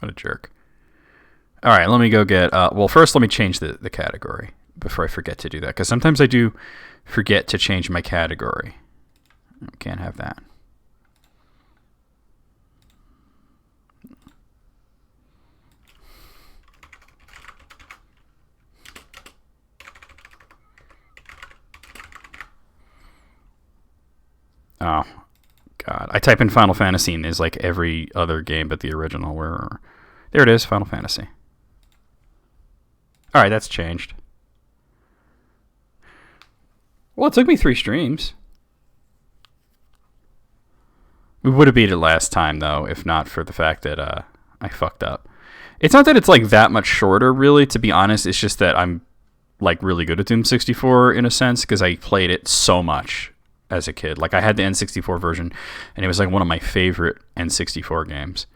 What a jerk. All right, let me go get... well, first let me change the category before I forget to do that, because sometimes I do forget to change my category. Can't have that. Oh, God. I type in Final Fantasy and it's like every other game but the original. There it is, Final Fantasy. All right, that's changed. Well, it took me 3 streams. We would have beat it last time, though, if not for the fact that I fucked up. It's not that it's like that much shorter, really, to be honest. It's just that I'm like really good at Doom 64 in a sense because I played it so much as a kid. Like I had the N64 version, and it was like one of my favorite N64 games.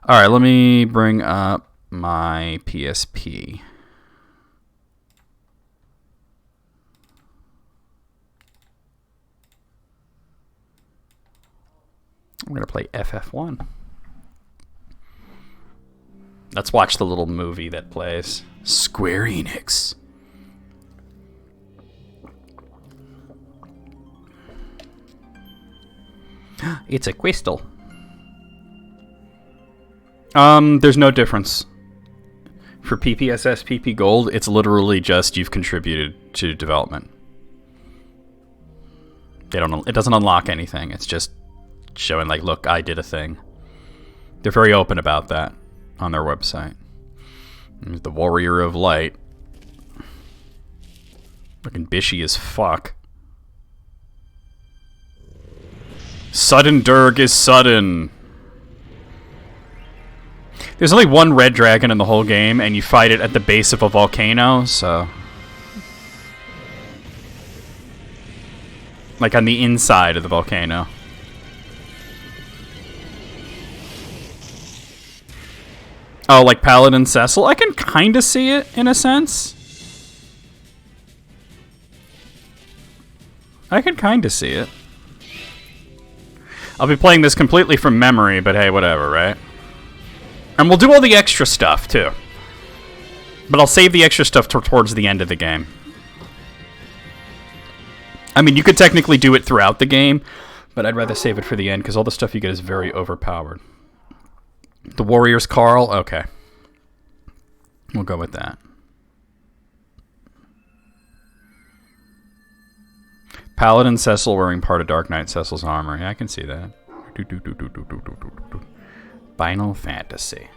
All right, let me bring up my PSP. I'm going to play FF1. Let's watch the little movie that plays. Square Enix. It's a crystal. There's no difference. For PPSS, PP Gold, it's literally just you've contributed to development. It doesn't unlock anything. It's just showing like, look, I did a thing. They're very open about that on their website. There's the Warrior of Light. Looking bishy as fuck. Sudden Durg is sudden. There's only one red dragon in the whole game, and you fight it at the base of a volcano, so... like on the inside of the volcano. Oh, like Paladin Cecil? I can kind of see it, in a sense. I can kind of see it. I'll be playing this completely from memory, but hey, whatever, right? And we'll do all the extra stuff, too. But I'll save the extra stuff towards the end of the game. I mean, you could technically do it throughout the game, but I'd rather save it for the end, because all the stuff you get is very overpowered. The Warrior's Carl? Okay. We'll go with that. Paladin Cecil wearing part of Dark Knight Cecil's armor. Yeah, I can see that. Final Fantasy.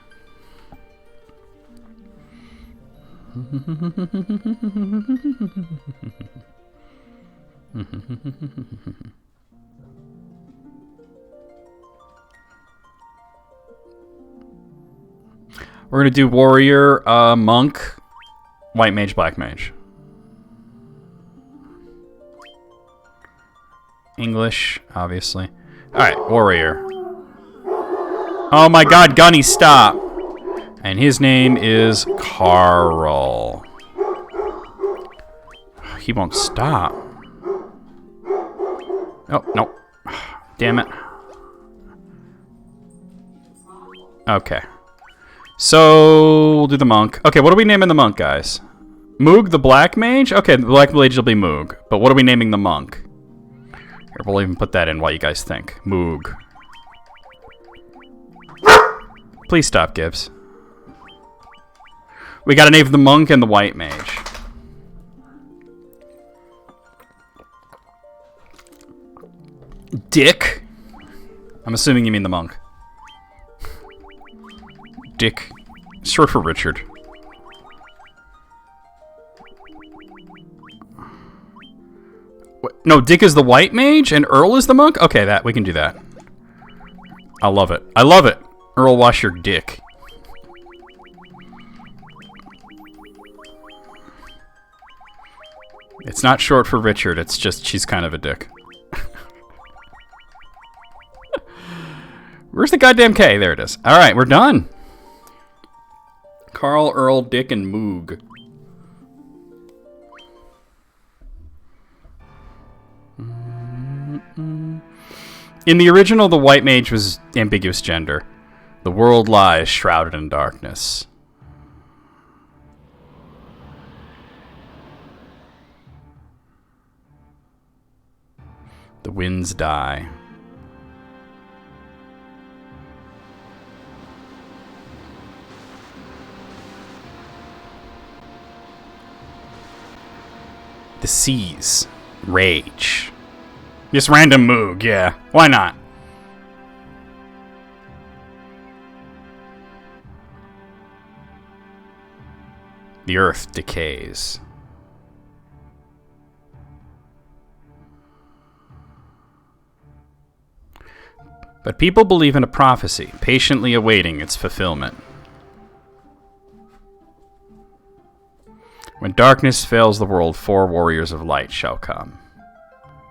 We're going to do Warrior, Monk, White Mage, Black Mage. English, obviously. Alright, Warrior. Oh my god, Gunny, stop! And his name is Carl. He won't stop. Oh, no. Damn it. Okay. So, we'll do the monk. Okay, what are we naming the monk, guys? Moog the Black Mage? Okay, the Black Mage will be Moog. But what are we naming the monk? Here, we'll even put that in while you guys think. Moog. Please stop, Gibbs. We gotta name the monk and the white mage. Dick? I'm assuming you mean the monk. Dick. Short for Richard. What? No, Dick is the white mage and Earl is the monk? Okay, that we can do that. I love it. I love it. Earl, wash your dick. It's not short for Richard, it's just she's kind of a dick. Where's the goddamn K? There it is. Alright, we're done. Carl, Earl, Dick, and Moog. In the original, the white mage was ambiguous gender. The world lies shrouded in darkness. The winds die. The seas rage. Just random moog, yeah. Why not? The earth decays. But people believe in a prophecy, patiently awaiting its fulfillment. When darkness fails the world, 4 warriors of light shall come.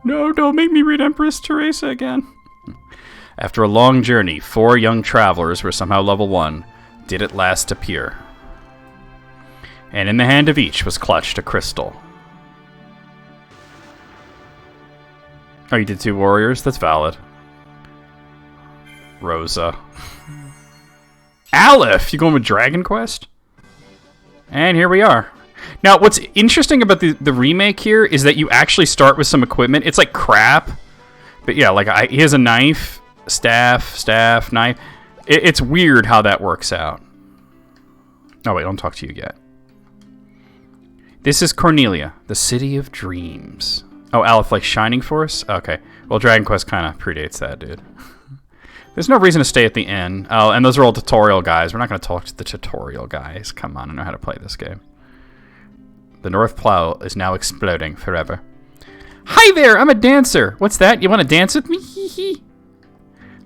No, don't make me read Empress Teresa again. After a long journey, 4 young travelers were somehow level 1, did at last appear. And in the hand of each was clutched a crystal. Oh, you did 2 warriors? That's valid. Rosa. Aleph! You going with Dragon Quest? And here we are. Now, what's interesting about the remake here is that you actually start with some equipment. It's like crap. But yeah, like he has a knife, staff, knife. It's weird how that works out. Oh, wait, don't talk to you yet. This is Cornelia, the city of dreams. Oh, Aleph, like Shining Force? Okay. Well, Dragon Quest kind of predates that, dude. There's no reason to stay at the inn. Oh, and those are all tutorial guys. We're not going to talk to the tutorial guys. Come on, I know how to play this game. The North Plow is now exploding forever. Hi there, I'm a dancer. What's that? You want to dance with me? Hee hee.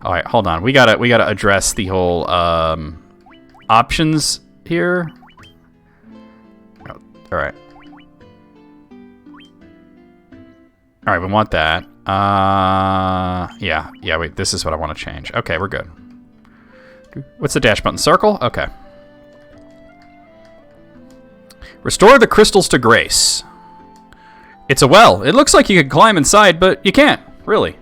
All right, hold on. We gotta address the whole options here. Oh, all right. All right, we want that. Yeah, wait, this is what I want to change. Okay, we're good. What's the dash button? Circle? Okay. Restore the crystals to grace. It's a well. It looks like you could climb inside, but you can't, really.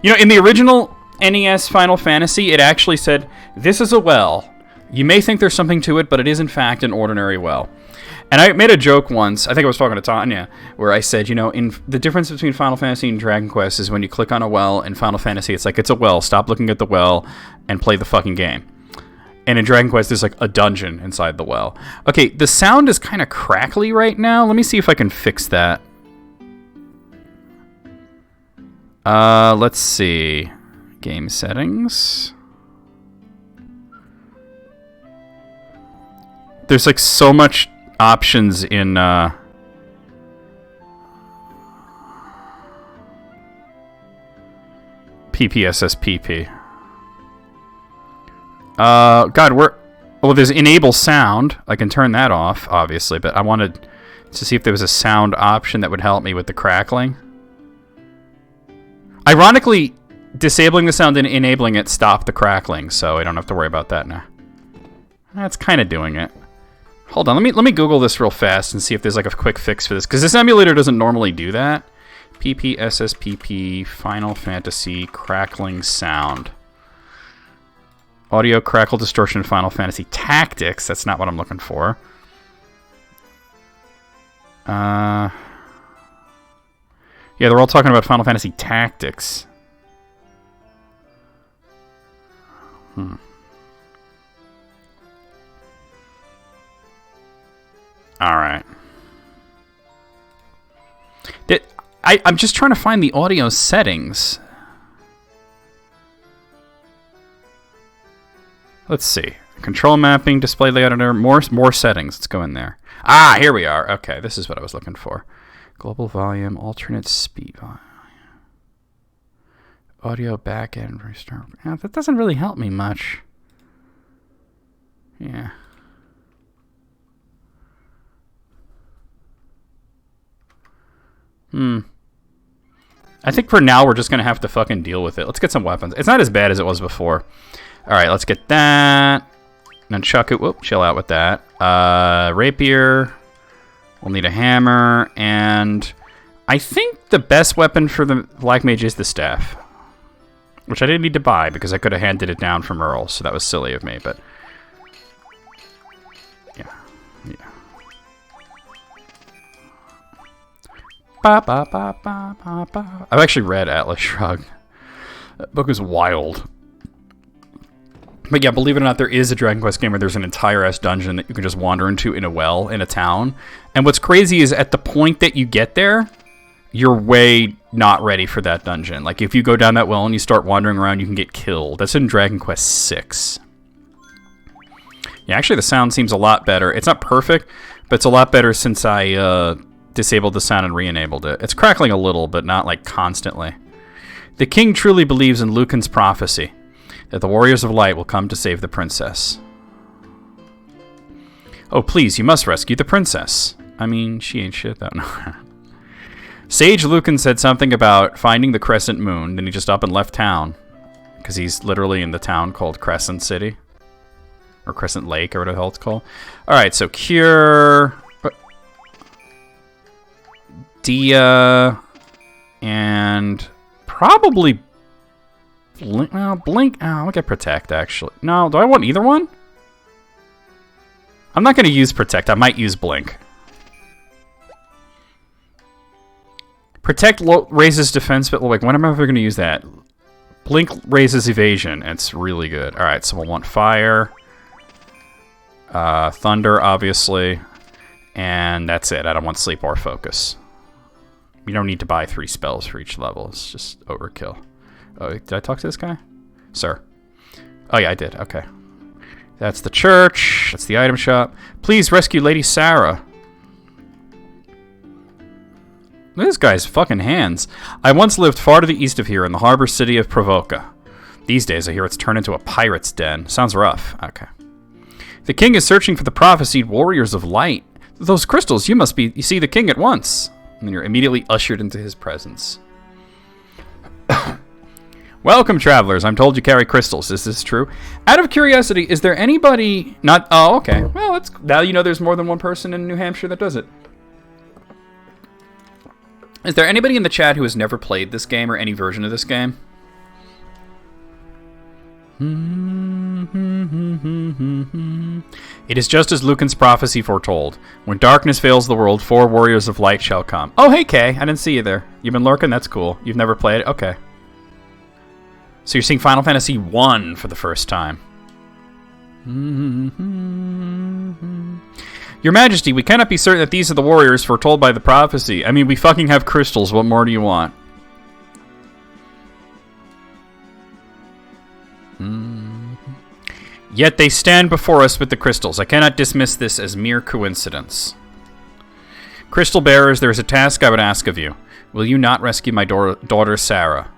You know, in the original NES Final Fantasy, it actually said, this is a well. You may think there's something to it, but it is in fact an ordinary well. And I made a joke once, I think I was talking to Tanya, where I said, you know, the difference between Final Fantasy and Dragon Quest is when you click on a well in Final Fantasy, it's like, it's a well, stop looking at the well and play the fucking game. And in Dragon Quest, there's like a dungeon inside the well. Okay, the sound is kind of crackly right now. Let me see if I can fix that. Let's see. Game settings. There's like so much options in PPSSPP. God, well, there's enable sound. I can turn that off, obviously, but I wanted to see if there was a sound option that would help me with the crackling. Ironically, disabling the sound and enabling it stopped the crackling, so I don't have to worry about that now. That's kind of doing it. Hold on, let me Google this real fast and see if there's like a quick fix for this, because this emulator doesn't normally do that. PPSSPP Final Fantasy crackling sound. Audio crackle distortion Final Fantasy Tactics. That's not what I'm looking for. Yeah, they're all talking about Final Fantasy Tactics. Alright. I'm just trying to find the audio settings. Let's see. Control mapping, display layout editor, more settings. Let's go in there. Ah, here we are. Okay, this is what I was looking for. Global volume, alternate speed volume. Audio backend restart. Yeah, that doesn't really help me much. Yeah. I think for now we're just going to have to fucking deal with it. Let's get some weapons. It's not as bad as it was before. Alright, let's get that. Nunchaku. Whoop, chill out with that. Rapier. We'll need a hammer. And I think the best weapon for the Black Mage is the staff. Which I didn't need to buy because I could have handed it down from Earl, so that was silly of me, but... Yeah. Ba, ba, ba, ba, ba, ba. I've actually read Atlas Shrugged. That book is wild. But yeah, believe it or not, there is a Dragon Quest game where there's an entire-ass dungeon that you can just wander into in a well in a town. And what's crazy is at the point that you get there, you're way not ready for that dungeon. Like, if you go down that well and you start wandering around, you can get killed. That's in Dragon Quest VI. Yeah, actually, the sound seems a lot better. It's not perfect, but it's a lot better since I disabled the sound and re-enabled it. It's crackling a little, but not, like, constantly. The king truly believes in Lucan's prophecy, that the Warriors of Light will come to save the princess. Oh, please, you must rescue the princess. I mean, she ain't shit, though. No. Sage Lucan said something about finding the Crescent Moon, then he just up and left town. Because he's literally in the town called Crescent City. Or Crescent Lake, or whatever the hell it's called. Alright, so Cure... Dia... And... Probably... Blink... Well, Blink... Oh, I'll get Protect, actually. No, do I want either one? I'm not going to use Protect. I might use Blink. Protect raises defense, but like, when am I ever going to use that? Blink raises evasion. It's really good. Alright, so we'll want Fire. Thunder, obviously. And that's it. I don't want Sleep or Focus. You don't need to buy 3 spells for each level. It's just overkill. Oh, did I talk to this guy? Sir. Oh, yeah, I did. Okay. That's the church. That's the item shop. Please rescue Lady Sarah. Look at this guy's fucking hands. I once lived far to the east of here in the harbor city of Provoca. These days I hear it's turned into a pirate's den. Sounds rough. Okay. The king is searching for the prophesied Warriors of Light. Those crystals, you see the king at once. And then you're immediately ushered into his presence. Welcome, travelers. I'm told you carry crystals. Is this true? Out of curiosity, is there anybody not... Oh, okay. Well, now you know there's more than one person in New Hampshire that does it. Is there anybody in the chat who has never played this game or any version of this game? It is just as Lucan's prophecy foretold. When darkness veils the world, 4 warriors of light shall come. Oh, hey, Kay. I didn't see you there. You've been lurking? That's cool. You've never played it? Okay. So you're seeing Final Fantasy 1 for the first time. Your Majesty, we cannot be certain that these are the warriors foretold by the prophecy. I mean, we fucking have crystals. What more do you want? Yet they stand before us with the crystals. I cannot dismiss this as mere coincidence. Crystal bearers, there is a task I would ask of you. Will you not rescue my daughter Sarah?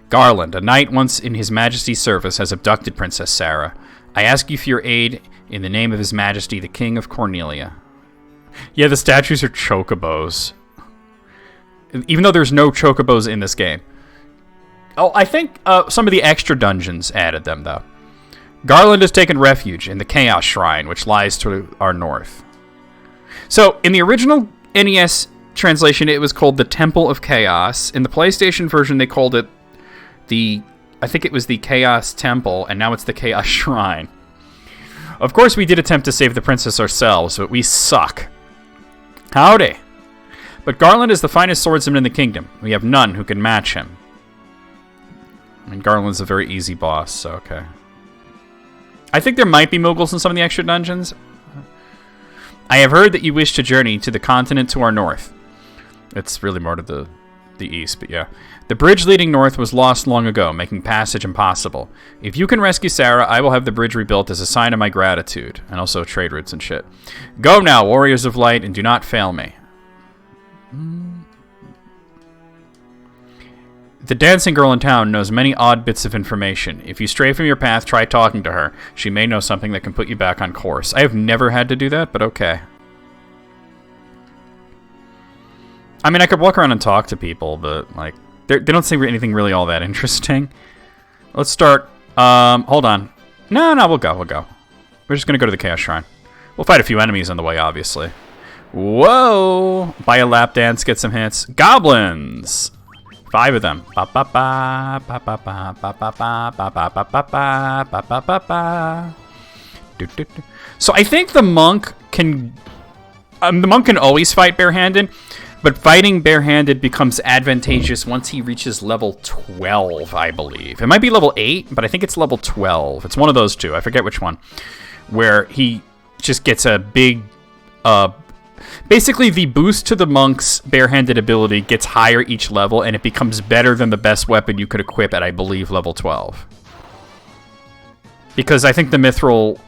Garland, a knight once in His Majesty's service, has abducted Princess Sarah. I ask you for your aid in the name of His Majesty, the King of Cornelia. Yeah, the statues are chocobos. Even though there's no chocobos in this game. Oh, I think some of the extra dungeons added them, though. Garland has taken refuge in the Chaos Shrine, which lies to our north. So, in the original NES translation, it was called the Temple of Chaos. In the PlayStation version, they called it I think it was the Chaos Temple, and now it's the Chaos Shrine. Of course, we did attempt to save the princess ourselves, but we suck. Howdy. But Garland is the finest swordsman in the kingdom. We have none who can match him. I mean, Garland's a very easy boss, so okay. I think there might be Moogles in some of the extra dungeons. I have heard that you wish to journey to the continent to our north. It's really more to the east, but yeah. The bridge leading north was lost long ago, making passage impossible. If you can rescue Sarah, I will have the bridge rebuilt as a sign of my gratitude, and also trade routes and shit. Go now, warriors of light, and do not fail me. The dancing girl in town knows many odd bits of information. If you stray from your path, try talking to her. She may know something that can put you back on course. I have never had to do that, but okay. I mean, I could walk around and talk to people, but, like, they don't say anything really all that interesting. Let's start. Hold on. No, we'll go. We're just going to go to the Chaos Shrine. We'll fight a few enemies on the way, obviously. Whoa! Buy a lap dance, get some hits. Goblins! 5 of them. Ba ba ba ba ba ba ba ba ba ba ba ba ba ba ba ba ba. So I think the monk can always fight barehanded, but fighting barehanded becomes advantageous once he reaches level 12, I believe. It might be level 8, but I think it's level 12. It's one of those two. I forget which one. Where he just gets a big... basically, the boost to the monk's barehanded ability gets higher each level, and it becomes better than the best weapon you could equip at, I believe, level 12. Because I think the mithril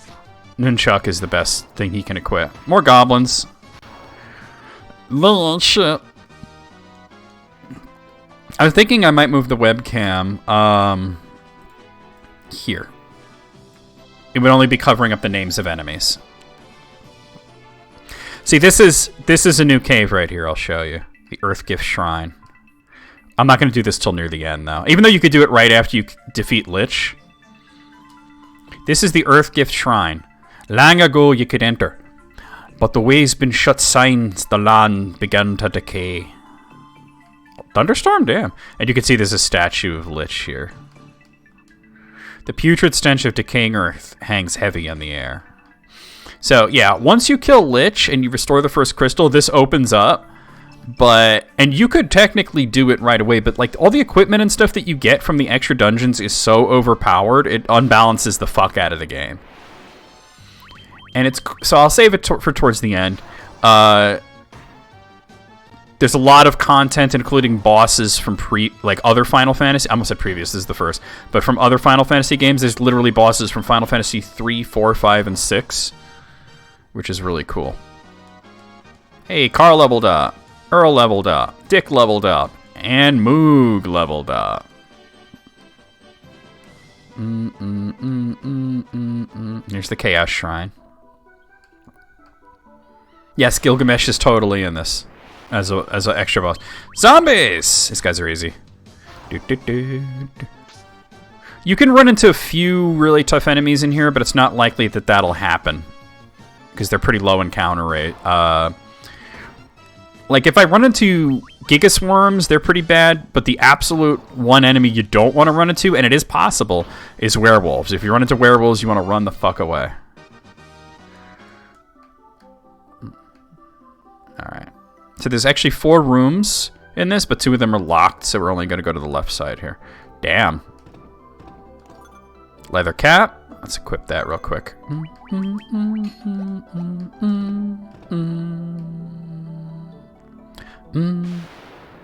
nunchuck is the best thing he can equip. More goblins. Little shit. I was thinking I might move the webcam here. It would only be covering up the names of enemies. See, this is a new cave right here. I'll show you. The Earth Gift Shrine. I'm not going to do this till near the end, though. Even though you could do it right after you defeat Lich. This is the Earth Gift Shrine. Long ago you could enter, but the way's been shut since the land began to decay. Thunderstorm? Damn. And you can see there's a statue of Lich here. The putrid stench of decaying earth hangs heavy on the air. So, yeah, once you kill Lich and you restore the first crystal, this opens up. And you could technically do it right away, but like all the equipment and stuff that you get from the extra dungeons is so overpowered, it unbalances the fuck out of the game. And so I'll save it for towards the end. There's a lot of content, including bosses from other Final Fantasy. I almost said previous. This is the first, but from other Final Fantasy games, there's literally bosses from Final Fantasy 3, 4, 5, and 6, which is really cool. Hey, Carl leveled up, Earl leveled up, Dick leveled up, and Moog leveled up. Here's the Chaos Shrine. Yes, Gilgamesh is totally in this as an extra boss. Zombies! These guys are easy. You can run into a few really tough enemies in here, but it's not likely that that'll happen because they're pretty low encounter rate. Like if I run into Gigas Worms, they're pretty bad, but the absolute one enemy you don't want to run into, and it is possible, is Werewolves. If you run into Werewolves, you want to run the fuck away. Alright. So there's actually 4 rooms in this, but 2 of them are locked, so we're only going to go to the left side here. Damn. Leather cap. Let's equip that real quick.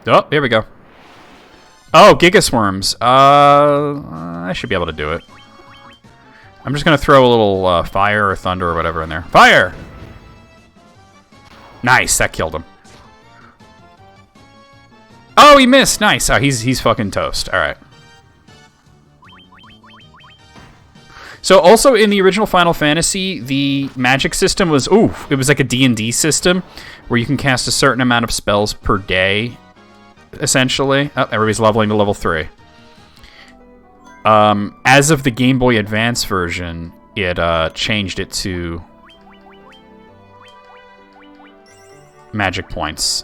Oh, here we go. Oh, Gigas Worms. I should be able to do it. I'm just going to throw a little fire or thunder or whatever in there. Fire! Nice, that killed him. Oh, he missed. Nice. Oh, he's fucking toast. All right. So also in the original Final Fantasy, the magic system was it was like a D&D system where you can cast a certain amount of spells per day, essentially. Oh, everybody's leveling to level 3. As of the Game Boy Advance version, it changed it to magic points.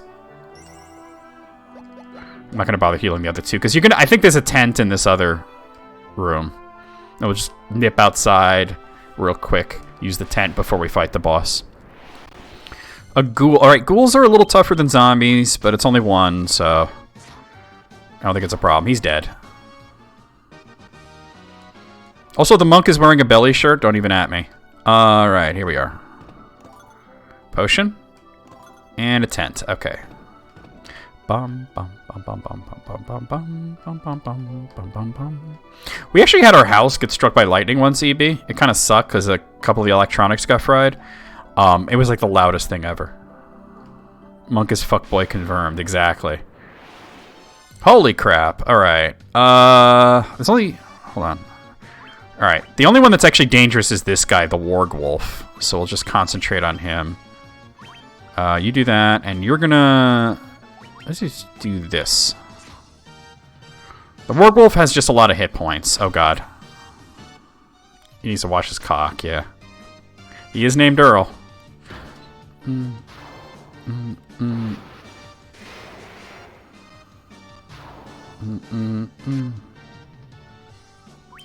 I'm not going to bother healing the other 2 because I think there's a tent in this other room. We'll just nip outside real quick. Use the tent before we fight the boss. A ghoul. Alright, ghouls are a little tougher than zombies, but it's only one, so I don't think it's a problem. He's dead. Also, the monk is wearing a belly shirt. Don't even at me. Alright, here we are. Potion. And a tent. Okay. Bum, bum, bum, bum, bum, bum, bum, bum, bum, bum, bum, bum, bum, bum. We actually had our house get struck by lightning once, EB. It kind of sucked because a couple of the electronics got fried. It was like the loudest thing ever. Monk is fuckboy confirmed. Exactly. Holy crap. Alright. There's only... Hold on. Alright. The only one that's actually dangerous is this guy, the Wargwolf. So we'll just concentrate on him. You do that, and you're gonna... Let's just do this. The Wargwolf has just a lot of hit points. Oh, God. He needs to wash his cock, yeah. He is named Earl.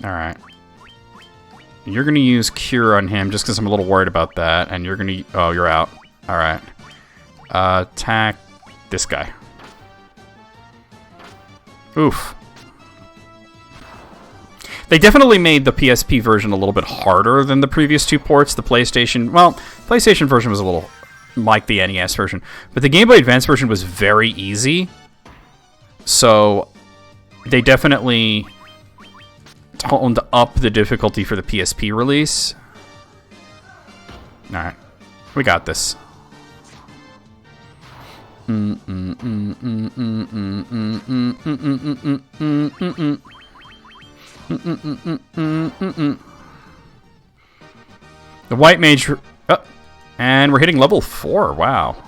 Alright. You're going to use Cure on him just because I'm a little worried about that. And you're going to... Oh, you're out. Alright. Attack this guy. Oof. They definitely made the PSP version a little bit harder than the previous two ports. The PlayStation... Well, PlayStation version was a little like the NES version. But the Game Boy Advance version was very easy. So, they definitely toned up the difficulty for the PSP release. Alright. We got this. The White Mage... Oh, and we're hitting level 4. Wow.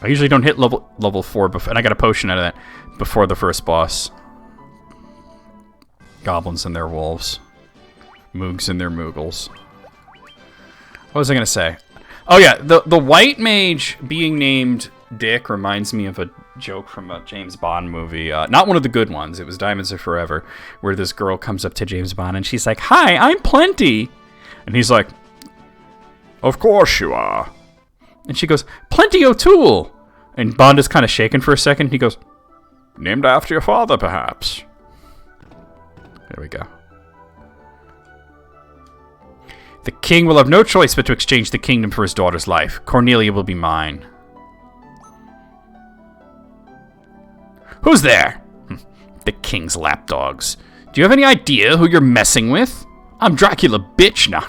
I usually don't hit level 4, before, and I got a potion out of that before the first boss. Goblins and their wolves. Moogs and their moogles. What was I going to say? Oh yeah, the White Mage being named Dick reminds me of a joke from a James Bond movie. Not one of the good ones. It was Diamonds Are Forever, where this girl comes up to James Bond and she's like, "Hi, I'm Plenty." And he's like, "Of course you are." And she goes, "Plenty O'Toole." And Bond is kind of shaken for a second. He goes, "Named after your father, perhaps." There we go. The king will have no choice but to exchange the kingdom for his daughter's life. Cornelia will be mine. Who's there? The king's lapdogs. Do you have any idea who you're messing with? I'm Dracula, bitch. No.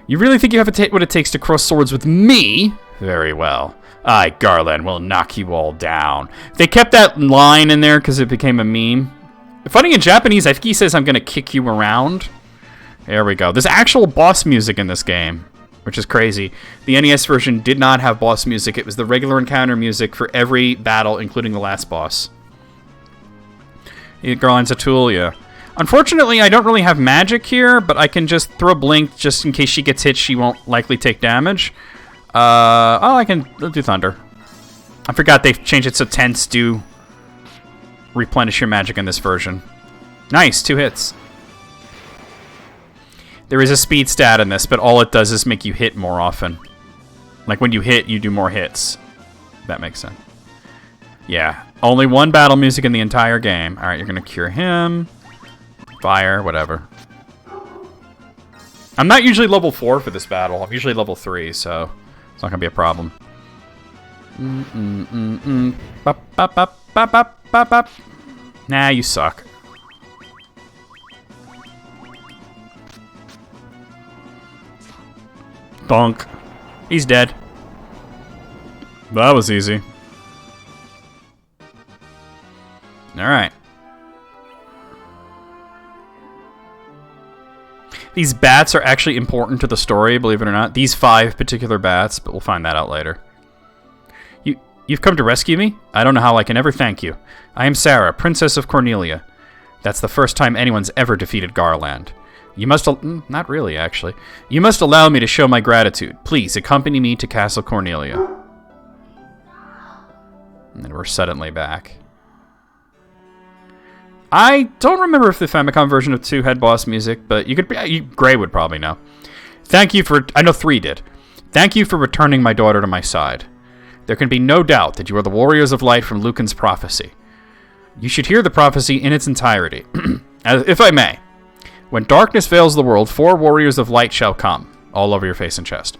You really think you have what it takes to cross swords with me? Very well. I, Garland, will knock you all down. They kept that line in there because it became a meme. Funny in Japanese, I think he says, "I'm going to kick you around." There we go. There's actual boss music in this game, which is crazy. The NES version did not have boss music. It was the regular encounter music for every battle, including the last boss. Garland's a tool, yeah. Unfortunately, I don't really have magic here, but I can just throw Blink just in case she gets hit. She won't likely take damage. I can do Thunder. I forgot they've changed it so tents do replenish your magic in this version. Nice, 2 hits. There is a speed stat in this, but all it does is make you hit more often. Like when you hit, you do more hits. That makes sense. Yeah, only one battle music in the entire game. Alright, you're going to cure him. Fire, whatever. I'm not usually level 4 for this battle. I'm usually level 3, so it's not going to be a problem. Bop, bop, bop, bop, bop, bop, bop. Nah, you suck. Bonk. He's dead. That was easy. Alright. These bats are actually important to the story, believe it or not. These 5 particular bats, but we'll find that out later. You've come to rescue me? I don't know how I can ever thank you. I am Sarah, Princess of Cornelia. That's the first time anyone's ever defeated Garland. You must... not really, actually. You must allow me to show my gratitude. Please, accompany me to Castle Cornelia. And then we're suddenly back. I don't remember if the Famicom version of 2 had boss music, but you could... Gray would probably know. Thank you for... I know 3 did. Thank you for returning my daughter to my side. There can be no doubt that you are the Warriors of Light from Lucan's prophecy. You should hear the prophecy in its entirety. If I may. When darkness veils the world, 4 Warriors of Light shall come. All over your face and chest.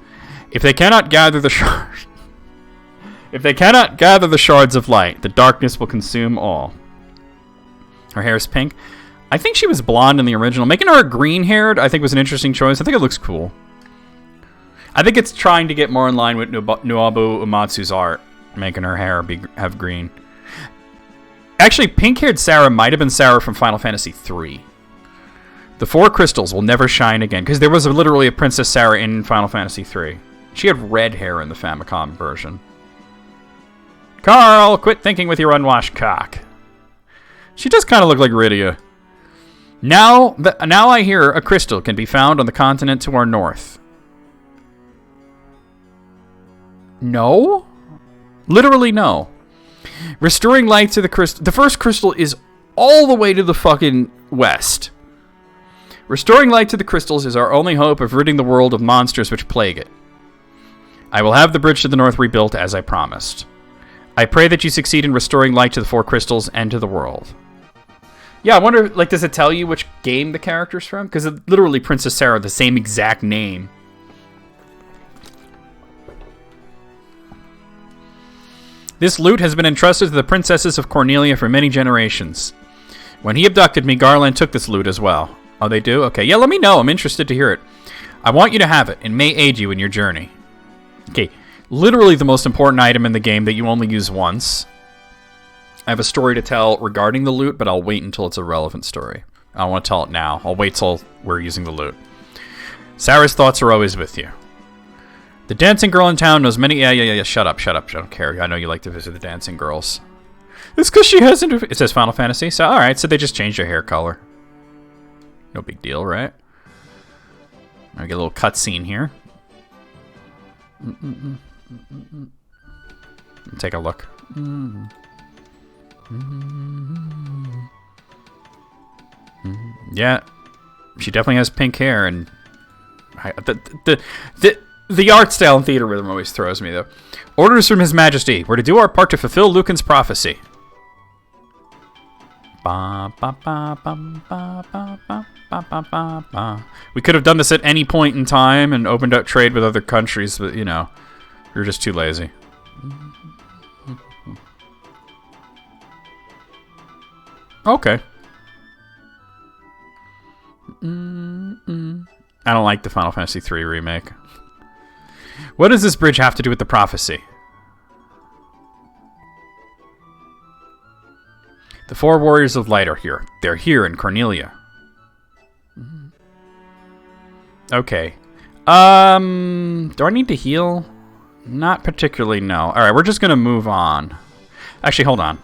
If they cannot gather the shards... If they cannot gather the shards of light, the darkness will consume all. Her hair is pink. I think she was blonde in the original. Making her green-haired, I think, was an interesting choice. I think it looks cool. I think it's trying to get more in line with Nobuo Uematsu's art, making her hair have green. Actually, pink-haired Sarah might have been Sarah from Final Fantasy III. The 4 crystals will never shine again, because there was literally a Princess Sarah in Final Fantasy III. She had red hair in the Famicom version. Carl, quit thinking with your unwashed cock. She does kind of look like Rydia. Now I hear a crystal can be found on the continent to our north. No? Literally no. Restoring light to the crystal. The first crystal is all the way to the fucking west. Restoring light to the crystals is our only hope of ridding the world of monsters which plague it. I will have the bridge to the north rebuilt as I promised. I pray that you succeed in restoring light to the 4 crystals and to the world. Yeah, I wonder, like, does it tell you which game the character's from? Because it literally Princess Sarah, the same exact name. This loot has been entrusted to the princesses of Cornelia for many generations. When he abducted me, Garland took this loot as well. Oh, they do? Okay, yeah, let me know. I'm interested to hear it. I want you to have it. It may aid you in your journey. Okay, literally the most important item in the game that you only use once. I have a story to tell regarding the loot, but I'll wait until it's a relevant story. I don't want to tell it now. I'll wait till we're using the loot. Sarah's thoughts are always with you. The dancing girl in town knows many... Yeah. Shut up. I don't care. I know you like to visit the dancing girls. It's because she hasn't... It says Final Fantasy. So, alright, so they just changed her hair color. No big deal, right? I get a little cutscene here. Take a look. Yeah, she definitely has pink hair, and the art style and theater rhythm always throws me, though. Orders from His Majesty. We're to do our part to fulfill Lucan's prophecy. We could have done this at any point in time and opened up trade with other countries, but, you know, we were just too lazy. Okay. I don't like the Final Fantasy III remake. What does this bridge have to do with the prophecy? The 4 warriors of light are here. They're here in Cornelia. Okay. Do I need to heal? Not particularly, no. Alright, we're just gonna move on. Actually, hold on.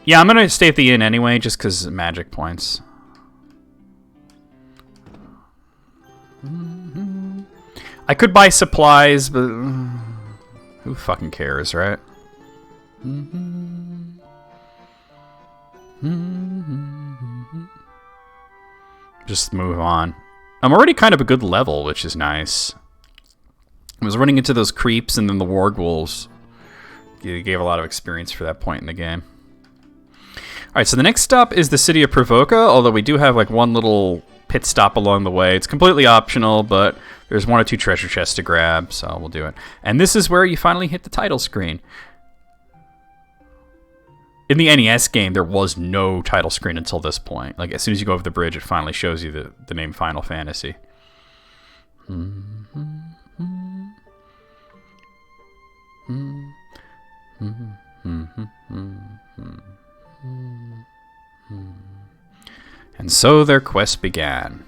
Yeah, I'm gonna stay at the inn anyway, just because magic points. I could buy supplies, but... who fucking cares, right? Just move on. I'm already kind of a good level, which is nice. I was running into those creeps and then the Werewolves. You gave a lot of experience for that point in the game. Alright, so the next stop is the city of Provoca, although we do have like one little pit stop along the way. It's completely optional, but there's 1 or 2 treasure chests to grab, so we'll do it. And this is where you finally hit the title screen. In the NES game, there was no title screen until this point. Like, as soon as you go over the bridge, it finally shows you the name Final Fantasy. And so their quest began.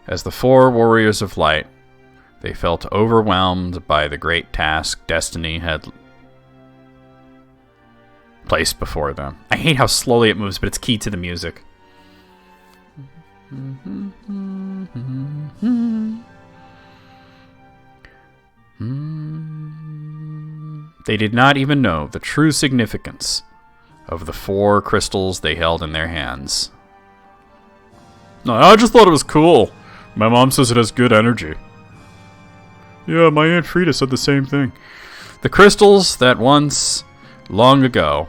As the 4 warriors of light, they felt overwhelmed by the great task destiny had placed before them. I hate how slowly it moves, but it's key to the music. They did not even know the true significance of the 4 crystals they held in their hands. No, I just thought it was cool. My mom says it has good energy. Yeah, my Aunt Frida said the same thing. The crystals that once, long ago,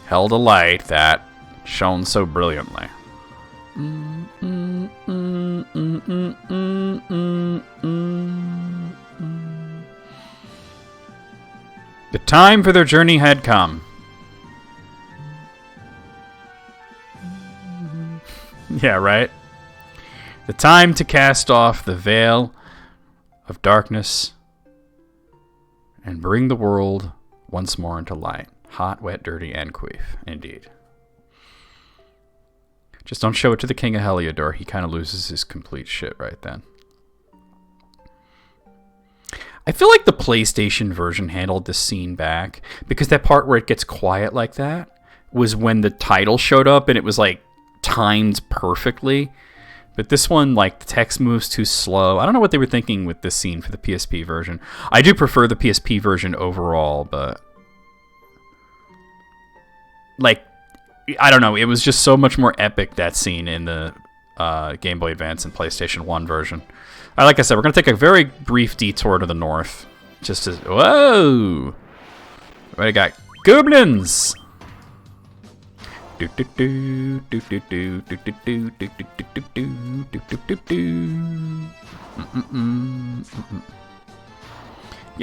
held a light that shone so brilliantly. The time for their journey had come. Yeah, right? The time to cast off the veil of darkness and bring the world once more into light. Hot, wet, dirty, and queef. Indeed. Just don't show it to the King of Heliodor. He kind of loses his complete shit right then. I feel like the PlayStation version handled this scene back, because that part where it gets quiet like that was when the title showed up and it was like timed perfectly But this one, like, the text moves too slow. I don't know what they were thinking with this scene for the PSP version. I do prefer the PSP version overall, but... like, I don't know. It was just so much more epic, that scene, in the Game Boy Advance and PlayStation 1 version. Like I said, we're going to take a very brief detour to the north. Just to... whoa! We got goblins! You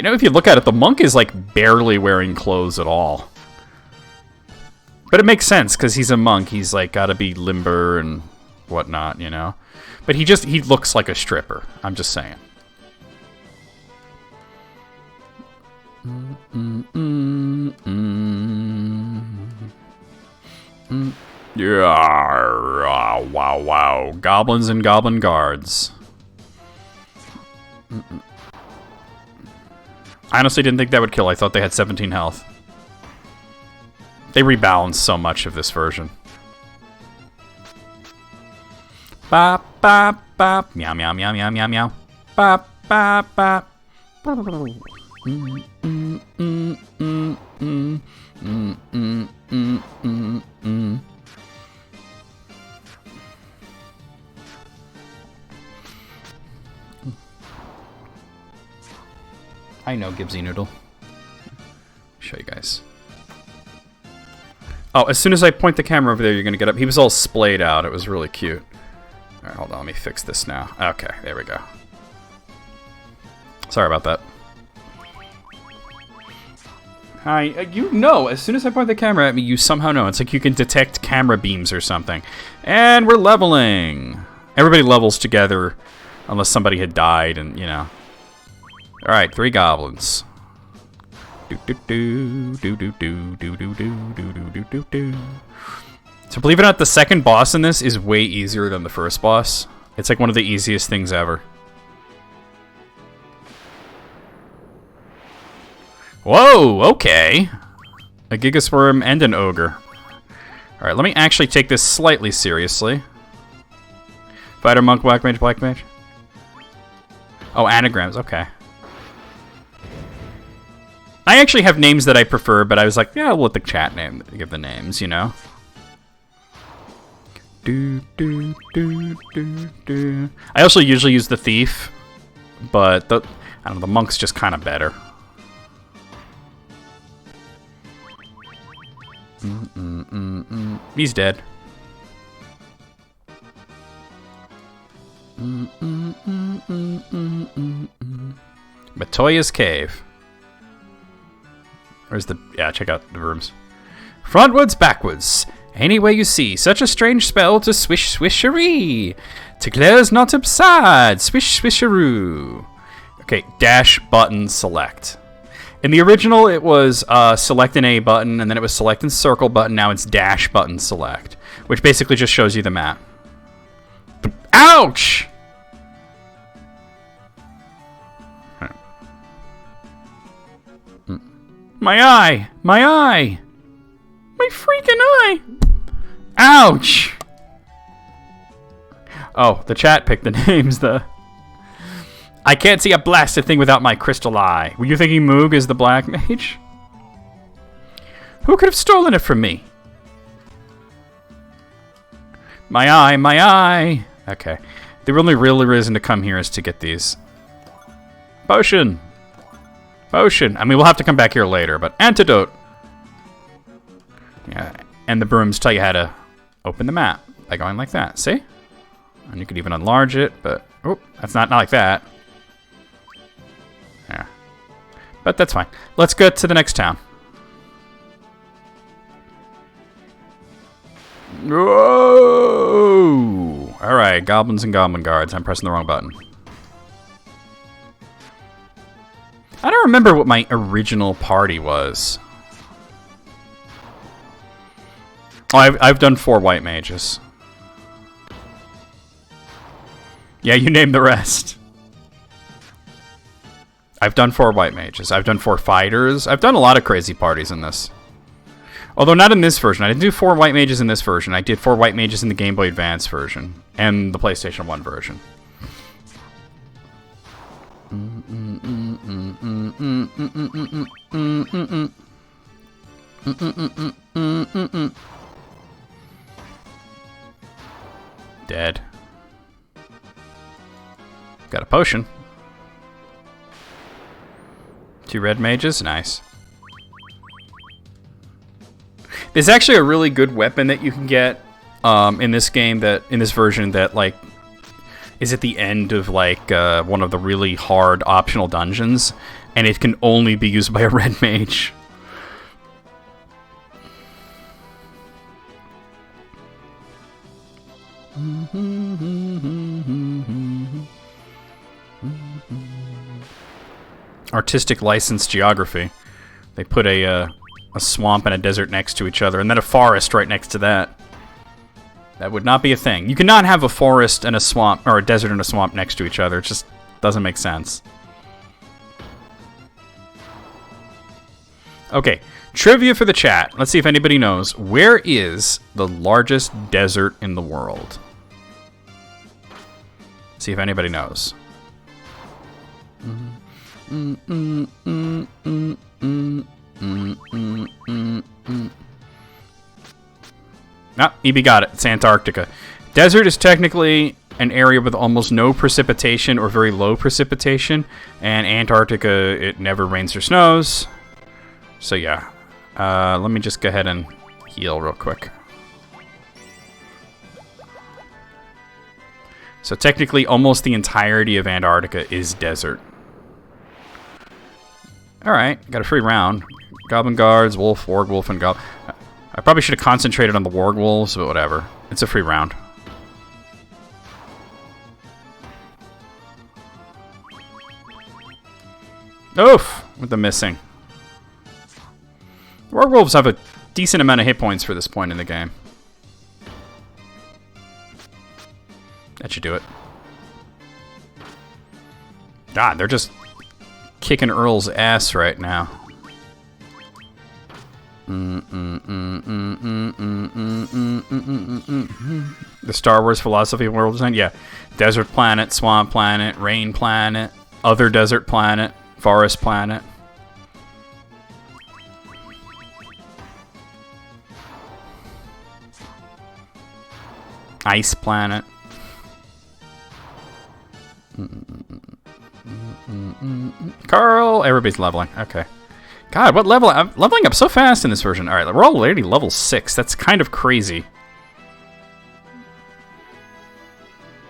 know, if you look at it, the monk is like barely wearing clothes at all. But it makes sense because he's a monk. He's like got to be limber and whatnot, you know. But he looks like a stripper. I'm just saying. Yeah, wow. Goblins and goblin guards. I honestly didn't think that would kill. I thought they had 17 health. They rebalance so much of this version. Bop, bop, bop. Meow, meow, meow, meow, meow, meow. Bop, bop, bop. I know, Gibbsy Noodle. Show you guys. Oh, as soon as I point the camera over there, you're gonna get up. He was all splayed out. It was really cute. All right, hold on. Let me fix this now. Okay, there we go. Sorry about that. Hi. You know, as soon as I point the camera at me, you somehow know. It's like you can detect camera beams or something. And we're leveling. Everybody levels together, unless somebody had died, and you know. All right, 3 goblins. So believe it or not, the second boss in this is way easier than the first boss. It's like one of the easiest things ever. Whoa, okay. A Gigasworm and an Ogre. Alright, let me actually take this slightly seriously. Fighter, Monk, Black Mage, Black Mage. Oh, anagrams, okay. I actually have names that I prefer, but I was like, yeah, I'll let the chat give the names, you know? I also usually use the Thief, but I don't know, the Monk's just kind of better. He's dead. Matoya's Cave. Where's the... yeah, check out the rooms. Frontwards, backwards. Any way you see, such a strange spell to swish swisheree. To close not upside, swish swisheroo. Okay, dash button select. In the original, it was select an A button, and then it was select and circle button. Now it's dash button select, which basically just shows you the map. Ouch! My eye! My eye! My freaking eye! Ouch! Oh, the chat picked the names, I can't see a blasted thing without my crystal eye. Were you thinking Moog is the Black Mage? Who could have stolen it from me? My eye, my eye! Okay. The only real reason to come here is to get these. Potion! Potion! I mean, we'll have to come back here later, but antidote! Yeah, and the brooms tell you how to open the map by going like that, see? And you could even enlarge it, but... oh, that's not like that. Yeah. But that's fine. Let's go to the next town. Whoa! Alright, goblins and goblin guards. I'm pressing the wrong button. I don't remember what my original party was. Oh, I've done 4 white mages. Yeah, you name the rest. I've done 4 white mages. I've done 4 fighters. I've done a lot of crazy parties in this. Although not in this version. I didn't do 4 white mages in this version. I did 4 white mages in the Game Boy Advance version and the PlayStation 1 version. Dead. Got a potion. 2 red mages, nice. There's actually a really good weapon that you can get in this game, in this version, that like is at the end of like one of the really hard optional dungeons, and it can only be used by a red mage. Artistic license geography. They put a swamp and a desert next to each other, and then a forest right next to that. That would not be a thing. You cannot have a forest and a swamp, or a desert and a swamp next to each other. It just doesn't make sense. Okay, trivia for the chat. Let's see if anybody knows. Where is the largest desert in the world? See if anybody knows. EB got it. It's Antarctica. Desert is technically an area with almost no precipitation or very low precipitation, and Antarctica, it never rains or snows. So yeah, let me just go ahead and heal real quick. So technically, almost the entirety of Antarctica is desert. Alright, got a free round. Goblin guards, wolf, warg wolf, and goblin. I probably should have concentrated on the warg wolves, but whatever. It's a free round. Oof! With the missing. Warg wolves have a decent amount of hit points for this point in the game. That should do it. God, they're just kicking Earl's ass right now. The Star Wars philosophy of world design? Yeah. Desert planet, swamp planet, rain planet, other desert planet, forest planet. Ice planet. Carl! Everybody's leveling. Okay. God, what level? I'm leveling up so fast in this version. Alright, we're already level 6. That's kind of crazy.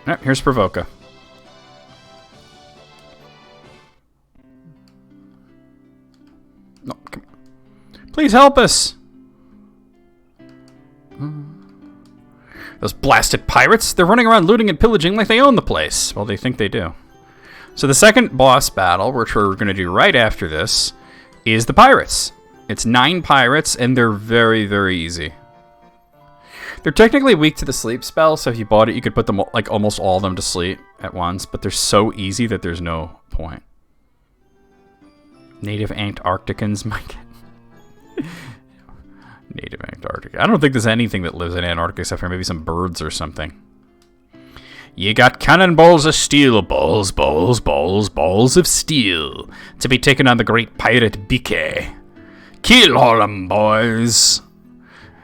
Alright, here's Provoca. No, come on. Please help us! Those blasted pirates! They're running around looting and pillaging like they own the place. Well, they think they do. So the second boss battle, which we're going to do right after this, is the pirates. It's 9 pirates, and they're very, very easy. They're technically weak to the sleep spell, so if you bought it, you could put them, like, almost all of them to sleep at once, but they're so easy that there's no point. Native Antarcticans might get... Native Antarctica. I don't think there's anything that lives in Antarctica except for maybe some birds or something. You got cannonballs of steel, balls of steel, to be taken on the great pirate Bique. Kill all 'em, boys.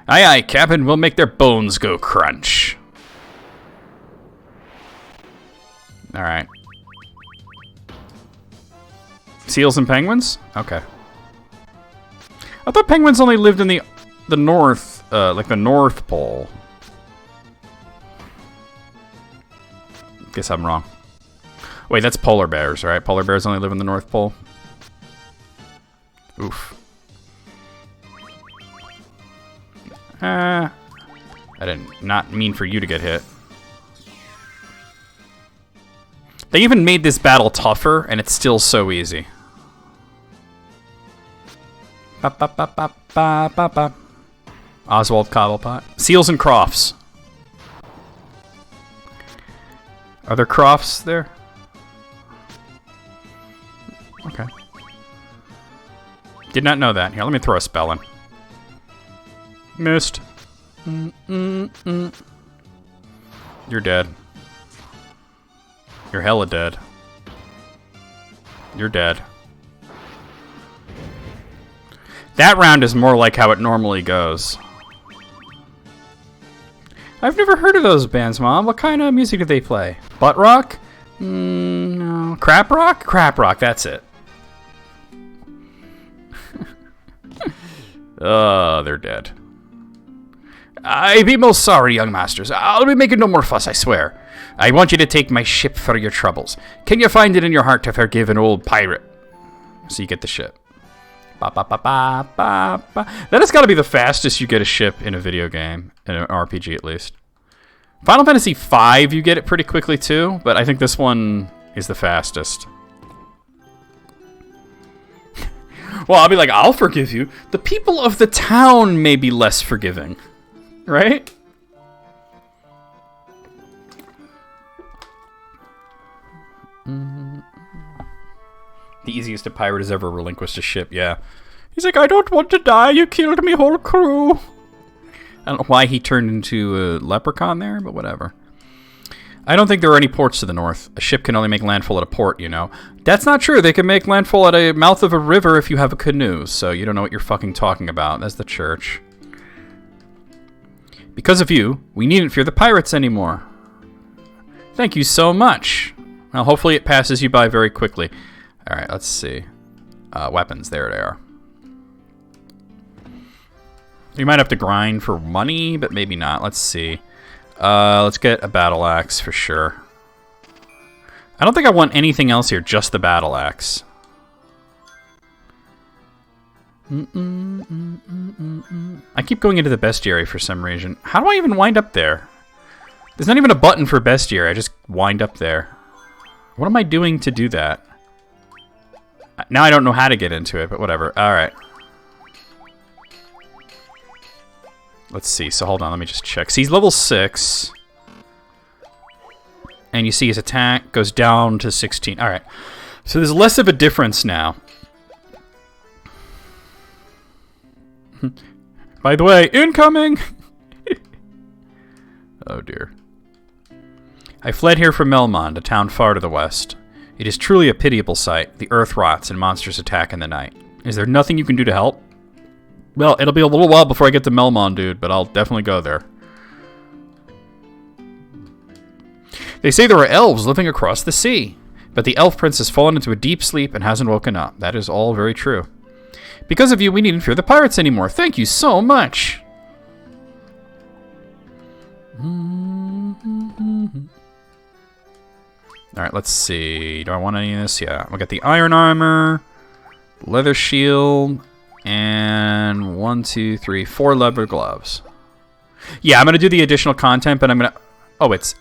Aye, aye, Captain, we'll make their bones go crunch. Alright. Seals and penguins? Okay. I thought penguins only lived in the north, like the North Pole. Guess I'm wrong. Wait, that's polar bears, right? Polar bears only live in the North Pole. Oof. I did not mean for you to get hit. They even made this battle tougher, and it's still so easy. Ba, ba, ba, ba, ba, ba, ba. Oswald Cobblepot. Seals and crofts. Are there crofts there? Okay. Did not know that. Here, let me throw a spell in. Missed. You're dead. You're hella dead. You're dead. That round is more like how it normally goes. I've never heard of those bands, Mom. What kind of music do they play? Butt rock? No. Crap rock? Crap rock, that's it. They're dead. I be most sorry, young masters. I'll be making no more fuss, I swear. I want you to take my ship for your troubles. Can you find it in your heart to forgive an old pirate? So you get the ship. Ba, ba, ba, ba, ba, ba. That has got to be the fastest you get a ship in a video game, in an RPG at least. Final Fantasy V, you get it pretty quickly too, but I think this one is the fastest. Well, I'll be like, I'll forgive you. The people of the town may be less forgiving. Right? The easiest a pirate has ever relinquished a ship, yeah. He's like, I don't want to die, you killed me whole crew. I don't know why he turned into a leprechaun there, but whatever. I don't think there are any ports to the north. A ship can only make landfall at a port, you know. That's not true. They can make landfall at a mouth of a river if you have a canoe, so you don't know what you're fucking talking about. That's the church. Because of you, we needn't fear the pirates anymore. Thank you so much. Well, hopefully it passes you by very quickly. Alright, let's see. Weapons, there they are. You might have to grind for money, but maybe not. Let's see. Let's get a battle axe for sure. I don't think I want anything else here, just the battle axe. I keep going into the bestiary for some reason. How do I even wind up there? There's not even a button for bestiary. I just wind up there. What am I doing to do that? Now I don't know how to get into it, but whatever. Alright. Let's see. So hold on, let me just check. See, he's level 6. And you see his attack goes down to 16. Alright. So there's less of a difference now. By the way, incoming! Oh dear. I fled here from Melmond, a town far to the west. It is truly a pitiable sight. The earth rots and monsters attack in the night. Is there nothing you can do to help? Well, it'll be a little while before I get to Melmond, dude, but I'll definitely go there. They say there are elves living across the sea, but the elf prince has fallen into a deep sleep and hasn't woken up. That is all very true. Because of you, we needn't fear the pirates anymore. Thank you so much. Alright, let's see. Do I want any of this? Yeah. We'll get the iron armor, leather shield, and 1, 2, 3, 4 leather gloves. Yeah, I'm going to do the additional content, but I'm going to... Oh, it's...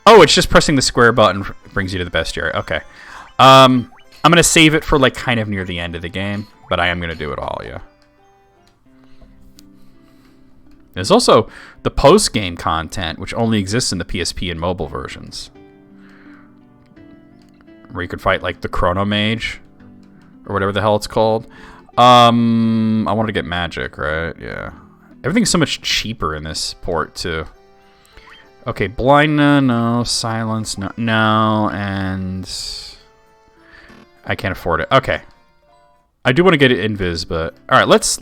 Oh, it's just pressing the square button brings you to the bestiary. Okay. I'm going to save it for, like, kind of near the end of the game, but I am going to do it all, yeah. There's also the post-game content, which only exists in the PSP and mobile versions. Where you could fight, like, the Chrono Mage, or whatever the hell it's called. I wanted to get magic, right? Yeah. Everything's so much cheaper in this port, too. Okay, blindness, no. Silence, no. No, and... I can't afford it. Okay. I do want to get it invis, but... Alright, let's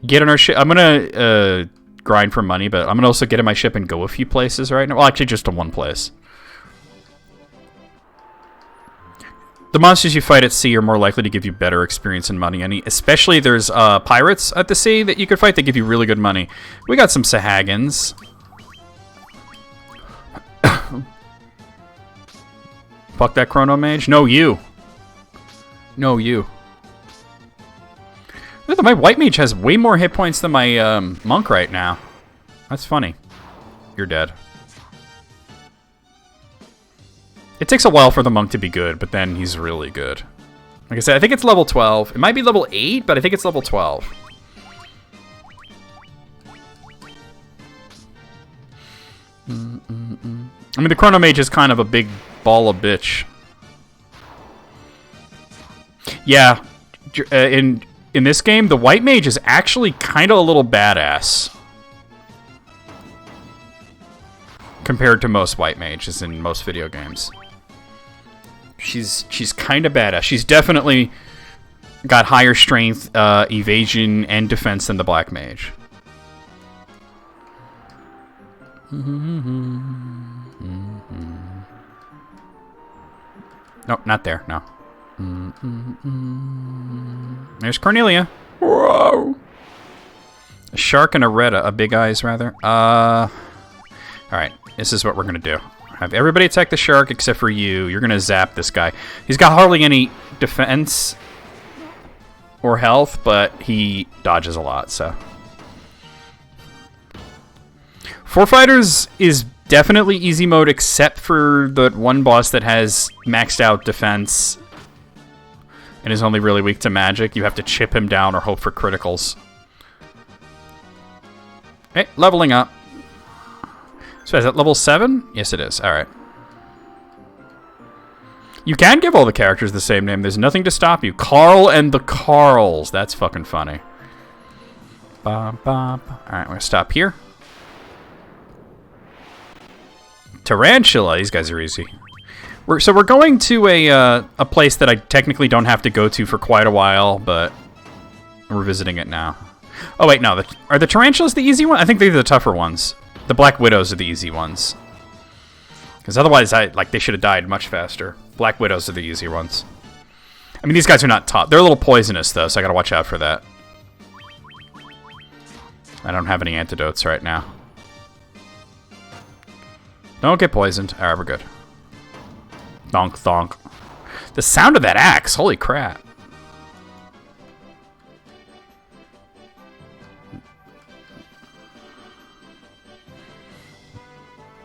get on our ship. I'm gonna grind for money, but I'm gonna also get in my ship and go a few places right now. Well, actually, just to one place. The monsters you fight at sea are more likely to give you better experience and money. Especially there's pirates at the sea that you could fight that give you really good money. We got some Sahagins. Fuck that Chrono Mage. No, you. No, you. Look, my White Mage has way more hit points than my Monk right now. That's funny. You're dead. It takes a while for the Monk to be good, but then he's really good. Like I said, I think it's level 12. It might be level 8, but I think it's level 12. I mean, the Chrono Mage is kind of a big ball of bitch. Yeah, in this game, the white mage is actually kind of a little badass. Compared to most white mages in most video games. She's kind of badass. She's definitely got higher strength, evasion, and defense than the black mage. Nope, not there, no. There's Cornelia. Whoa! A shark and a Retta, a big eyes, rather. Alright, this is what we're gonna do. Have everybody attack the shark except for you. You're gonna zap this guy. He's got hardly any defense or health, but he dodges a lot, so. Four Fighters is definitely easy mode except for the one boss that has maxed out defense and is only really weak to magic. You have to chip him down or hope for criticals. Hey, leveling up. So is that level 7? Yes, it is. Alright. You can give all the characters the same name. There's nothing to stop you. Carl and the Carls. That's fucking funny. Alright, we're going to stop here. Tarantula. These guys are easy. So we're going to a place that I technically don't have to go to for quite a while, but we're visiting it now. Oh, wait, no. Are the Tarantulas the easy one? I think they're the tougher ones. The Black Widows are the easy ones. Because otherwise, they should have died much faster. Black Widows are the easy ones. I mean, these guys are not tough. They're a little poisonous, though, so I gotta watch out for that. I don't have any antidotes right now. Don't get poisoned. Alright, we're good. Thonk, thonk. The sound of that axe, holy crap.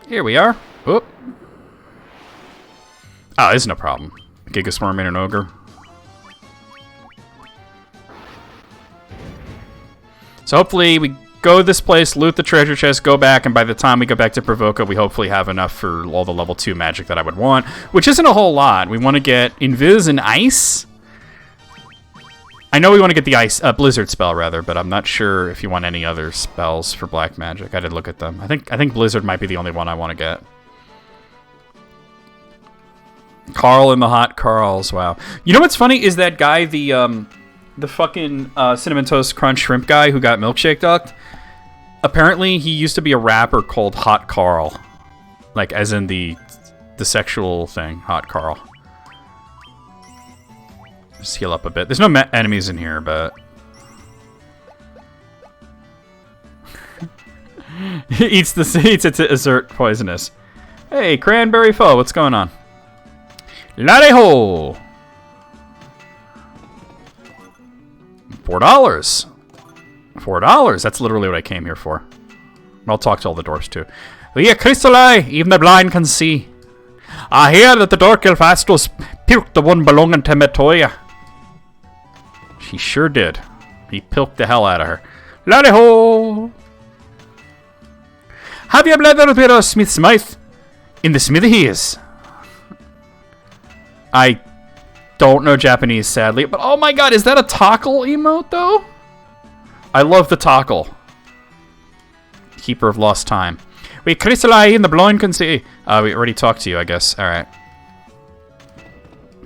Here we are. Oop. Oh, there's no problem. Gigaswarm and an ogre. So hopefully we go to this place, loot the treasure chest, go back, and by the time we go back to Provoca, we hopefully have enough for all the level 2 magic that I would want, which isn't a whole lot. We want to get Invis and Ice. I know we want to get the Ice, Blizzard spell, rather, but I'm not sure if you want any other spells for black magic. I didn't look at them. I think Blizzard might be the only one I want to get. Carl and the Hot Carls, wow. You know what's funny is that guy, the fucking Cinnamon Toast Crunch Shrimp guy who got milkshake ducked. Apparently, he used to be a rapper called Hot Carl. Like, as in the sexual thing, Hot Carl. Just heal up a bit. There's no enemies in here, but... he eats its dessert poisonous. Hey, Cranberry Foe, what's going on? Latte-ho! $4. $4. That's literally what I came here for. I'll talk to all the dwarfs too. Via Crystali, even the blind can see. I hear that the Dark Elfastos pilked the one belonging to Metoya. He sure did. He pilked the hell out of her. Latte-ho! Have you bladder with a Smith Smythe? In the smithy he is. I don't know Japanese, sadly, but oh my god, is that a Tockle emote, though? I love the Tockle. Keeper of Lost Time. We crystallize in the blind can see. We already talked to you, I guess. Alright.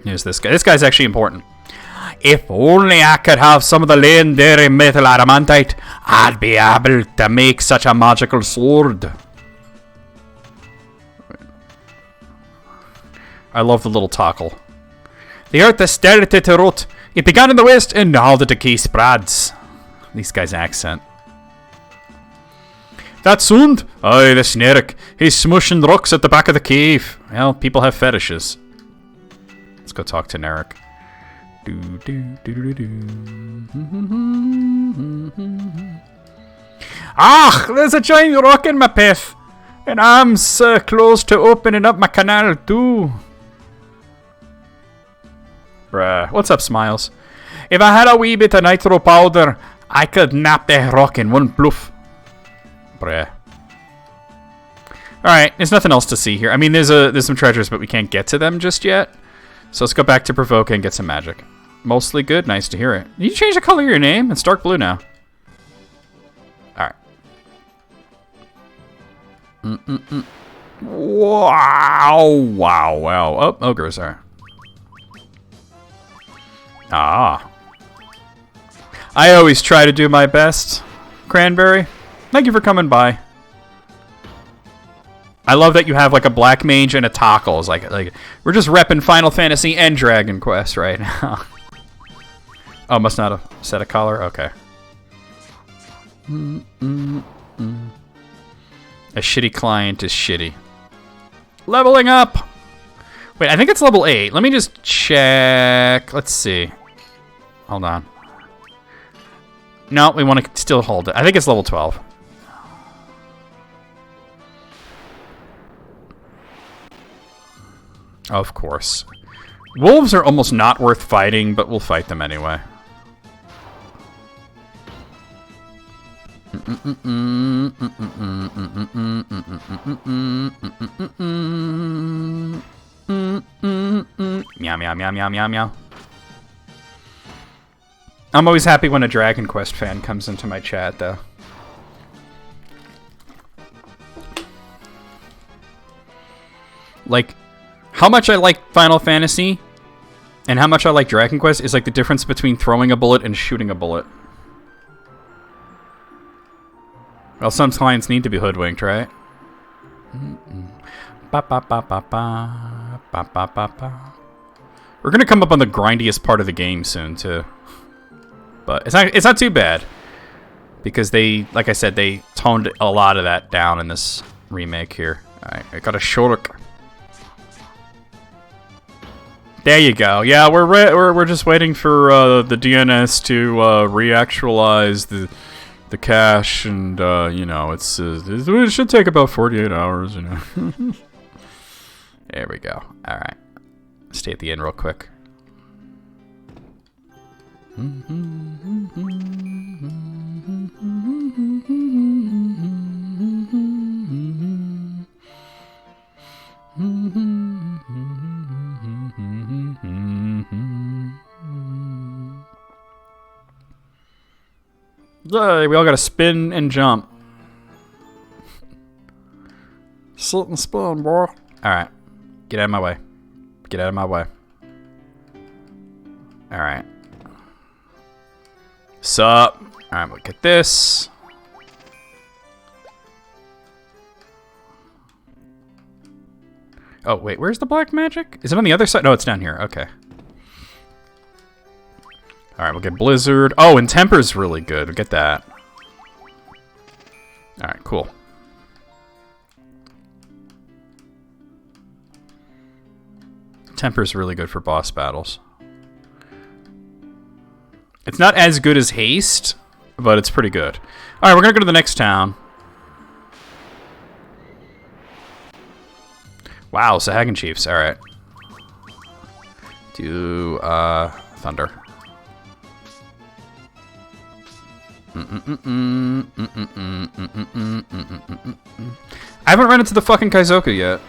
Here's this guy. This guy's actually important. If only I could have some of the legendary metal adamantite, I'd be able to make such a magical sword. I love the little Tockle. The earth is started to rot. It began in the west, and now the decay spreads. This guy's accent. That sound? Aye, the Sneric. He's smushing rocks at the back of the cave. Well, people have fetishes. Let's go talk to Neric. Ah, there's a giant rock in my path. And I'm so close to opening up my canal too. Bruh. What's up, Smiles? If I had a wee bit of nitro powder, I could nap that rock in one bluff. Bruh. Alright, there's nothing else to see here. I mean, there's some treasures, but we can't get to them just yet. So let's go back to Provoca and get some magic. Mostly good. Nice to hear it. Did you change the color of your name? It's dark blue now. All right. Wow. Wow. Wow. Oh, ogres. All right. Ah. I always try to do my best, Cranberry. Thank you for coming by. I love that you have like a black mage and a Tockles. Like we're just repping Final Fantasy and Dragon Quest right now. Oh, must not have set a collar? Okay. A shitty client is shitty. Leveling up! Wait, I think it's level 8. Let me just check. Let's see. Hold on. No, we want to still hold it. I think it's level 12. Of course. Wolves are almost not worth fighting, but we'll fight them anyway. Meow, meow, meow, meow, meow, meow. I'm always happy when a Dragon Quest fan comes into my chat, though. Like, how much I like Final Fantasy and how much I like Dragon Quest is like the difference between throwing a bullet and shooting a bullet. Well, some clients need to be hoodwinked, right? We're gonna come up on the grindiest part of the game soon, too. But it's not too bad. Because they, like I said, they toned a lot of that down in this remake here. Alright, I got a shork. There you go. Yeah, we're just waiting for the DNS to reactualize the cache, and you know, it should take about 48 hours. You know. There we go. All right, stay at the end real quick. We all gotta spin and jump. Sit and spin, bro. Alright. Get out of my way. Get out of my way. Alright. Sup? Alright, we'll get this. Oh, wait, where's the black magic? Is it on the other side? No, it's down here. Okay. Alright, we'll get Blizzard. Oh, and Temper's really good. We'll get that. Alright, cool. Temper's really good for boss battles. It's not as good as Haste, but it's pretty good. Alright, we're gonna go to the next town. Wow, Sahagin Chiefs. Alright. Do, Thunder. I haven't run into the fucking Kaizoku yet.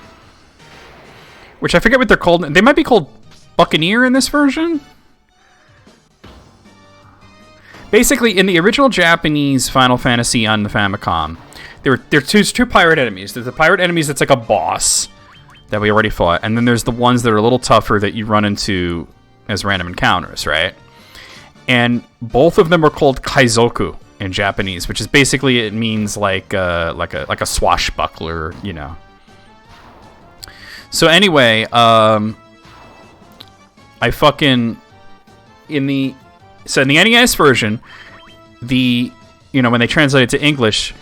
Which I forget what they're called. They might be called Buccaneer in this version? Basically, in the original Japanese Final Fantasy on the Famicom, there are two pirate enemies. There's the pirate enemies that's like a boss that we already fought, and then there's the ones that are a little tougher that you run into as random encounters, right? And both of them are called Kaizoku in Japanese, which is basically, it means like a swashbuckler, you know. So anyway, I fucking in the NES version, when they translated to English,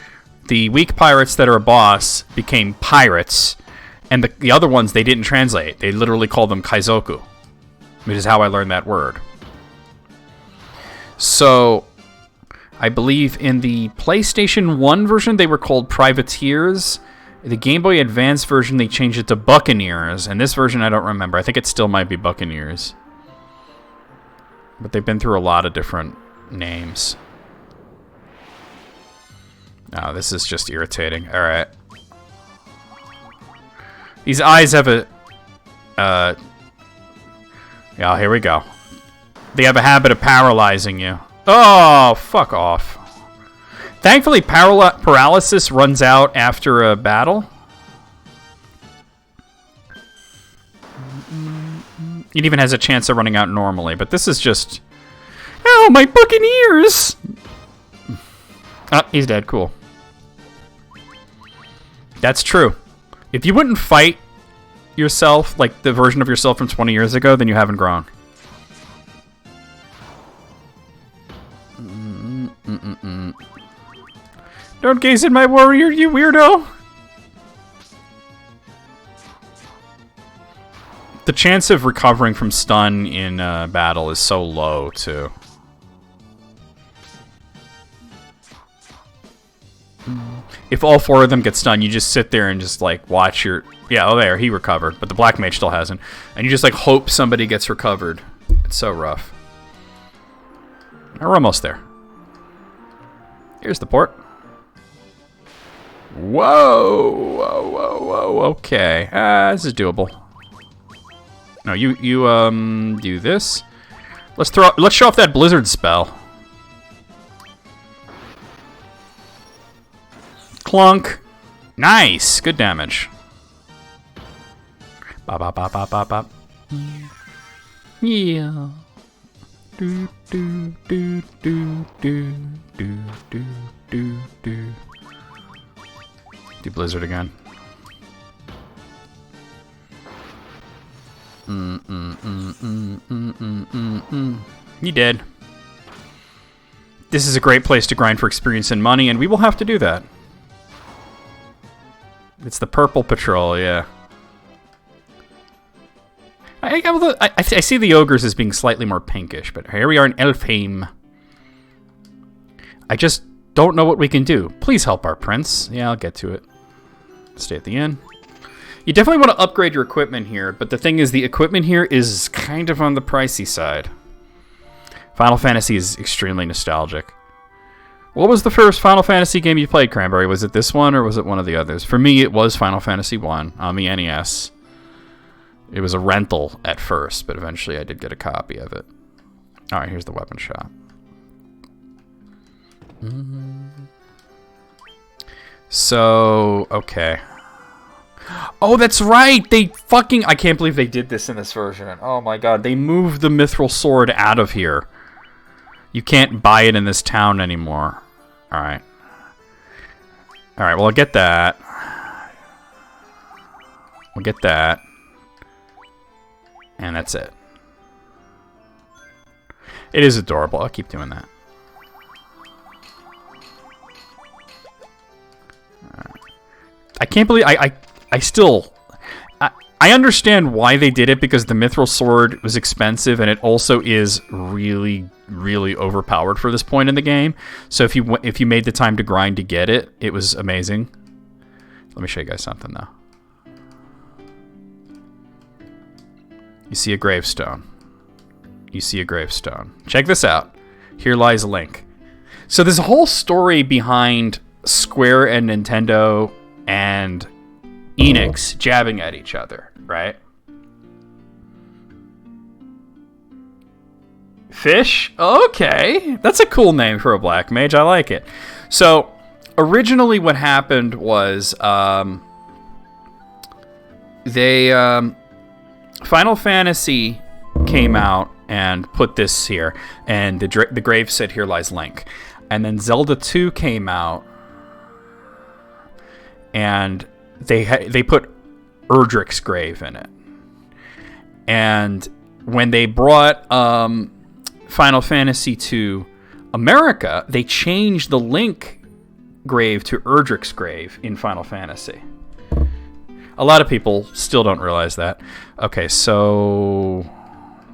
the weak pirates that are a boss became pirates, and the other ones they didn't translate. They literally called them Kaizoku, which is how I learned that word. So, I believe in the PlayStation 1 version, they were called Privateers. The Game Boy Advance version, they changed it to Buccaneers. And this version, I don't remember. I think it still might be Buccaneers. But they've been through a lot of different names. Oh, this is just irritating. Alright. These eyes have a... yeah, here we go. They have a habit of paralyzing you. Oh, fuck off. Thankfully, paralysis runs out after a battle. It even has a chance of running out normally, but this is just... Oh, my buccaneers! Ah, he's dead. Cool. That's true. If you wouldn't fight yourself, like the version of yourself from 20 years ago, then you haven't grown. Don't gaze at my warrior, you weirdo! The chance of recovering from stun in battle is so low, too. If all 4 of them get stunned, you just sit there and just, like, watch your... Yeah, oh, there, he recovered, but the Black Mage still hasn't. And you just, like, hope somebody gets recovered. It's so rough. We're almost there. Here's the port. Whoa! Whoa, whoa, whoa, okay. This is doable. No, you do this. Let's show off that blizzard spell. Clunk. Nice. Good damage. Bop, bop, bop, bop, bop, bop. Yeah. Do, do, do, do, do, do, do, do, do. Do blizzard again. He did. This is a great place to grind for experience and money, and we will have to do that. It's the purple patrol, yeah. I see the ogres as being slightly more pinkish, but here we are in Elfheim. I just don't know what we can do. Please help our prince. Yeah, I'll get to it. Stay at the inn. You definitely want to upgrade your equipment here, but the thing is, the equipment here is kind of on the pricey side. Final Fantasy is extremely nostalgic. What was the first Final Fantasy game you played, Cranberry? Was it this one, or was it one of the others? For me, it was Final Fantasy 1 on the NES. It was a rental at first, but eventually I did get a copy of it. Alright, here's the weapon shop. So, okay. Oh, that's right! They fucking... I can't believe they did this in this version. Oh my god, they moved the Mithril Sword out of here. You can't buy it in this town anymore. Alright. Alright, well, I'll get that. We'll get that. And that's it. It is adorable. I'll keep doing that. I can't believe... I still... I understand why they did it, because the Mithril Sword was expensive, and it also is really, really overpowered for this point in the game. So if you made the time to grind to get it, it was amazing. Let me show you guys something, though. You see a gravestone. You see a gravestone. Check this out. Here lies Link. So there's a whole story behind Square and Nintendo and Enix jabbing at each other, right? Fish? Okay. That's a cool name for a black mage. I like it. So, originally what happened was Final Fantasy came out and put this here, and the grave said, "Here lies Link." And then Zelda 2 came out, and they put Erdrick's grave in it. And when they brought Final Fantasy to America, they changed the Link grave to Erdrick's grave in Final Fantasy. A lot of people still don't realize that. Okay, so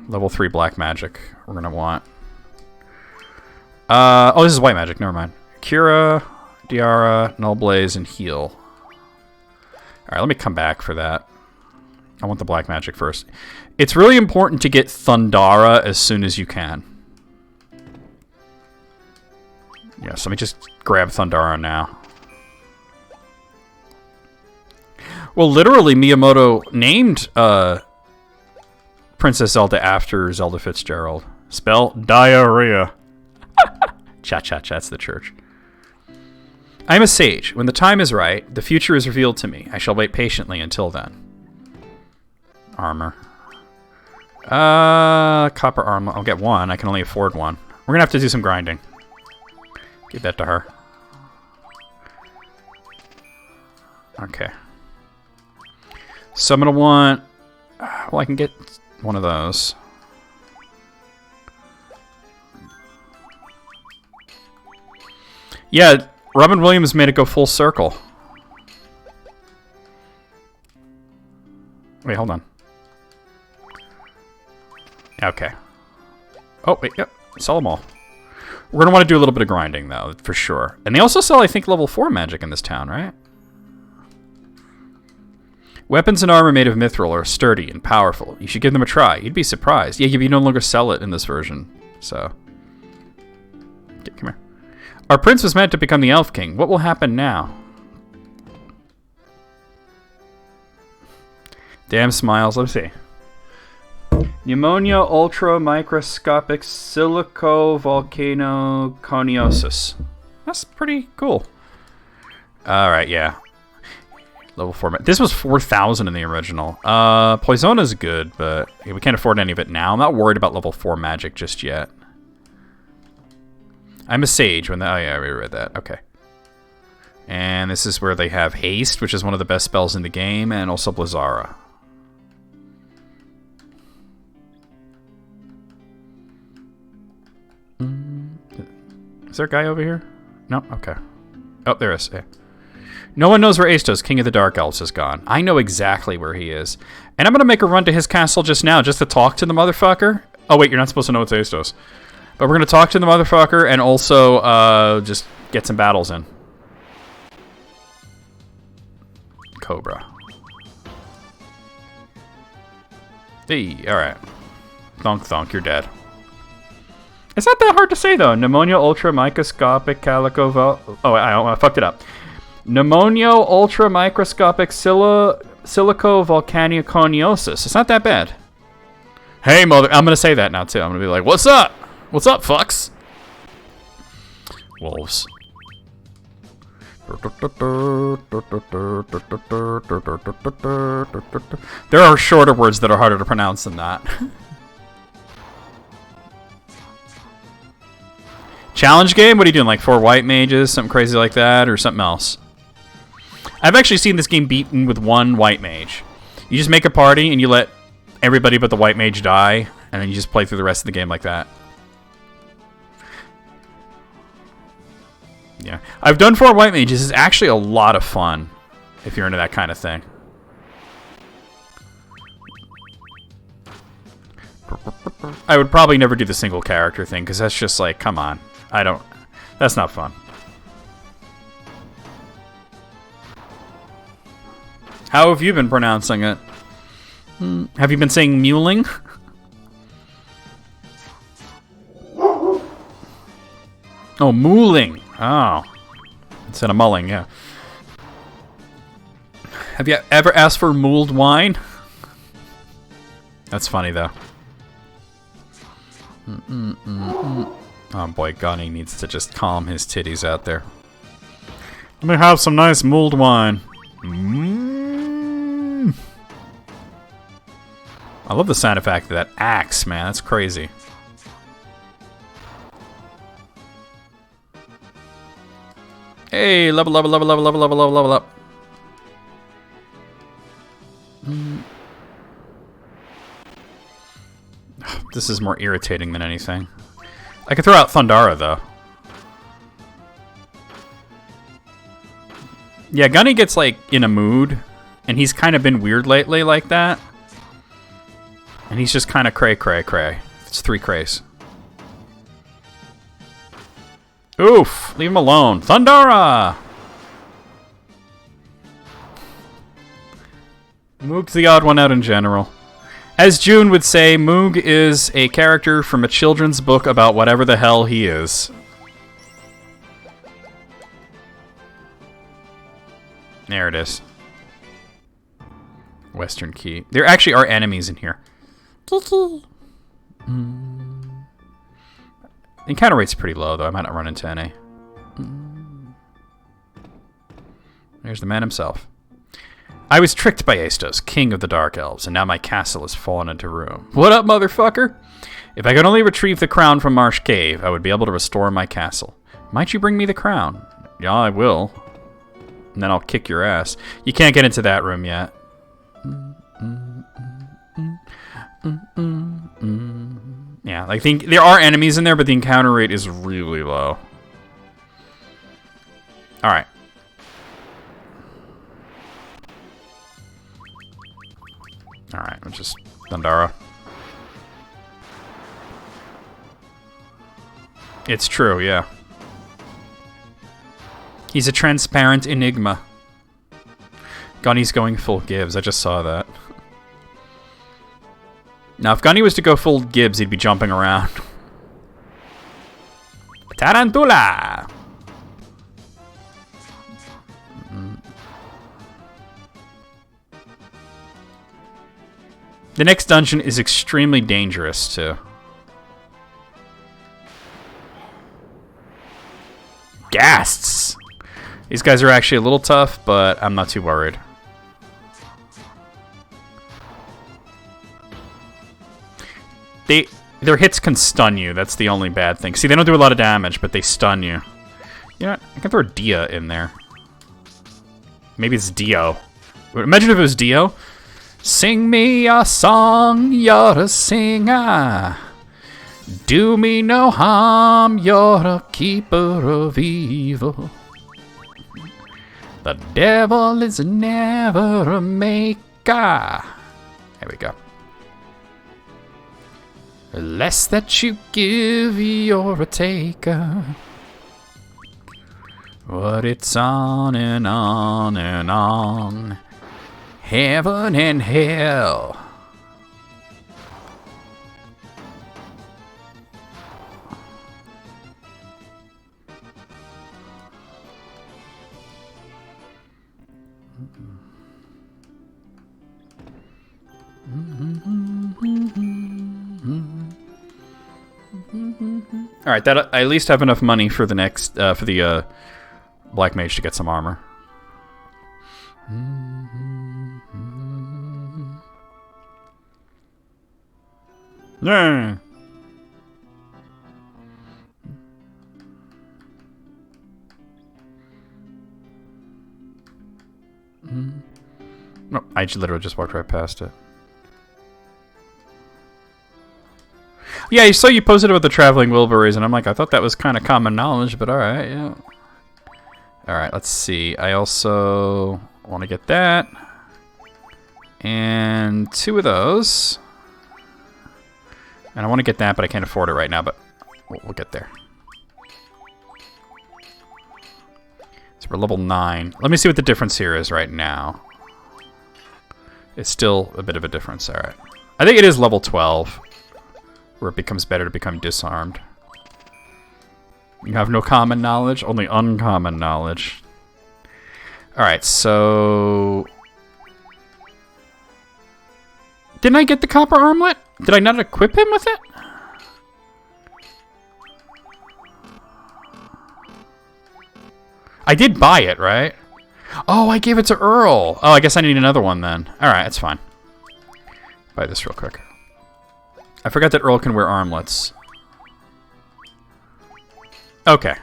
level 3 black magic we're gonna want. Oh, this is white magic. Never mind. Cura, Diara, Null Blaze, and Heal. All right, let me come back for that. I want the black magic first. It's really important to get Thundara as soon as you can. Yes, let me just grab Thundara now. Well, literally, Miyamoto named Princess Zelda after Zelda Fitzgerald. Spell diarrhea. Cha-cha-cha, that's the church. I am a sage. When the time is right, the future is revealed to me. I shall wait patiently until then. Armor. Copper armor. I'll get one. I can only afford one. We're gonna have to do some grinding. Give that to her. Okay. So I'm gonna want... Well, I can get one of those. Yeah, Robin Williams made it go full circle. Wait, hold on. Okay. Oh, wait, yep. Sell them all. We're going to want to do a little bit of grinding, though, for sure. And they also sell, I think, level 4 magic in this town, right? Weapons and armor made of mithril are sturdy and powerful. You should give them a try. You'd be surprised. Yeah, you no longer sell it in this version, so... Okay, come here. Our prince was meant to become the Elf King. What will happen now? Damn smiles. Let's see. Pneumonia ultramicroscopic silicovolcanoconiosis. That's pretty cool. Alright, yeah. Level 4. This was 4,000 in the original. Poisona's good, but we can't afford any of it now. I'm not worried about level 4 magic just yet. I'm a sage when the... Oh, yeah, we read that. Okay. And this is where they have Haste, which is one of the best spells in the game, and also Blizzara. Is there a guy over here? No? Okay. Oh, there is. Yeah. No one knows where Aestos, King of the Dark Elves, has gone. I know exactly where he is. And I'm going to make a run to his castle just now, just to talk to the motherfucker. Oh, wait, you're not supposed to know it's Aestos. But we're going to talk to the motherfucker and also just get some battles in. Cobra. Hey, alright. Thunk, thunk, you're dead. It's not that hard to say, though. Pneumonia ultramicroscopic calico... Oh, I fucked it up. Pneumonia ultramicroscopic silicovolcanoconiosis. It's not that bad. Hey, mother... I'm going to say that now, too. I'm going to be like, what's up? What's up, fucks? Wolves. There are shorter words that are harder to pronounce than that. Challenge game? What are you doing? Like 4 white mages? Something crazy like that? Or something else? I've actually seen this game beaten with 1 white mage. You just make a party and you let everybody but the white mage die. And then you just play through the rest of the game like that. Yeah. I've done 4 white mages. It's actually a lot of fun if you're into that kind of thing. I would probably never do the single character thing because that's just like, come on. I don't... That's not fun. How have you been pronouncing it? Have you been saying muling? Oh, mooling. Oh. Instead of mulling, yeah. Have you ever asked for mulled wine? That's funny, though. Oh boy, Gunny needs to just calm his titties out there. Let me have some nice mulled wine. I love the sound effect of that axe, man. That's crazy. Hey, level up. This is more irritating than anything. I could throw out Thundara, though. Yeah, Gunny gets, like, in a mood, and he's kind of been weird lately like that. And he's just kind of cray. It's 3 crays. Oof! Leave him alone. Thundara! Moog's the odd one out in general. As June would say, Moog is a character from a children's book about whatever the hell he is. There it is. Western Key. There actually are enemies in here. Kiki. Encounter rate's pretty low, though. I might not run into any. There's the man himself. I was tricked by Aestos, king of the Dark Elves, and now my castle has fallen into ruin. What up, motherfucker? If I could only retrieve the crown from Marsh Cave, I would be able to restore my castle. Might you bring me the crown? Yeah, I will. And then I'll kick your ass. You can't get into that room yet. Yeah, like there are enemies in there, but the encounter rate is really low. All right. All right, we'll just Thundara. It's true, yeah. He's a transparent enigma. Gunny's going full Gibbs. I just saw that. Now, if Gunny was to go full Gibbs, he'd be jumping around. Tarantula! The next dungeon is extremely dangerous, too. Ghasts! These guys are actually a little tough, but I'm not too worried. Their hits can stun you. That's the only bad thing. See, they don't do a lot of damage, but they stun you. You know what? I can throw Dia in there. Maybe it's Dio. Imagine if it was Dio. Sing me a song, you're a singer. Do me no harm, you're a keeper of evil. The devil is never a maker. There we go. Less that you give, you're a taker. But it's on and on and on. Heaven and hell. All right, that I at least have enough money for the next for the Black Mage to get some armor. Yeah. No, I literally just walked right past it. Yeah, I saw you posted about the traveling Wilburys, and I'm like, I thought that was kind of common knowledge, but alright, yeah. Alright, let's see. I also want to get that. And 2 of those. And I want to get that, but I can't afford it right now, but we'll get there. So we're level 9. Let me see what the difference here is right now. It's still a bit of a difference, alright. I think it is level 12. Where it becomes better to become disarmed. You have no common knowledge, only uncommon knowledge. Alright, so... Didn't I get the copper armlet? Did I not equip him with it? I did buy it, right? Oh, I gave it to Earl. Oh, I guess I need another one then. Alright, that's fine. Buy this real quick. I forgot that Earl can wear armlets. Okay.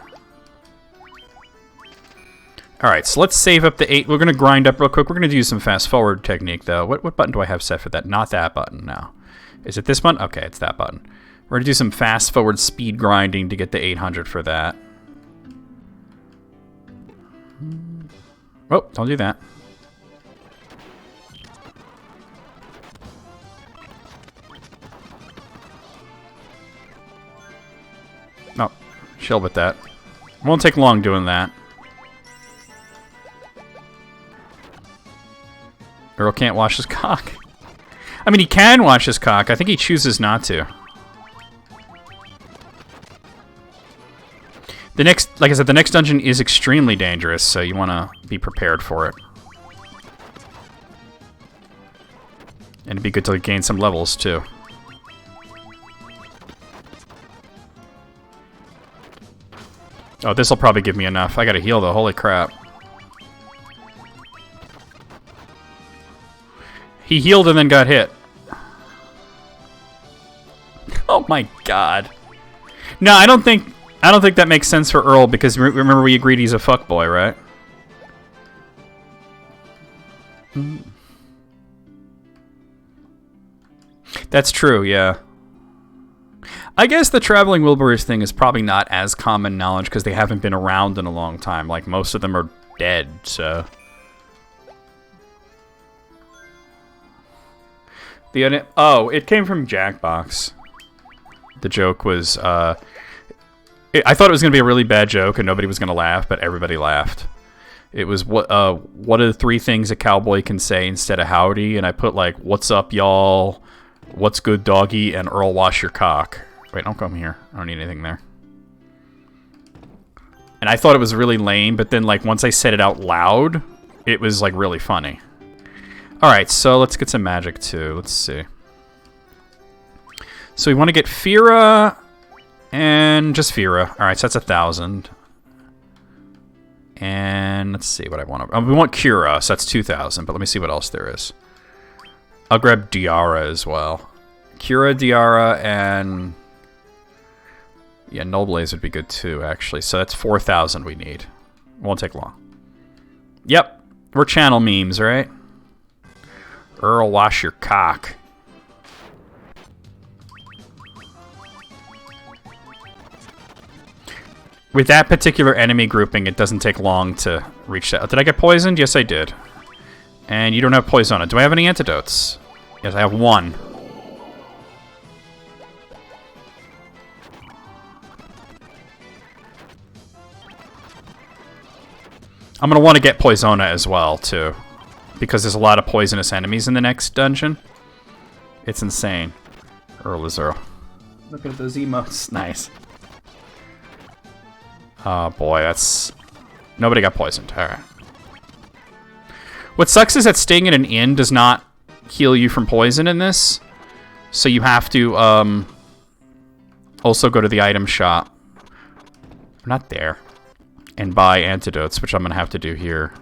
Alright, so let's save up the 8. We're going to grind up real quick. We're going to do some fast forward technique, though. What button do I have set for that? Not that button now. Is it this button? Okay, it's that button. We're going to do some fast forward speed grinding to get the 800 for that. Oh, don't do that. No, chill with that. Won't take long doing that. Earl can't wash his cock. I mean, he can wash his cock. I think he chooses not to. The next, like I said, the next dungeon is extremely dangerous, so you want to be prepared for it. And it'd be good to gain some levels, too. Oh, this will probably give me enough. I gotta heal though. Holy crap. He healed and then got hit. Oh my god. No, I don't think that makes sense for Earl because remember we agreed he's a fuckboy, right? That's true, yeah. I guess the traveling Wilburys thing is probably not as common knowledge because they haven't been around in a long time. Like, most of them are dead, so... Oh, it came from Jackbox. The joke was, I thought it was going to be a really bad joke and nobody was going to laugh, but everybody laughed. It was, what are the 3 things a cowboy can say instead of howdy? And I put, like, what's up, y'all? What's good, doggy? And Earl, wash your cock. Wait, don't come here. I don't need anything there. And I thought it was really lame, but then, like, once I said it out loud, it was, like, really funny. Alright, so let's get some magic, too. Let's see. So we want to get Fira and just Fira. Alright, so that's 1,000. And let's see what I want. We want Cura, so that's 2,000, but let me see what else there is. I'll grab Diara as well. Cura, Diara, and... yeah, Noblaze would be good too, actually. So that's 4,000 we need. Won't take long. Yep, we're channel memes, right? Earl, wash your cock. With that particular enemy grouping, it doesn't take long to reach that. Did I get poisoned? Yes, I did. And you don't have poison on it. Do I have any antidotes? Yes, I have 1. I'm going to want to get Poisona as well, too. Because there's a lot of poisonous enemies in the next dungeon. It's insane. Earl is Earl. Look at those emotes. Nice. Oh boy, that's... nobody got poisoned. Alright. What sucks is that staying at an inn does not heal you from poison in this. So you have to also go to the item shop. Not there. And buy antidotes, which I'm going to have to do here.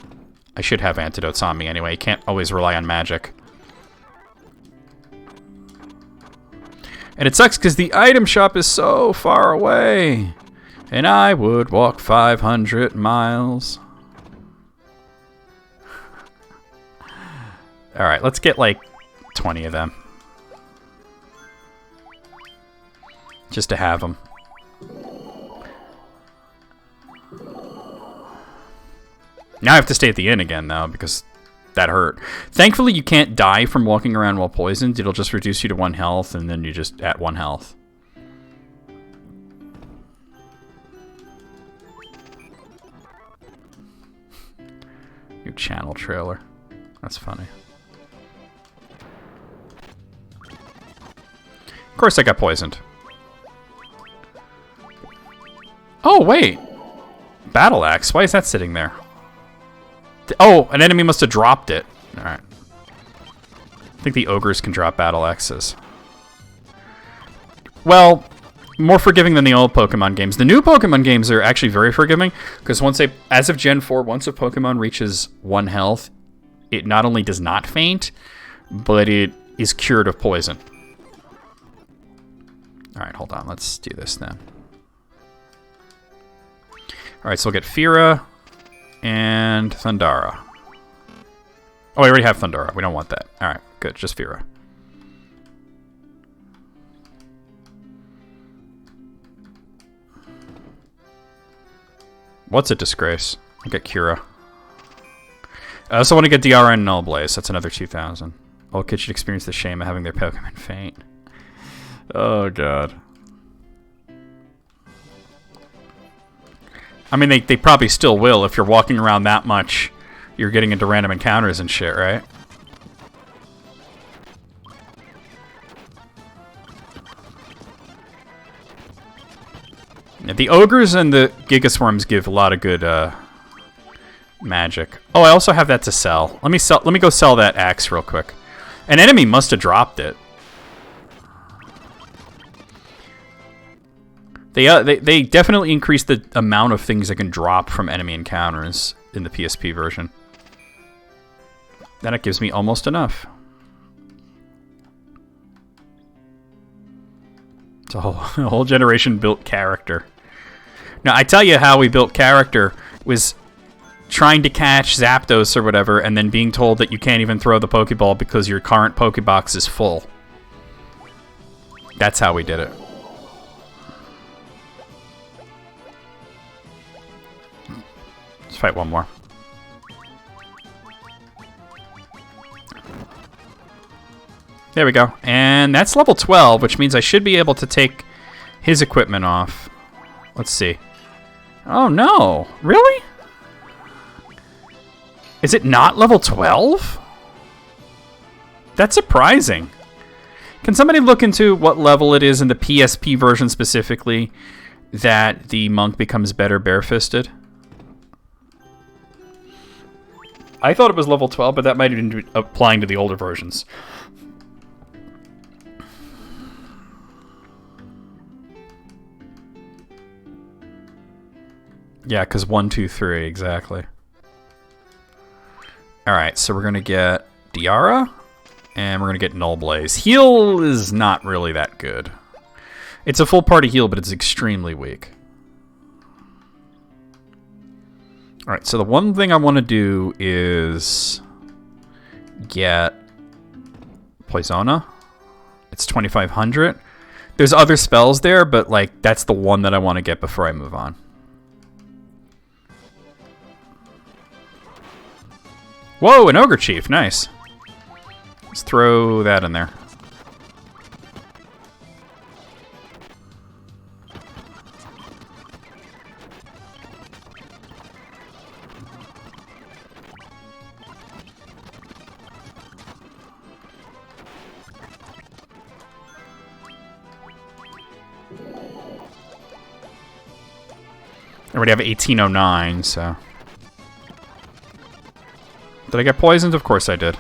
I should have antidotes on me anyway. You can't always rely on magic. And it sucks because the item shop is so far away. And I would walk 500 miles. Alright, let's get like 20 of them. Just to have them. Now I have to stay at the inn again, though, because that hurt. Thankfully, you can't die from walking around while poisoned. It'll just reduce you to 1 health, and then you're just at 1 health. New channel trailer. That's funny. Of course I got poisoned. Oh, wait. Battle axe. Why is that sitting there? Oh, an enemy must have dropped it. Alright. I think the ogres can drop battle axes. Well, more forgiving than the old Pokemon games. The new Pokemon games are actually very forgiving, because as of Gen 4, once a Pokemon reaches 1 health, it not only does not faint, but it is cured of poison. Alright, hold on. Let's do this then. Alright, so we'll get Fira and Thundara. Oh, I already have Thundara. We don't want that. Alright, good. Just Fira. What's a disgrace? I'll get Cura. I also want to get Diara and Null Blaze. That's another 2,000. All kids should experience the shame of having their Pokemon faint. Oh, God. I mean, they probably still will. If you're walking around that much, you're getting into random encounters and shit, right? Yeah, the ogres and the Gigaswarms give a lot of good magic. Oh, I also have that to sell. Let me go sell that axe real quick. An enemy must have dropped it. They definitely increased the amount of things that can drop from enemy encounters in the PSP version. Then it gives me almost enough. It's a whole generation built character. Now, I tell you how we built character was trying to catch Zapdos or whatever, and then being told that you can't even throw the Pokeball because your current Pokebox is full. That's how we did it. Let's fight one more. There we go. And that's level 12, which means I should be able to take his equipment off. Let's see. Oh, no. Really? Is it not level 12? That's surprising. Can somebody look into what level it is in the PSP version specifically that the monk becomes better barefisted? I thought it was level 12, but that might have been applying to the older versions. Yeah, because 1, 2, 3, exactly. Alright, so we're going to get Diara, and we're going to get Null Blaze. Heal is not really that good. It's a full party heal, but it's extremely weak. Alright, so the one thing I want to do is get Poisona. It's 2,500. There's other spells there, but like that's the one that I want to get before I move on. Whoa, an Ogre Chief. Nice. Let's throw that in there. I already have 1809, so... Did I get poisoned? Of course I did.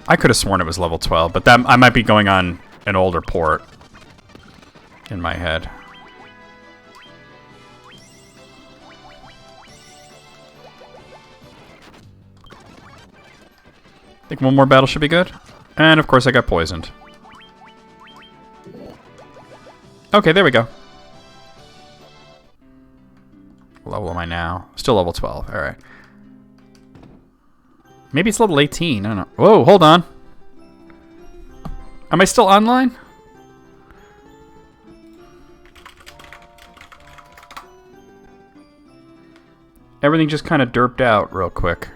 I could have sworn it was level 12, but that I might be going on an older port in my head. I think one more battle should be good. And of course I got poisoned. Okay, there we go. What level am I now? Still level 12. Alright. Maybe it's level 18. I don't know. Whoa, hold on. Am I still online? Everything just kind of derped out real quick.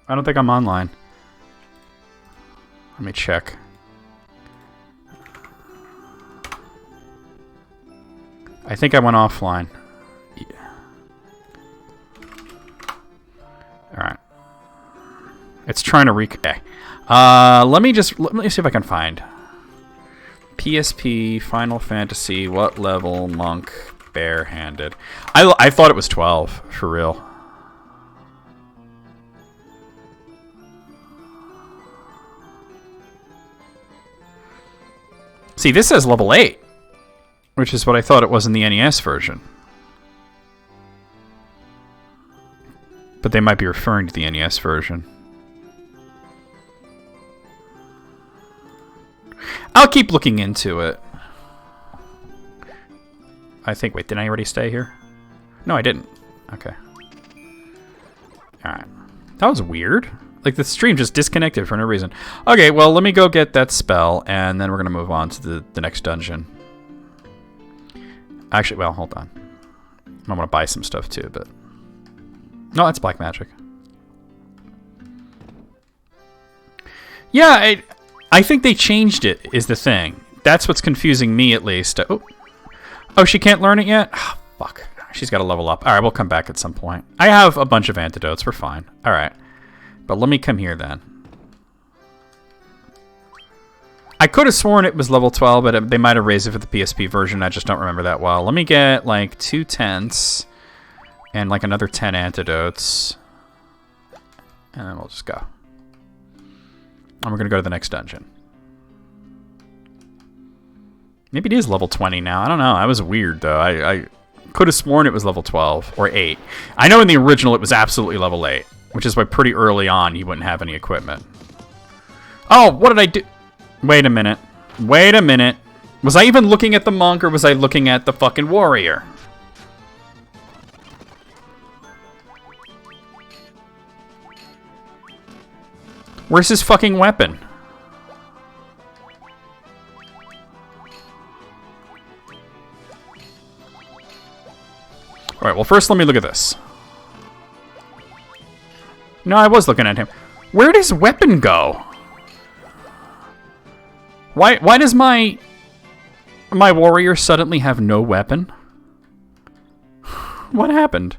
I don't think I'm online. Let me check. I think I went offline. Yeah. Alright. It's trying to okay. Let me see if I can find. PSP, Final Fantasy, what level, monk, barehanded. I thought it was 12, for real. See, this says level 8, which is what I thought it was in the NES version. But they might be referring to the NES version. I'll keep looking into it. I think, wait, didn't I already stay here? No, I didn't. Okay. Alright. That was weird. Like, the stream just disconnected for no reason. Okay, well, let me go get that spell, and then we're going to move on to the next dungeon. Actually, well, hold on. I want to buy some stuff, too, but... No, that's black magic. Yeah, I think they changed it, is the thing. That's what's confusing me, at least. Oh, she can't learn it yet? Oh, fuck. She's got to level up. Alright, we'll come back at some point. I have a bunch of antidotes. We're fine. Alright. But let me come here then. I could have sworn it was level 12, but they might have raised it for the PSP version. I just don't remember that well. Let me get like 2 tents. And like another 10 antidotes. And then we'll just go. And we're going to go to the next dungeon. Maybe it is level 20 now. I don't know. That was weird, though. I could have sworn it was level 12 or 8. I know in the original it was absolutely level 8, which is why pretty early on you wouldn't have any equipment. Oh, what did I do? Wait a minute. Wait a minute. Was I even looking at the monk or was I looking at the fucking warrior? Where's his fucking weapon? Alright, well first let me look at this. No, I was looking at him. Where did his weapon go? Why does my warrior suddenly have no weapon? What happened?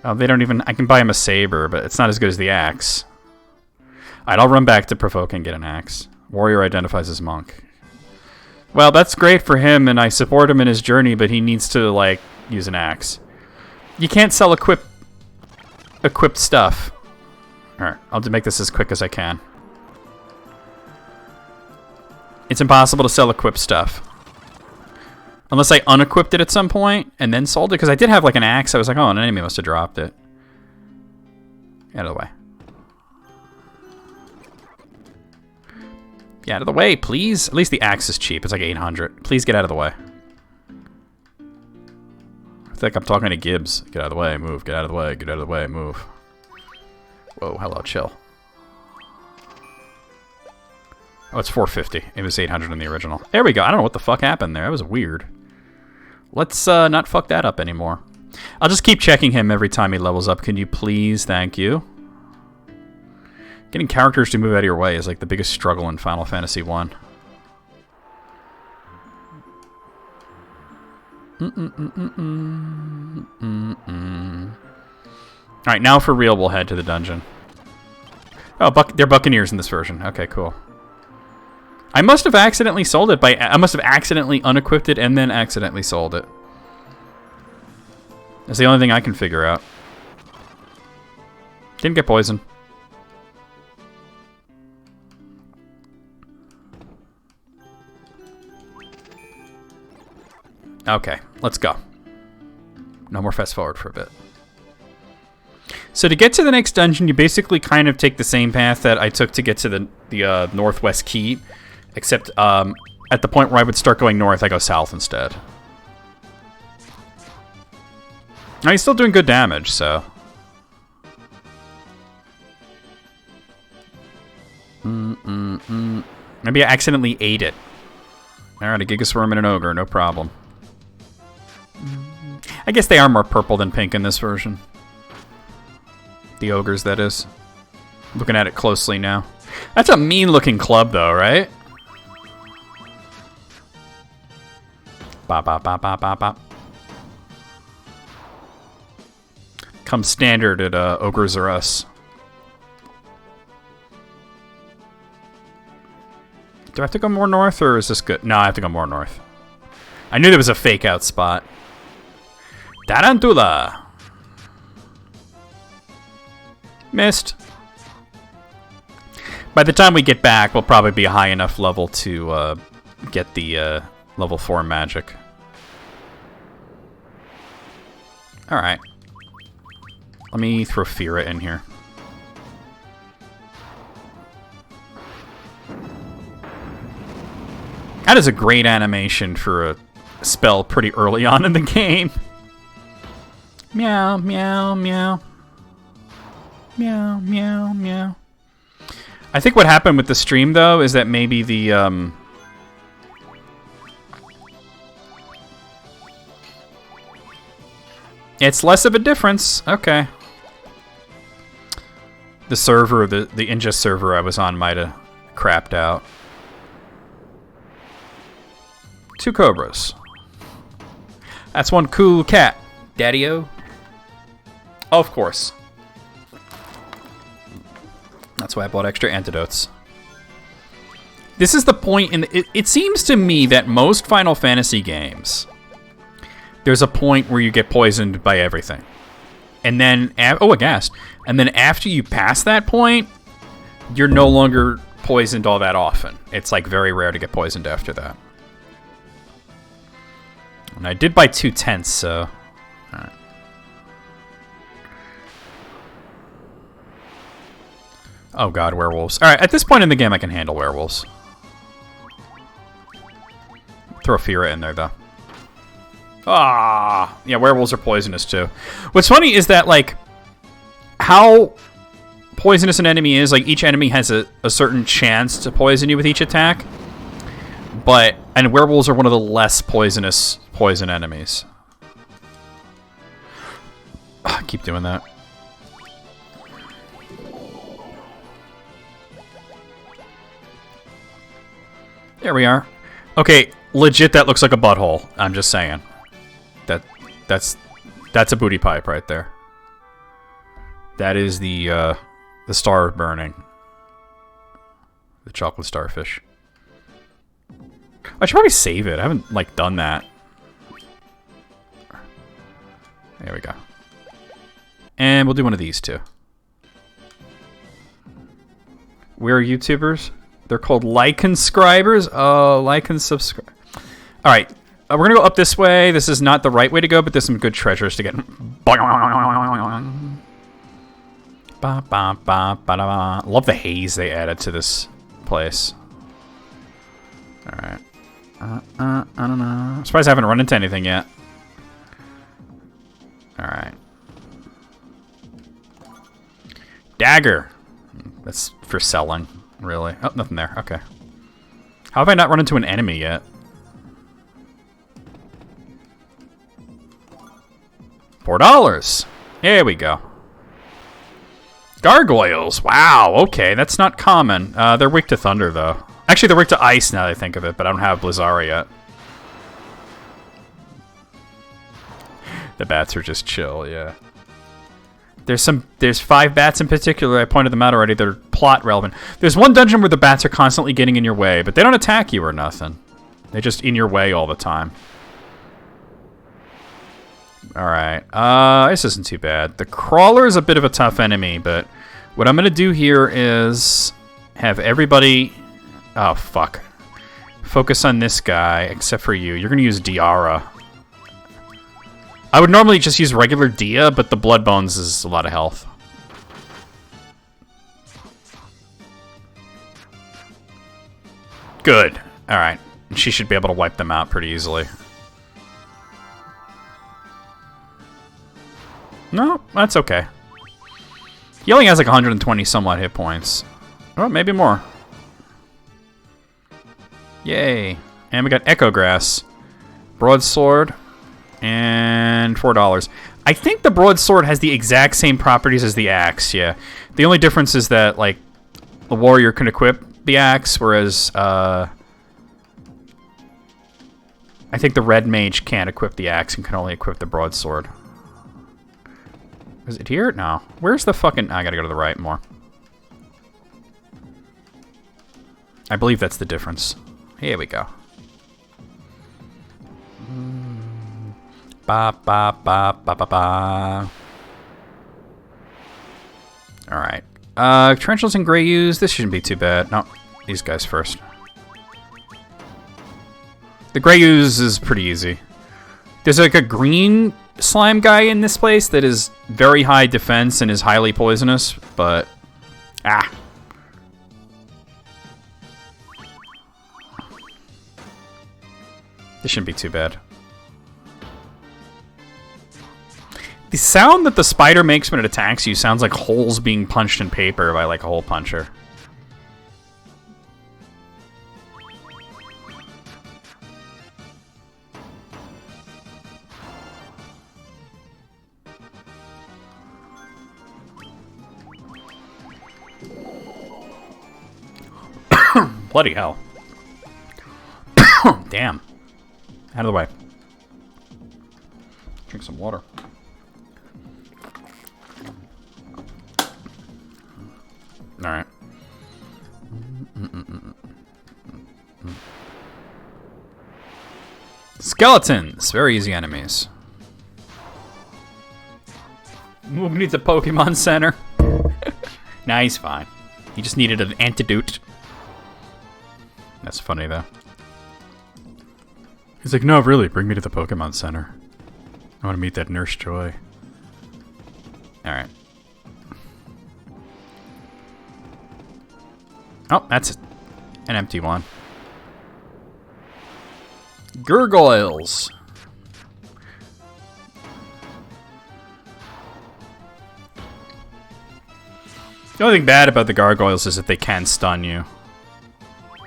Oh, they don't even... I can buy him a saber, but it's not as good as the axe. Alright, I'll run back to Provoke and get an axe. Warrior identifies as monk. Well, that's great for him, and I support him in his journey, but he needs to, like, use an axe. You can't sell equipped stuff. Alright, I'll make this as quick as I can. It's impossible to sell equipped stuff. Unless I unequipped it at some point and then sold it. Because I did have like an axe. I was like, oh, an enemy must have dropped it. Get out of the way. Get out of the way, please. At least the axe is cheap. It's like 800. Please get out of the way. I think I'm talking to Gibbs. Get out of the way, move. Get out of the way, get out of the way, move. Whoa, hello, chill. Oh, it's 450. It was 800 in the original. There we go. I don't know what the fuck happened there. That was weird. Let's not fuck that up anymore. I'll just keep checking him every time he levels up. Can you please? Thank you. Getting characters to move out of your way is like the biggest struggle in Final Fantasy 1. Alright, now for real we'll head to the dungeon. Oh, they're Buccaneers in this version. Okay, cool. I must have accidentally sold it I must have accidentally unequipped it and then accidentally sold it. That's the only thing I can figure out. Didn't get poisoned. Okay, let's go. No more fast forward for a bit. So to get to the next dungeon, you basically kind of take the same path that I took to get to the Northwest Key. Except at the point where I would start going north, I go south instead. Now he's still doing good damage, so... Maybe I accidentally ate it. Alright, a Gigasworm and an Ogre, no problem. I guess they are more purple than pink in this version. The Ogres, that is. Looking at it closely now. That's a mean-looking club, though, right? Bop, bop, bop, bop, bop, bop. Comes standard at Ogres Are Us. Do I have to go more north, or is this good? No, I have to go more north. I knew there was a fake-out spot. Tarantula! Missed. By the time we get back, we'll probably be a high enough level to get the level 4 magic. Alright. Let me throw Fira in here. That is a great animation for a spell pretty early on in the game. Meow, meow, meow. Meow, meow, meow. I think what happened with the stream, though, is that maybe the, It's less of a difference. Okay. The server, the ingest server I was on might have crapped out. 2 Cobras. That's one cool cat, Daddy-o. Of course. That's why I bought extra antidotes. This is the point in... It seems to me that most Final Fantasy games there's a point where you get poisoned by everything. And then, a ghast. And then after you pass that point, you're no longer poisoned all that often. It's like very rare to get poisoned after that. And I did buy 2 tents, so... Alright. Oh god, werewolves. Alright, at this point in the game I can handle werewolves. Throw Fira in there, though. Ah! Yeah, werewolves are poisonous, too. What's funny is that, like, how poisonous an enemy is, like, each enemy has a certain chance to poison you with each attack. And werewolves are one of the less poisonous poison enemies. Keep doing that. There we are. Okay, legit that looks like a butthole. I'm just saying. That's a booty pipe right there. That is the star burning. The chocolate starfish. I should probably save it. I haven't, like, done that. There we go. And we'll do one of these, too. We're YouTubers. They're called like-conscribers. Oh, like and subscribe. Alright. We're going to go up this way. This is not the right way to go, but there's some good treasures to get. Love the haze they added to this place. Alright. I don't know. I'm surprised I haven't run into anything yet. Alright. Dagger. That's for selling, really. Oh, nothing there. Okay. How have I not run into an enemy yet? $4. There we go. Gargoyles. Wow, okay. That's not common. They're weak to thunder, though. Actually, they're weak to ice now that I think of it, but I don't have Blizzara yet. The bats are just chill, yeah. There's 5 bats in particular. I pointed them out already. They're plot relevant. There's one dungeon where the bats are constantly getting in your way, but they don't attack you or nothing. They're just in your way all the time. Alright. This isn't too bad. The crawler is a bit of a tough enemy, but what I'm going to do here is have everybody... Oh, fuck. Focus on this guy, except for you. You're going to use Diara. I would normally just use regular Dia, but the Blood Bones is a lot of health. Good. Alright. She should be able to wipe them out pretty easily. No, that's okay. He only has like 120 somewhat hit points. Oh, maybe more. Yay. And we got Echo Grass. Broadsword. And $4. I think the broadsword has the exact same properties as the axe, yeah. The only difference is that, like, the warrior can equip the axe, whereas, I think the red mage can't equip the axe and can only equip the broadsword. Is it here? No. Where's the fucking... I gotta go to the right more. I believe that's the difference. Here we go. Ba ba ba ba ba ba. Alright. Tarantulas and Greyus. This shouldn't be too bad. No, these guys first. The Greyus is pretty easy. There's like a green slime guy in this place that is very high defense and is highly poisonous, but... Ah. This shouldn't be too bad. The sound that the spider makes when it attacks you sounds like holes being punched in paper by like a hole puncher. Bloody hell. Damn. Out of the way. Drink some water. Alright. Skeletons! Very easy enemies. Who needs a Pokemon Center? Nah, he's fine. He just needed an antidote. That's funny, though. He's like, no, really, bring me to the Pokemon Center. I want to meet that Nurse Joy. Alright. Oh, that's an empty one. Gargoyles. The only thing bad about the Gargoyles is that they can stun you.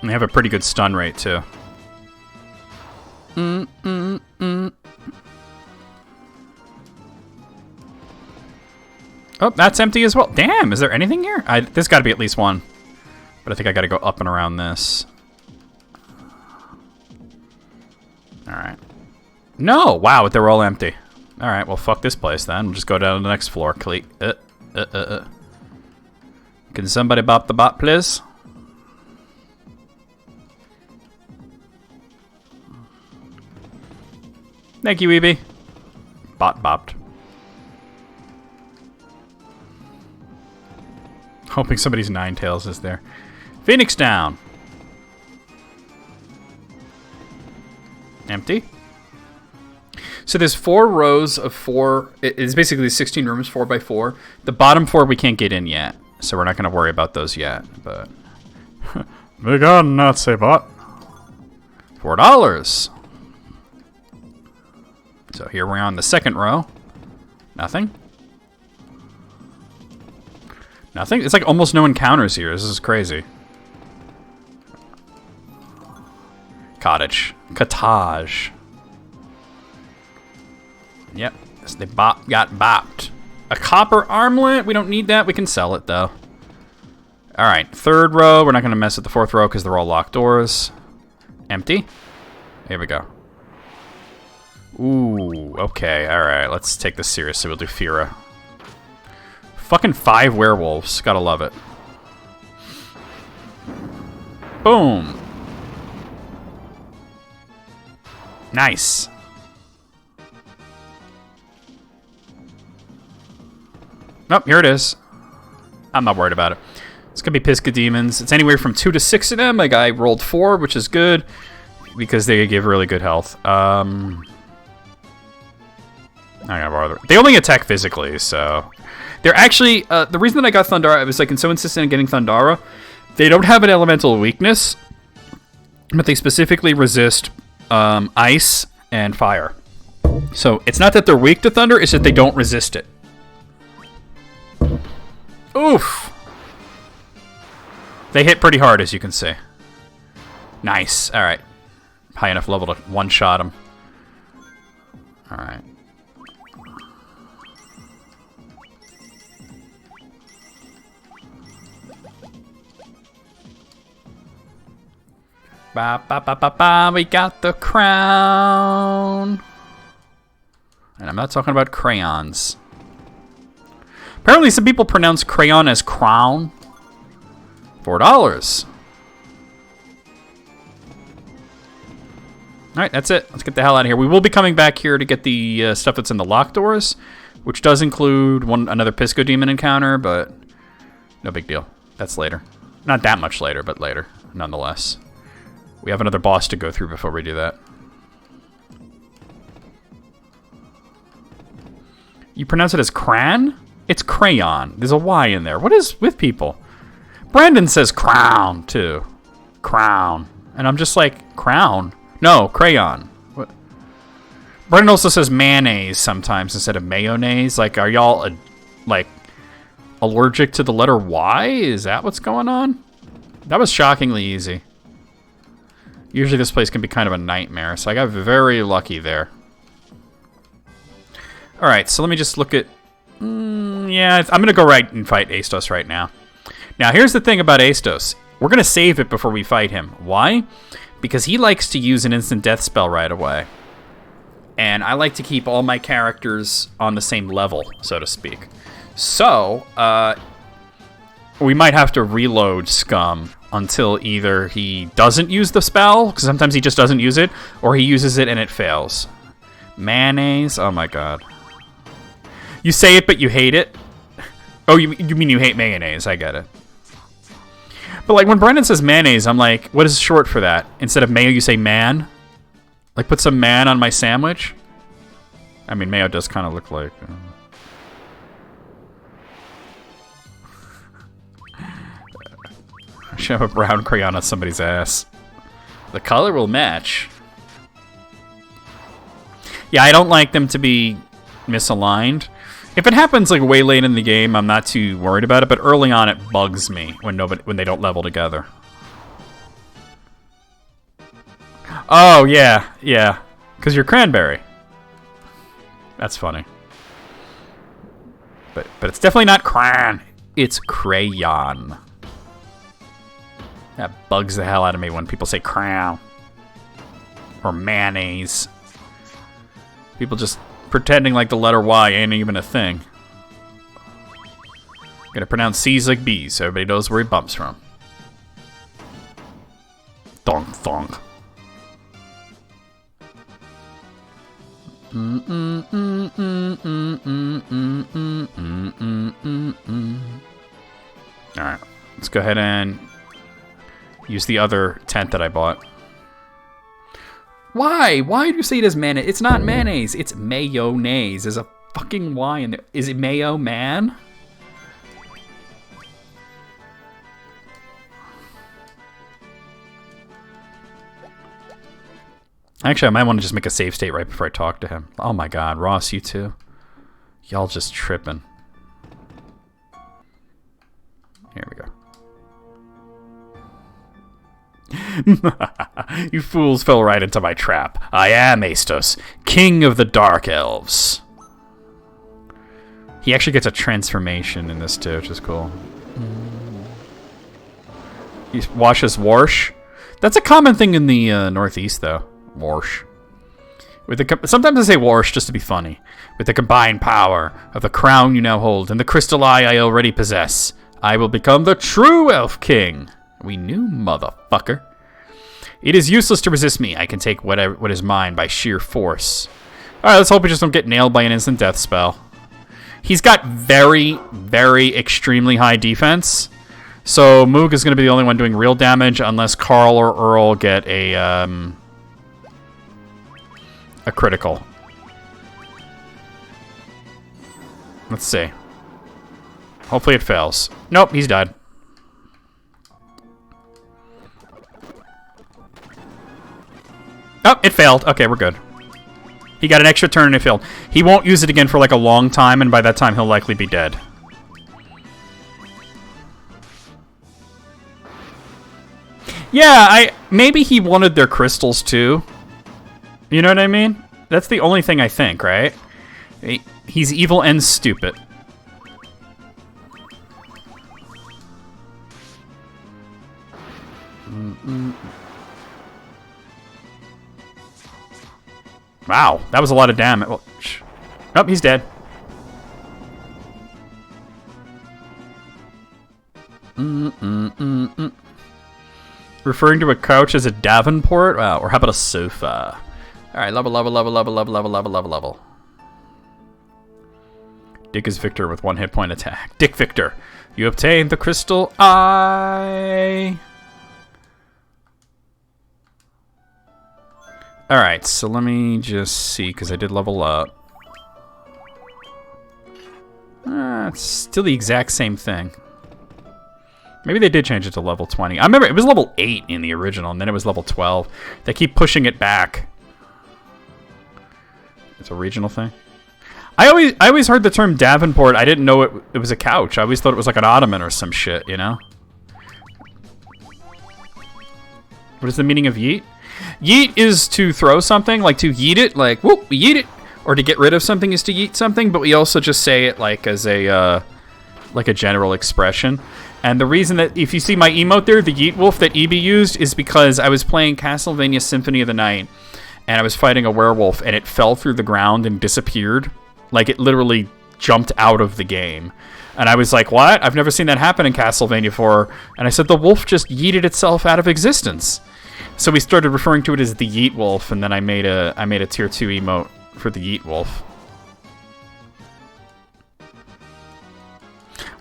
And they have a pretty good stun rate, too. Oh, that's empty as well. Damn, is there anything here? There's got to be at least one. But I think I got to go up and around this. Alright. No! Wow, they're all empty. Alright, well, fuck this place then. We'll just go down to the next floor. Can somebody bop the bot, please? Thank you, EB. Bot bopped. Hoping somebody's Ninetales is there. Phoenix down. Empty. So there's 4 rows of 4. It's basically 16 rooms, 4 by 4. The bottom 4 we can't get in yet, so we're not going to worry about those yet. But big on Nazi bot. $4. So here we're on the second row. Nothing. Nothing? It's like almost no encounters here. This is crazy. Cottage. Cottage. Yep. They got bopped. A copper armlet? We don't need that. We can sell it, though. Alright. Third row. We're not going to mess with the fourth row because they're all locked doors. Empty. Here we go. Ooh. Okay. Alright. Let's take this seriously. We'll do Fira. Fucking 5 werewolves. Gotta love it. Boom. Nice. Nope, here it is. I'm not worried about it. It's gonna be Pisco Demons. It's anywhere from 2 to 6 of them. My guy rolled 4, which is good because they give really good health. I'm not gonna bother. They only attack physically, so they're actually the reason that I got Thundara. I was like so insistent on getting Thundara. They don't have an elemental weakness, but they specifically resist ice and fire. So it's not that they're weak to thunder; it's that they don't resist it. Oof! They hit pretty hard, as you can see. Nice. All right, high enough level to one-shot them. All right. Ba, ba, ba, ba, ba, we got the crown. And I'm not talking about crayons. Apparently some people pronounce crayon as crown. $4. Alright, that's it. Let's get the hell out of here. We will be coming back here to get the stuff that's in the locked doors, which does include another Pisco Demon encounter, but no big deal. That's later. Not that much later, but later, nonetheless. We have another boss to go through before we do that. You pronounce it as cran? It's crayon. There's a Y in there. What is with people? Brandon says crown, too. Crown. And I'm just like, crown? No, crayon. What? Brandon also says mayonnaise sometimes instead of mayonnaise. Like, are y'all, like, allergic to the letter Y? Is that what's going on? That was shockingly easy. Usually this place can be kind of a nightmare, so I got very lucky there. Alright, so let me just look at... yeah, I'm going to go right and fight Astos right now. Now, here's the thing about Astos. We're going to save it before we fight him. Why? Because he likes to use an instant death spell right away. And I like to keep all my characters on the same level, so to speak. So, we might have to reload Scum until either he doesn't use the spell, because sometimes he just doesn't use it, or he uses it and it fails. Mayonnaise? Oh my god. You say it, but you hate it? Oh, you mean you hate mayonnaise. I get it. But, like, when Brendan says mayonnaise, I'm like, what is short for that? Instead of mayo, you say man? Like, put some man on my sandwich? I mean, mayo does kind of look like... Shove a brown crayon on somebody's ass. The color will match. Yeah, I don't like them to be misaligned. If it happens like way late in the game, I'm not too worried about it. But early on, it bugs me when they don't level together. Oh yeah, yeah, because you're cranberry. That's funny. But it's definitely not crayon. It's crayon. That bugs the hell out of me when people say crayon or mayonnaise. People just pretending like the letter Y ain't even a thing. Gonna pronounce C's like B's so everybody knows where he bumps from. Thong thong. Alright, let's go ahead and use the other tent that I bought. Why? Why do you say it as mayonnaise? It's not mayonnaise. It's mayonnaise. There's a fucking Y in there. Is it mayo, man? Actually, I might want to just make a save state right before I talk to him. Oh my god, Ross, you too? Y'all just tripping. Here we go. You fools fell right into my trap. I am Astos, king of the Dark Elves. He actually gets a transformation in this too, which is cool. He washes Warsh. That's a common thing in the Northeast, though. Warsh. Sometimes I say Warsh just to be funny. With the combined power of the crown you now hold and the crystal eye I already possess, I will become the true Elf King. We knew, motherfucker. It is useless to resist me. I can take what is mine by sheer force. Alright, let's hope we just don't get nailed by an instant death spell. He's got very, very extremely high defense. So Moog is going to be the only one doing real damage unless Carl or Earl get a critical. Let's see. Hopefully it fails. Nope, he's dead. Oh, it failed. Okay, we're good. He got an extra turn and it failed. He won't use it again for like a long time, and by that time he'll likely be dead. Yeah, maybe he wanted their crystals too. You know what I mean? That's the only thing I think, right? He's evil and stupid. Wow, that was a lot of damage. Well, oh, he's dead. Referring to a couch as a Davenport? Wow, or how about a sofa? Alright, level. Dick is Victor with 1 hit point attack. Dick Victor, you obtained the crystal eye. Alright, so let me just see, because I did level up. It's still the exact same thing. Maybe they did change it to level 20. I remember it was level 8 in the original, and then it was level 12. They keep pushing it back. It's a regional thing. I always heard the term Davenport. I didn't know it was a couch. I always thought it was like an ottoman or some shit, you know? What is the meaning of yeet? Yeet is to throw something, like to yeet it, like, whoop, yeet it. Or to get rid of something is to yeet something, but we also just say it like as a general expression. And the reason that, if you see my emote there, the yeet wolf that EB used, is because I was playing Castlevania Symphony of the Night, and I was fighting a werewolf, and it fell through the ground and disappeared. Like, it literally jumped out of the game. And I was like, what? I've never seen that happen in Castlevania before. And I said, the wolf just yeeted itself out of existence. So we started referring to it as the Yeet Wolf, and then I made a tier 2 emote for the Yeet Wolf.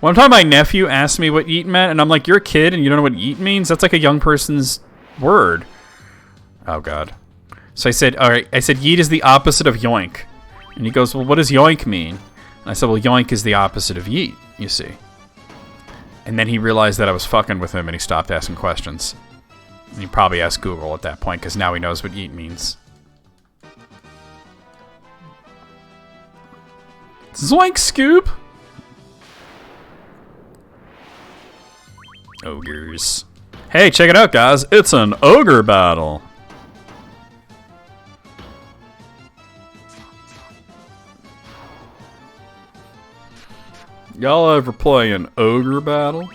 One time my nephew asked me what yeet meant, and I'm like, you're a kid and you don't know what yeet means? That's like a young person's word. Oh, God. So I said, all right, yeet is the opposite of yoink. And he goes, well, what does yoink mean? And I said, well, yoink is the opposite of yeet, you see. And then he realized that I was fucking with him, and he stopped asking questions. And he probably asked Google at that point, because now he knows what yeet means. Zoink, Scoop! Ogres. Hey, check it out, guys. It's an ogre battle. Y'all ever play an ogre battle?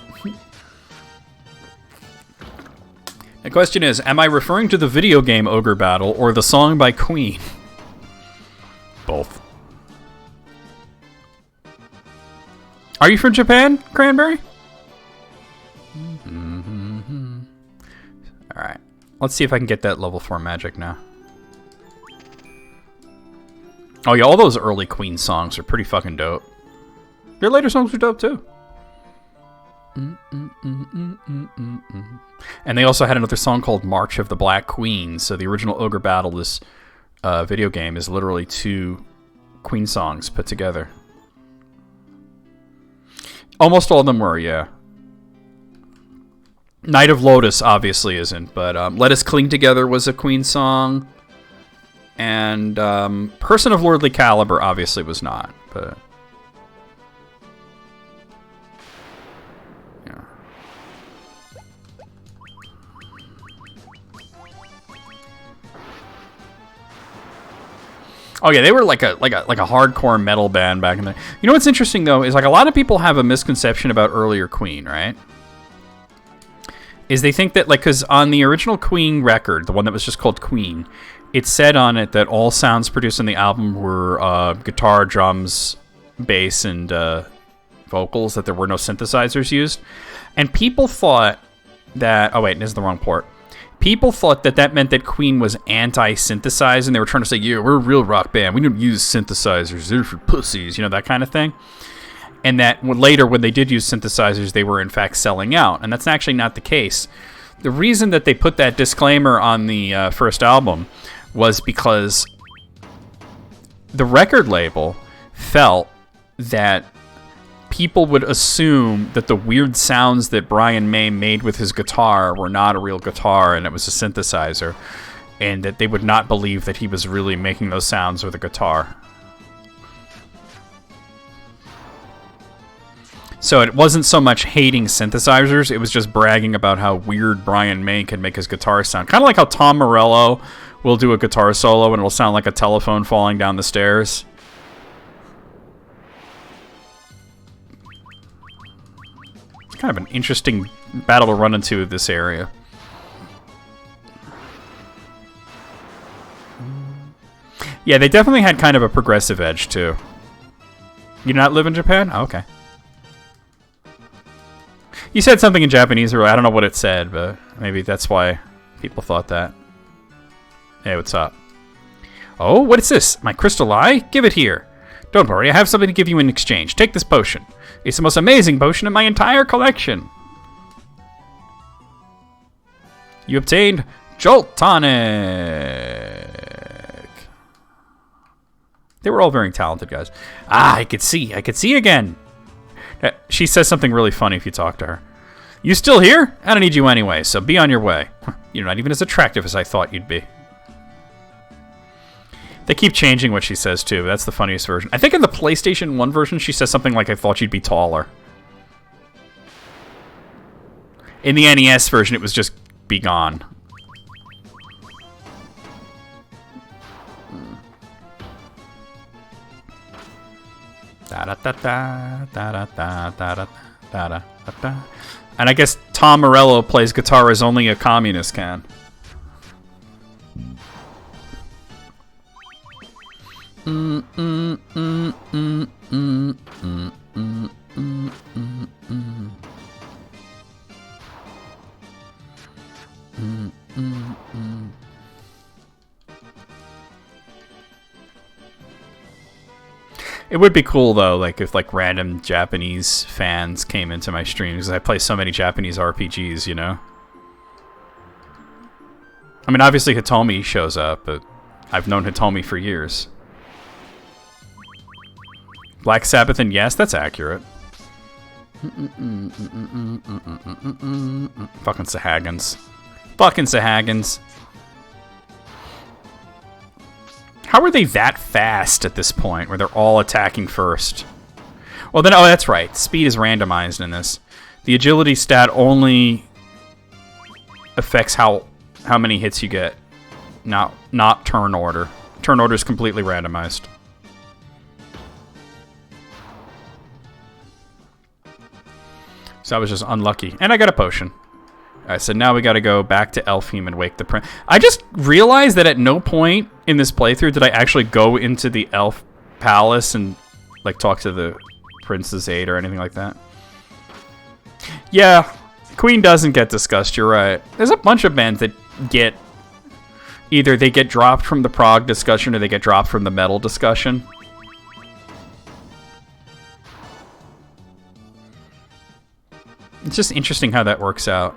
The question is, am I referring to the video game Ogre Battle or the song by Queen? Both. Are you from Japan, Cranberry? Alright. Let's see if I can get that level 4 magic now. Oh yeah, all those early Queen songs are pretty fucking dope. Their later songs were dope too. And they also had another song called March of the Black Queen. So the original Ogre Battle, this video game, is literally 2 Queen songs put together. Almost all of them were, yeah. Night of Lotus obviously isn't, but Let Us Cling Together was a Queen song. And Person of Lordly Caliber obviously was not, but... Oh yeah, they were like a hardcore metal band back in the. You know what's interesting though is like a lot of people have a misconception about earlier Queen, right? Is they think that like because on the original Queen record, the one that was just called Queen, it said on it that all sounds produced in the album were guitar, drums, bass, and vocals. That there were no synthesizers used, and people thought that. Oh wait, this is the wrong port. People thought that that meant that Queen was anti-synthesized, and they were trying to say, yeah, we're a real rock band. We don't use synthesizers. They're for pussies, you know, that kind of thing. And that later, when they did use synthesizers, they were in fact selling out. And that's actually not the case. The reason that they put that disclaimer on the first album was because the record label felt that people would assume that the weird sounds that Brian May made with his guitar were not a real guitar and it was a synthesizer, and that they would not believe that he was really making those sounds with a guitar. So it wasn't so much hating synthesizers, it was just bragging about how weird Brian May can make his guitar sound. Kind of like how Tom Morello will do a guitar solo and it'll sound like a telephone falling down the stairs. Kind of an interesting battle to run into this area. Yeah, they definitely had kind of a progressive edge, too. You not live in Japan? Oh, okay. You said something in Japanese earlier. I don't know what it said, but maybe that's why people thought that. Hey, what's up? Oh, what is this? My crystal eye? Give it here. Don't worry, I have something to give you in exchange. Take this potion. It's the most amazing potion in my entire collection. You obtained Jolt Tonic. They were all very talented guys. Ah, I could see again. She says something really funny if you talk to her. You still here? I don't need you anyway, so be on your way. You're not even as attractive as I thought you'd be. They keep changing what she says, too. That's the funniest version. I think in the PlayStation 1 version, she says something like, I thought you'd be taller. In the NES version, it was just, be gone. And I guess Tom Morello plays guitar as only a communist can. It would be cool though, like if like random Japanese fans came into my stream because I play so many Japanese RPGs, you know. I mean, obviously Hitomi shows up, but I've known Hitomi for years. Black Sabbath and yes, that's accurate. Fucking Sahagins. Fucking Sahagins. How are they that fast at this point where they're all attacking first? Well then, oh that's right. Speed is randomized in this. The agility stat only affects how many hits you get. Not turn order. Turn order is completely randomized. So I was just unlucky. And I got a potion. Alright, so now we gotta go back to Elfheim and wake the prince. I just realized that at no point in this playthrough did I actually go into the elf palace and like talk to the prince's aide or anything like that. Yeah, Queen doesn't get discussed, you're right. There's a bunch of bands that get... Either they get dropped from the prog discussion or they get dropped from the metal discussion. It's just interesting how that works out.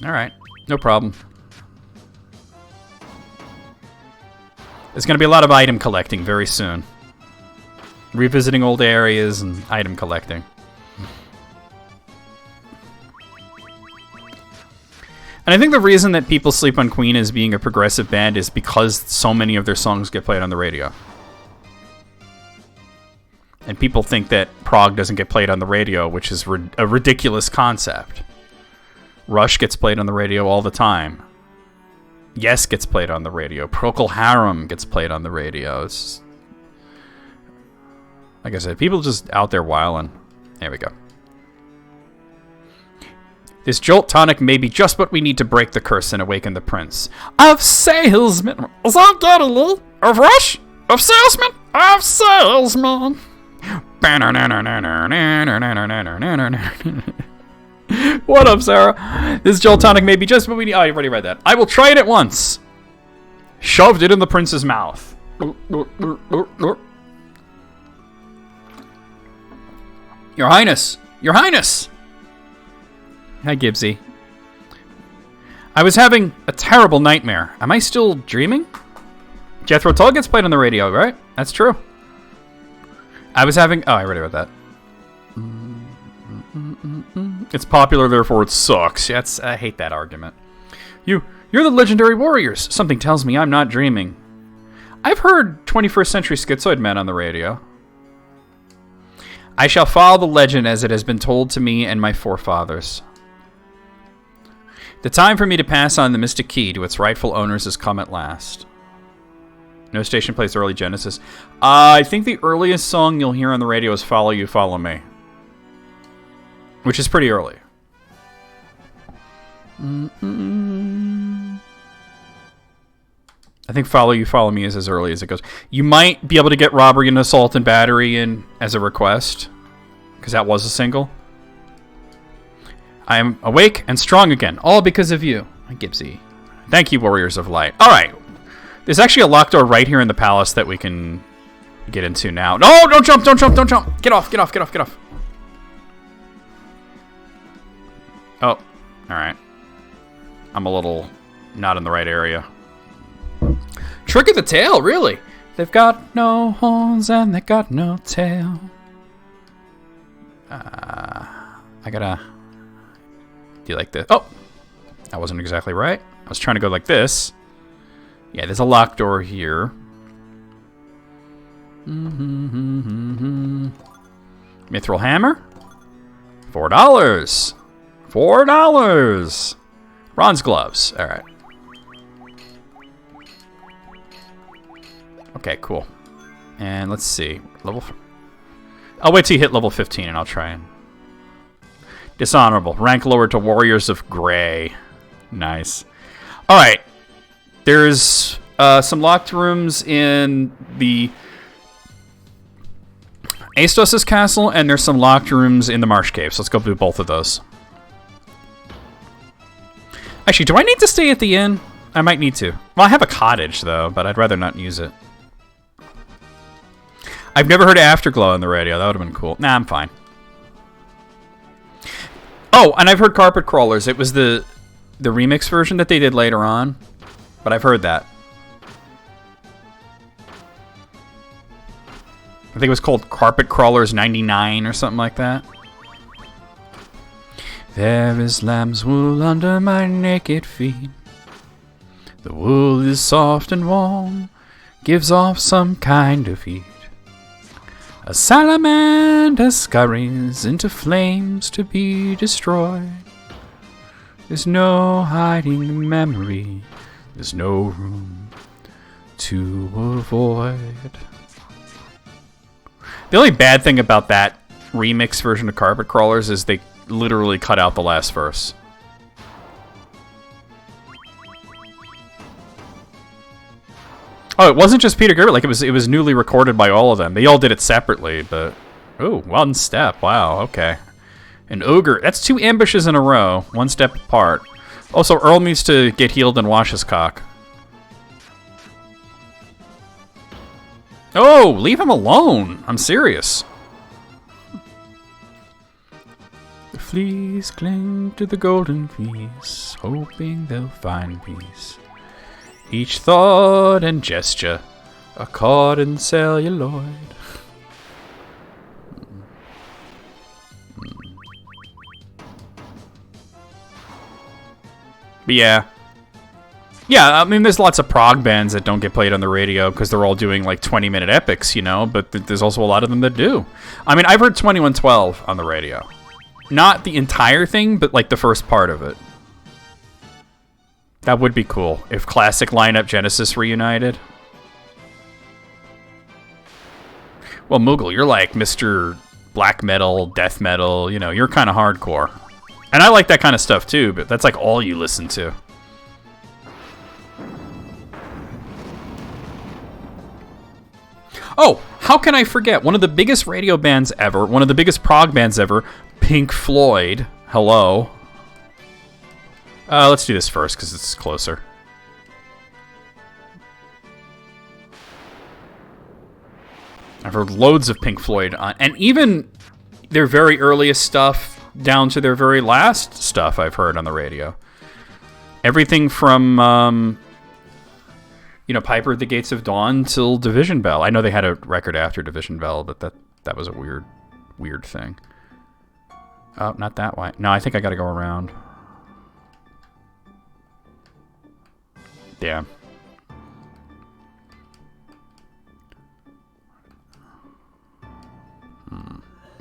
Alright, no problem. There's going to be a lot of item collecting very soon. Revisiting old areas and item collecting. And I think the reason that people sleep on Queen as being a progressive band is because so many of their songs get played on the radio. And people think that prog doesn't get played on the radio, which is a ridiculous concept. Rush gets played on the radio all the time. Yes gets played on the radio. Procol Harum gets played on the radio. It's, like I said, people just out there wilding. There we go. This Jolt Tonic may be just what we need to break the curse and awaken the prince. Of salesmen. Is that Galilee? Of Rush? Of salesmen? Of salesmen. What up, Sarah? This Jolt Tonic may be just what we need. Oh, you already read that. I will try it at once. Shoved it in the prince's mouth. Your Highness. Your Highness. Hi, Gibbsy. I was having a terrible nightmare. Am I still dreaming? Jethro Tull gets played on the radio, right? That's true. I was having... Oh, I already read that. It's popular, therefore it sucks. That's, I hate that argument. You're the legendary warriors. Something tells me I'm not dreaming. I've heard 21st Century Schizoid Man on the radio. I shall follow the legend as it has been told to me and my forefathers. The time for me to pass on the Mystic Key to its rightful owners has come at last. No station plays early Genesis. I think the earliest song you'll hear on the radio is Follow You, Follow Me. Which is pretty early. I think Follow You, Follow Me is as early as it goes. You might be able to get Robbery and Assault and Battery in as a request. Because that was a single. I am awake and strong again. All because of you. Gibbsy. Thank you, Warriors of Light. Alright. There's actually a locked door right here in the palace that we can get into now. No! Don't jump! Don't jump! Don't jump! Get off! Get off! Get off! Get off! Oh. Alright. I'm a little not in the right area. Trick of the tail, really? They've got no horns and they got no tail. I gotta do like this. Oh! That wasn't exactly right. I was trying to go like this. Yeah, there's a locked door here. Mithril hammer? $4. $4. Bronze gloves. All right. Okay, cool. And let's see. I'll wait till you hit level 15 and I'll try and... Dishonorable. Rank lower to Warriors of Grey. Nice. All right. There's some locked rooms in the Astos' castle, and there's some locked rooms in the Marsh Cave. So let's go do both of those. Actually, do I need to stay at the inn? I might need to. Well, I have a cottage, though, but I'd rather not use it. I've never heard of Afterglow on the radio. That would have been cool. Nah, I'm fine. Oh, and I've heard Carpet Crawlers. It was the remix version that they did later on, but I've heard that. I think it was called Carpet Crawlers 99 or something like that. There is lamb's wool under my naked feet. The wool is soft and warm, gives off some kind of heat. A salamander scurries into flames to be destroyed. There's no hiding the memory. There's no room to avoid. The only bad thing about that remix version of Carpet Crawlers is they literally cut out the last verse. Oh, it wasn't just Peter Gabriel. Like it was newly recorded by all of them. They all did it separately, but oh, one step. Wow, okay. An ogre. That's 2 ambushes in a row, 1 step apart. Also, Earl needs to get healed and wash his cock. Oh, leave him alone. I'm serious. The fleas cling to the golden fleece, hoping they'll find peace. Each thought and gesture are caught in celluloid. But yeah. Yeah, I mean, there's lots of prog bands that don't get played on the radio because they're all doing like 20-minute epics, you know, but there's also a lot of them that do. I mean, I've heard 2112 on the radio. Not the entire thing, but like the first part of it. That would be cool if classic lineup Genesis reunited. Well, Moogle, you're like Mr. Black Metal, Death Metal, you know, you're kind of hardcore. And I like that kind of stuff too, but that's like all you listen to. Oh, how can I forget? One of the biggest radio bands ever, one of the biggest prog bands ever, Pink Floyd. Hello. Let's do this first because it's closer. I've heard loads of Pink Floyd on, and even their very earliest stuff down to their very last stuff I've heard on the radio. Everything from, you know, Piper at the Gates of Dawn till Division Bell. I know they had a record after Division Bell, but that was a weird thing. Oh, not that way. No, I think I got to go around. Yeah.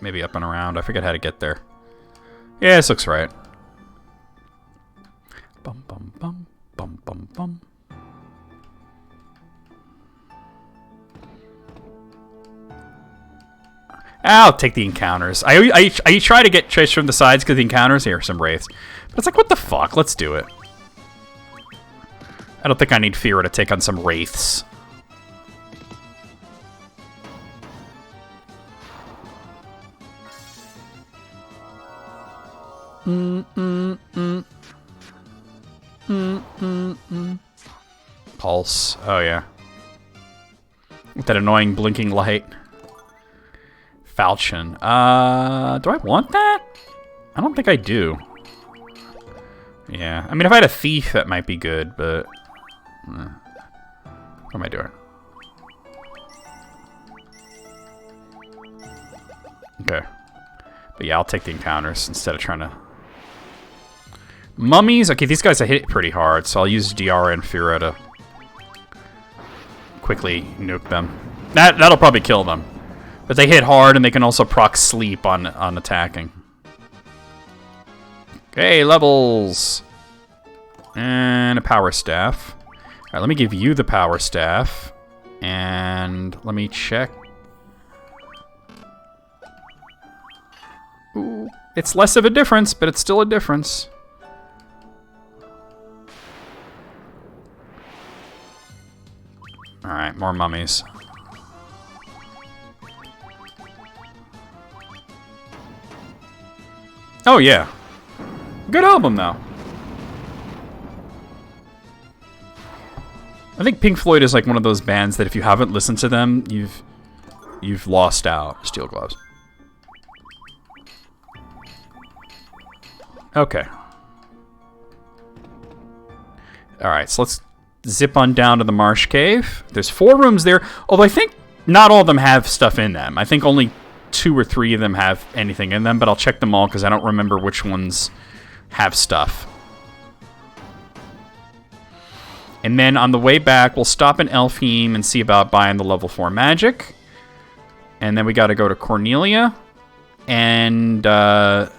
Maybe up and around. I forget how to get there. Yeah, this looks right. Bum, bum, bum, bum, bum, bum. I'll take the encounters. I try to get chased from the sides because the encounters here are some wraiths. But it's like, what the fuck? Let's do it. I don't think I need Fira to take on some wraiths. Pulse. Oh, yeah. With that annoying blinking light. Falchion. Do I want that? I don't think I do. Yeah. I mean, if I had a thief, that might be good, but... What am I doing? Okay. But yeah, I'll take the encounters instead of trying to... Mummies? Okay, these guys I hit pretty hard, so I'll use DR and Fira to quickly nuke them. That'll probably kill them. But they hit hard, and they can also proc sleep on attacking. Okay, levels. And a power staff. Alright, let me give you the power staff. And let me check. Ooh, it's less of a difference, but it's still a difference. Alright, more mummies. Oh, yeah. Good album, though. I think Pink Floyd is like one of those bands that if you haven't listened to them, you've lost out. Steel gloves. Okay. Alright, so let's zip on down to the Marsh Cave. There's 4 rooms there, although I think not all of them have stuff in them. I think only 2 or 3 of them have anything in them, but I'll check them all because I don't remember which ones have stuff. And then on the way back, we'll stop in Elfheim and see about buying the level 4 magic. And then we got to go to Cornelia and the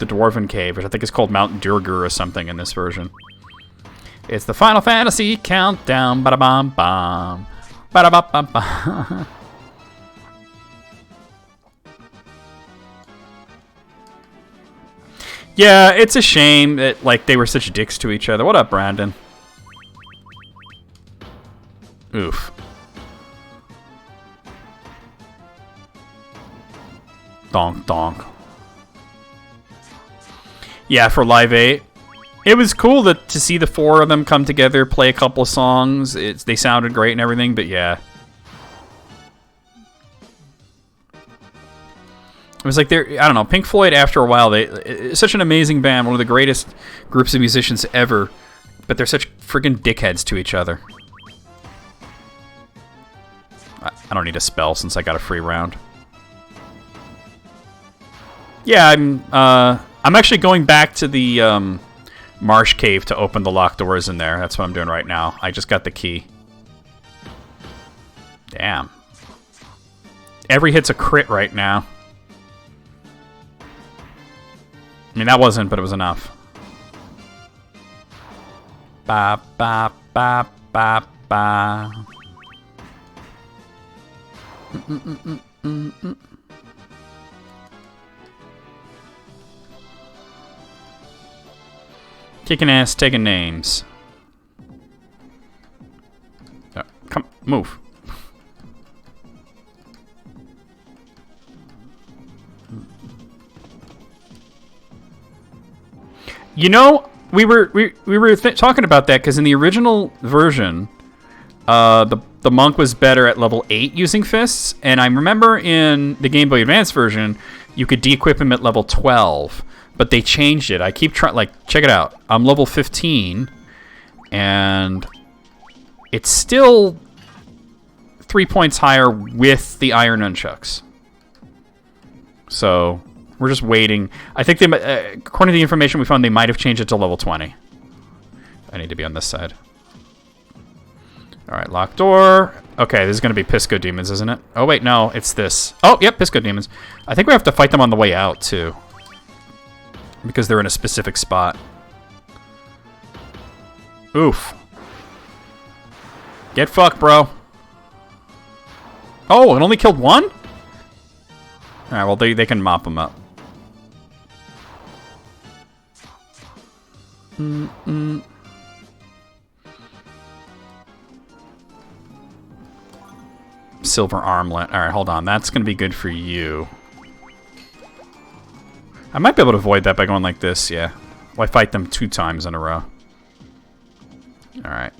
Dwarven Cave, which I think is called Mount Durgur or something in this version. It's the Final Fantasy countdown. Ba-da-bum-bum. Ba-da-bum-bum-bum. Yeah, it's a shame that like they were such dicks to each other. What up, Brandon? Oof. Donk, donk. Yeah, for Live 8. It was cool to see the 4 of them come together, play a couple of songs. They sounded great and everything, but yeah. It was like I don't know, Pink Floyd after a while, it's such an amazing band, one of the greatest groups of musicians ever, but they're such freaking dickheads to each other. I don't need a spell since I got a free round. Yeah, I'm actually going back to the Marsh Cave to open the locked doors in there. That's what I'm doing right now. I just got the key. Damn. Every hit's a crit right now. I mean, that wasn't, but it was enough. Ba ba ba ba ba. Kicking ass, taking names. Oh, come, move. You know, we were talking about that because in the original version, the monk was better at level 8 using fists, and I remember in the Game Boy Advance version, you could de-equip him at level 12, but they changed it. I keep trying, like, check it out. I'm level 15, and it's still 3 points higher with the iron nunchucks. So we're just waiting. I think they, according to the information we found, they might have changed it to level 20. I need to be on this side. All right, locked door. Okay, this is going to be Pisco Demons, isn't it? Oh, wait, no, it's this. Oh, yep, Pisco Demons. I think we have to fight them on the way out, too. Because they're in a specific spot. Oof. Get fucked, bro. Oh, it only killed one? All right, well, they can mop them up. Silver armlet. All right, hold on. That's going to be good for you. I might be able to avoid that by going like this, yeah. Well, I fight them 2 times in a row. All right.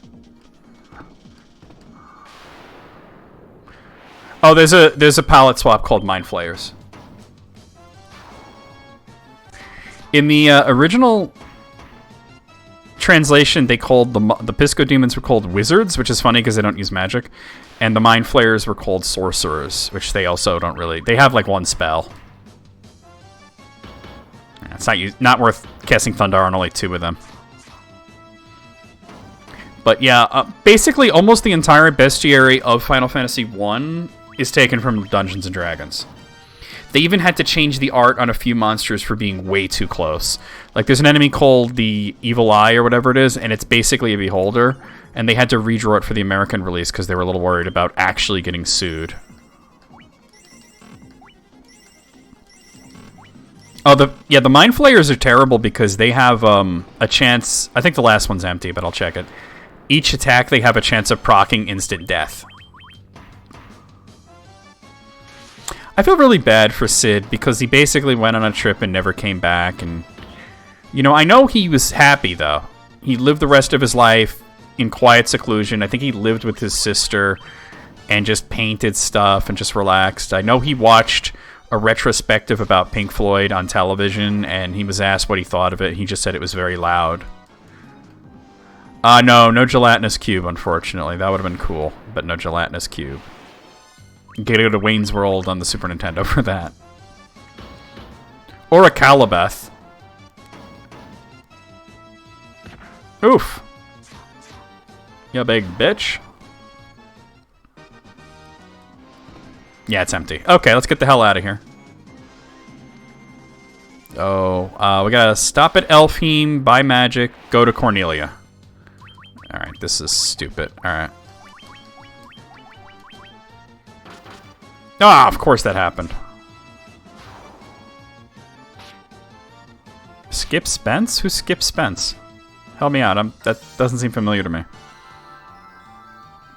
Oh, there's a palette swap called Mind Flayers. In the original translation, they called the Pisco Demons were called wizards, which is funny because they don't use magic, and the Mind Flayers were called sorcerers, which they also don't really. They have like 1 spell. It's not worth casting Thunder on only 2 of them. But yeah, basically almost the entire bestiary of Final Fantasy 1 is taken from Dungeons & Dragons. They even had to change the art on a few monsters for being way too close. Like there's an enemy called the Evil Eye or whatever it is, and it's basically a beholder, and they had to redraw it for the American release because they were a little worried about actually getting sued. Oh, the Mind Flayers are terrible because they have a chance. I think the last one's empty, but I'll check it. Each attack, they have a chance of proccing instant death. I feel really bad for Sid because he basically went on a trip and never came back. And, you know, I know he was happy, though. He lived the rest of his life in quiet seclusion. I think he lived with his sister and just painted stuff and just relaxed. I know he watched a retrospective about Pink Floyd on television, and he was asked what he thought of it. He just said it was very loud. No gelatinous cube, unfortunately. That would have been cool, but no gelatinous cube. You gotta go to Wayne's World on the Super Nintendo for that. Or a Calabeth. Oof. You big bitch. Yeah, it's empty. Okay, let's get the hell out of here. Oh, we gotta stop at Elfheim, buy magic, go to Cornelia. Alright, this is stupid. Alright. Ah, of course that happened. Skip Spence? Who's Skip Spence? Help me out. That doesn't seem familiar to me.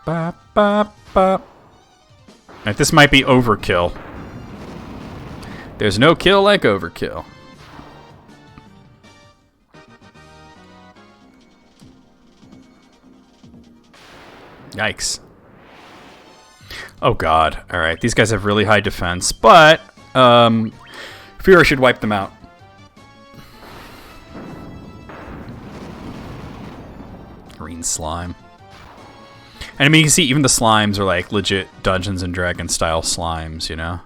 Ba, ba, ba. Right, this might be overkill. There's no kill like overkill. Yikes. Oh god. Alright, these guys have really high defense, but Fear should wipe them out. Green slime. And I mean, you can see even the slimes are like legit Dungeons and Dragons style slimes, you know?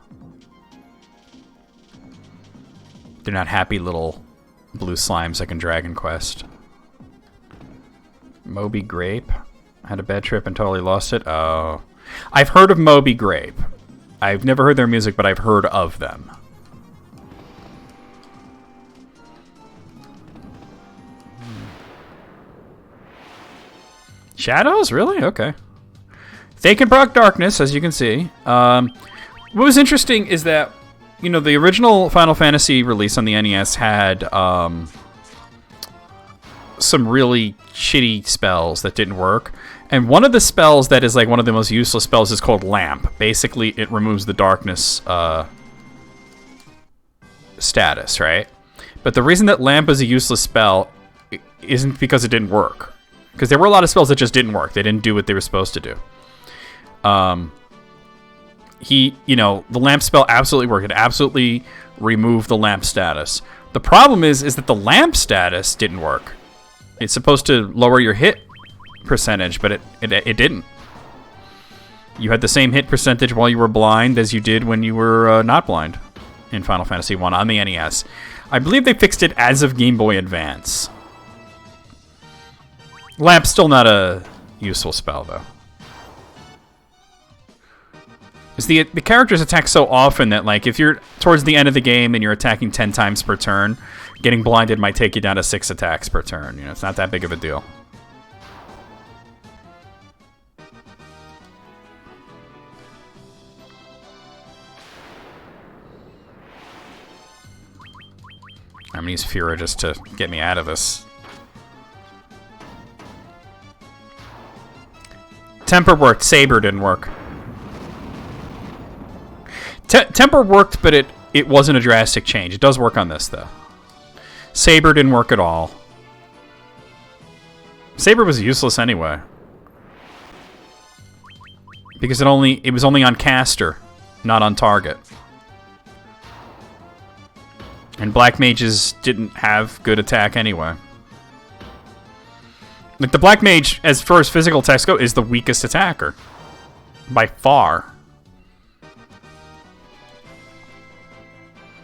They're not happy little blue slimes like in Dragon Quest. Moby Grape. Had a bad trip and totally lost it. Oh. I've heard of Moby Grape. I've never heard their music, but I've heard of them. Shadows? Really? Okay. They can proc darkness, as you can see. What was interesting is that, you know, the original Final Fantasy release on the NES had some really shitty spells that didn't work. And one of the spells that is like one of the most useless spells is called Lamp. Basically, it removes the darkness status, right? But the reason that Lamp is a useless spell isn't because it didn't work. Because there were a lot of spells that just didn't work. They didn't do what they were supposed to do. You know, the Lamp spell absolutely worked. It absolutely removed the Lamp status. The problem is that the Lamp status didn't work. It's supposed to lower your hit percentage, but it didn't. You had the same hit percentage while you were blind as you did when you were not blind in Final Fantasy 1 on the NES. I believe they fixed it as of Game Boy Advance. Lamp's still not a useful spell, though. The characters attack so often that, like, if you're towards the end of the game and you're attacking 10 times per turn, getting blinded might take you down to 6 attacks per turn. You know, it's not that big of a deal. I'm gonna use Fira just to get me out of this. Temper worked, Saber didn't work. Temper worked, but it wasn't a drastic change. It does work on this, though. Saber didn't work at all. Saber was useless anyway. Because it was only on caster, not on target. And Black Mages didn't have good attack anyway. Like, the Black Mage, as far as physical attacks go, is the weakest attacker. By far.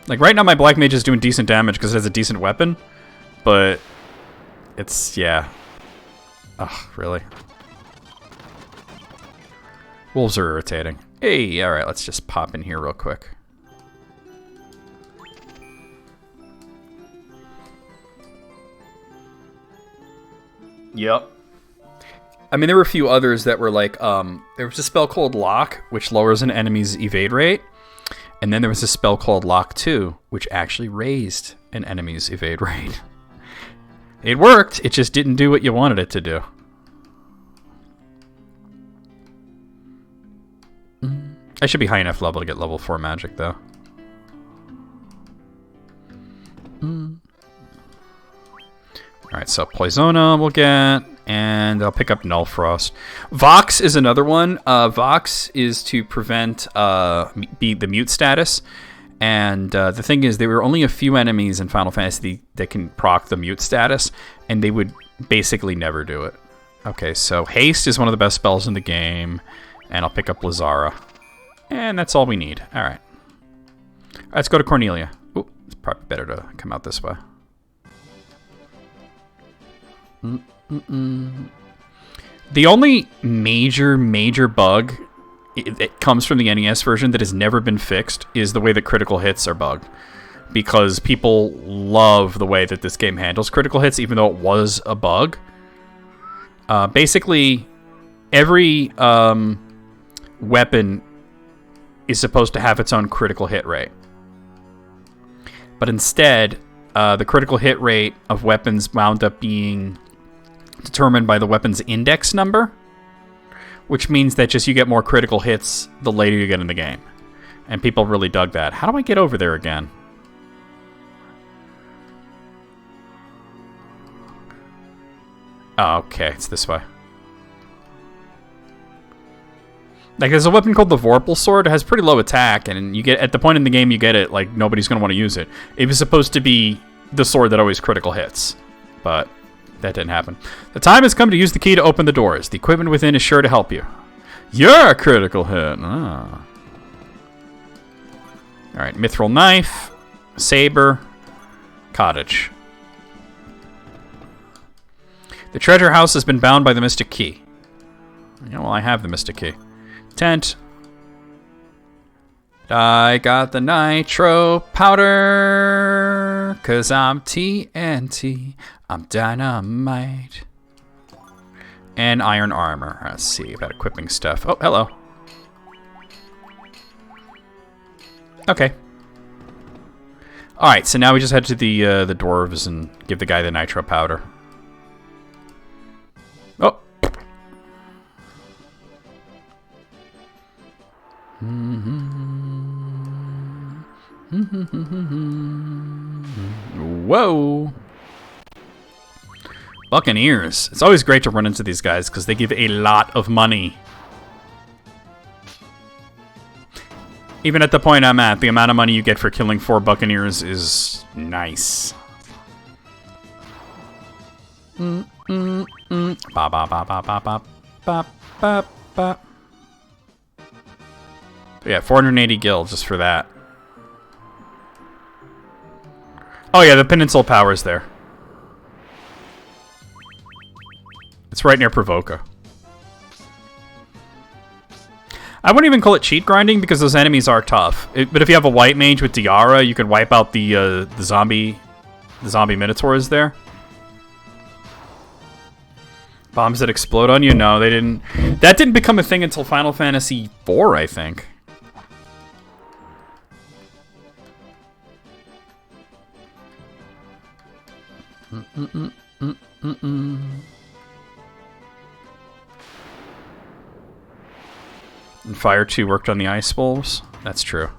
Like, right now my Black Mage is doing decent damage because it has a decent weapon. But it's, yeah. Ugh, really? Wolves are irritating. Hey, alright, let's just pop in here real quick. Yep. I mean, there were a few others that were like, there was a spell called Lock, which lowers an enemy's evade rate. And then there was a spell called Lock 2, which actually raised an enemy's evade rate. It worked, it just didn't do what you wanted it to do. I should be high enough level to get level 4 magic, though. Alright, so Poisona we'll get. And I'll pick up Null Frost. Vox is another one. Vox is to prevent the mute status. And the thing is, there were only a few enemies in Final Fantasy that can proc the mute status, and they would basically never do it. Okay, so Haste is one of the best spells in the game, and I'll pick up Lazara. And that's all we need. All right. Let's go to Cornelia. Ooh, it's probably better to come out this way. The only major bug that comes from the NES version that has never been fixed is the way that critical hits are bugged. Because people love the way that this game handles critical hits, even though it was a bug. Basically, every weapon is supposed to have its own critical hit rate. But instead, the critical hit rate of weapons wound up being determined by the weapon's index number, which means that just you get more critical hits the later you get in the game. And people really dug that. How do I get over there again? Oh, okay, it's this way. Like, there's a weapon called the Vorpal Sword. It has pretty low attack, and you get at the point in the game you get it, like, nobody's going to want to use it. It was supposed to be the sword that always critical hits, but that didn't happen. The time has come to use the key to open the doors. The equipment within is sure to help you. You're a critical hit. Ah. All right, Mithril Knife, Saber, Cottage. The treasure house has been bound by the Mystic Key. Yeah, well, I have the Mystic Key. Tent. I got the nitro powder, 'cause I'm TNT. I'm dynamite. And iron armor. Let's see about equipping stuff. Oh, hello. Okay. All right, so now we just head to the dwarves and give the guy the nitro powder. Oh. Whoa. Buccaneers. It's always great to run into these guys because they give a lot of money. Even at the point I'm at, the amount of money you get for killing 4 Buccaneers is nice. Ba ba ba ba ba ba ba ba ba. Yeah, 480 gil just for that. Oh yeah, the Peninsula Power's there. It's right near Provoca. I wouldn't even call it cheat grinding because those enemies are tough. But if you have a white mage with Diara, you can wipe out the zombie minotaurs there. Bombs that explode on you? No, they didn't. That didn't become a thing until Final Fantasy IV, I think. And Fire 2 worked on the Ice Wolves. That's true.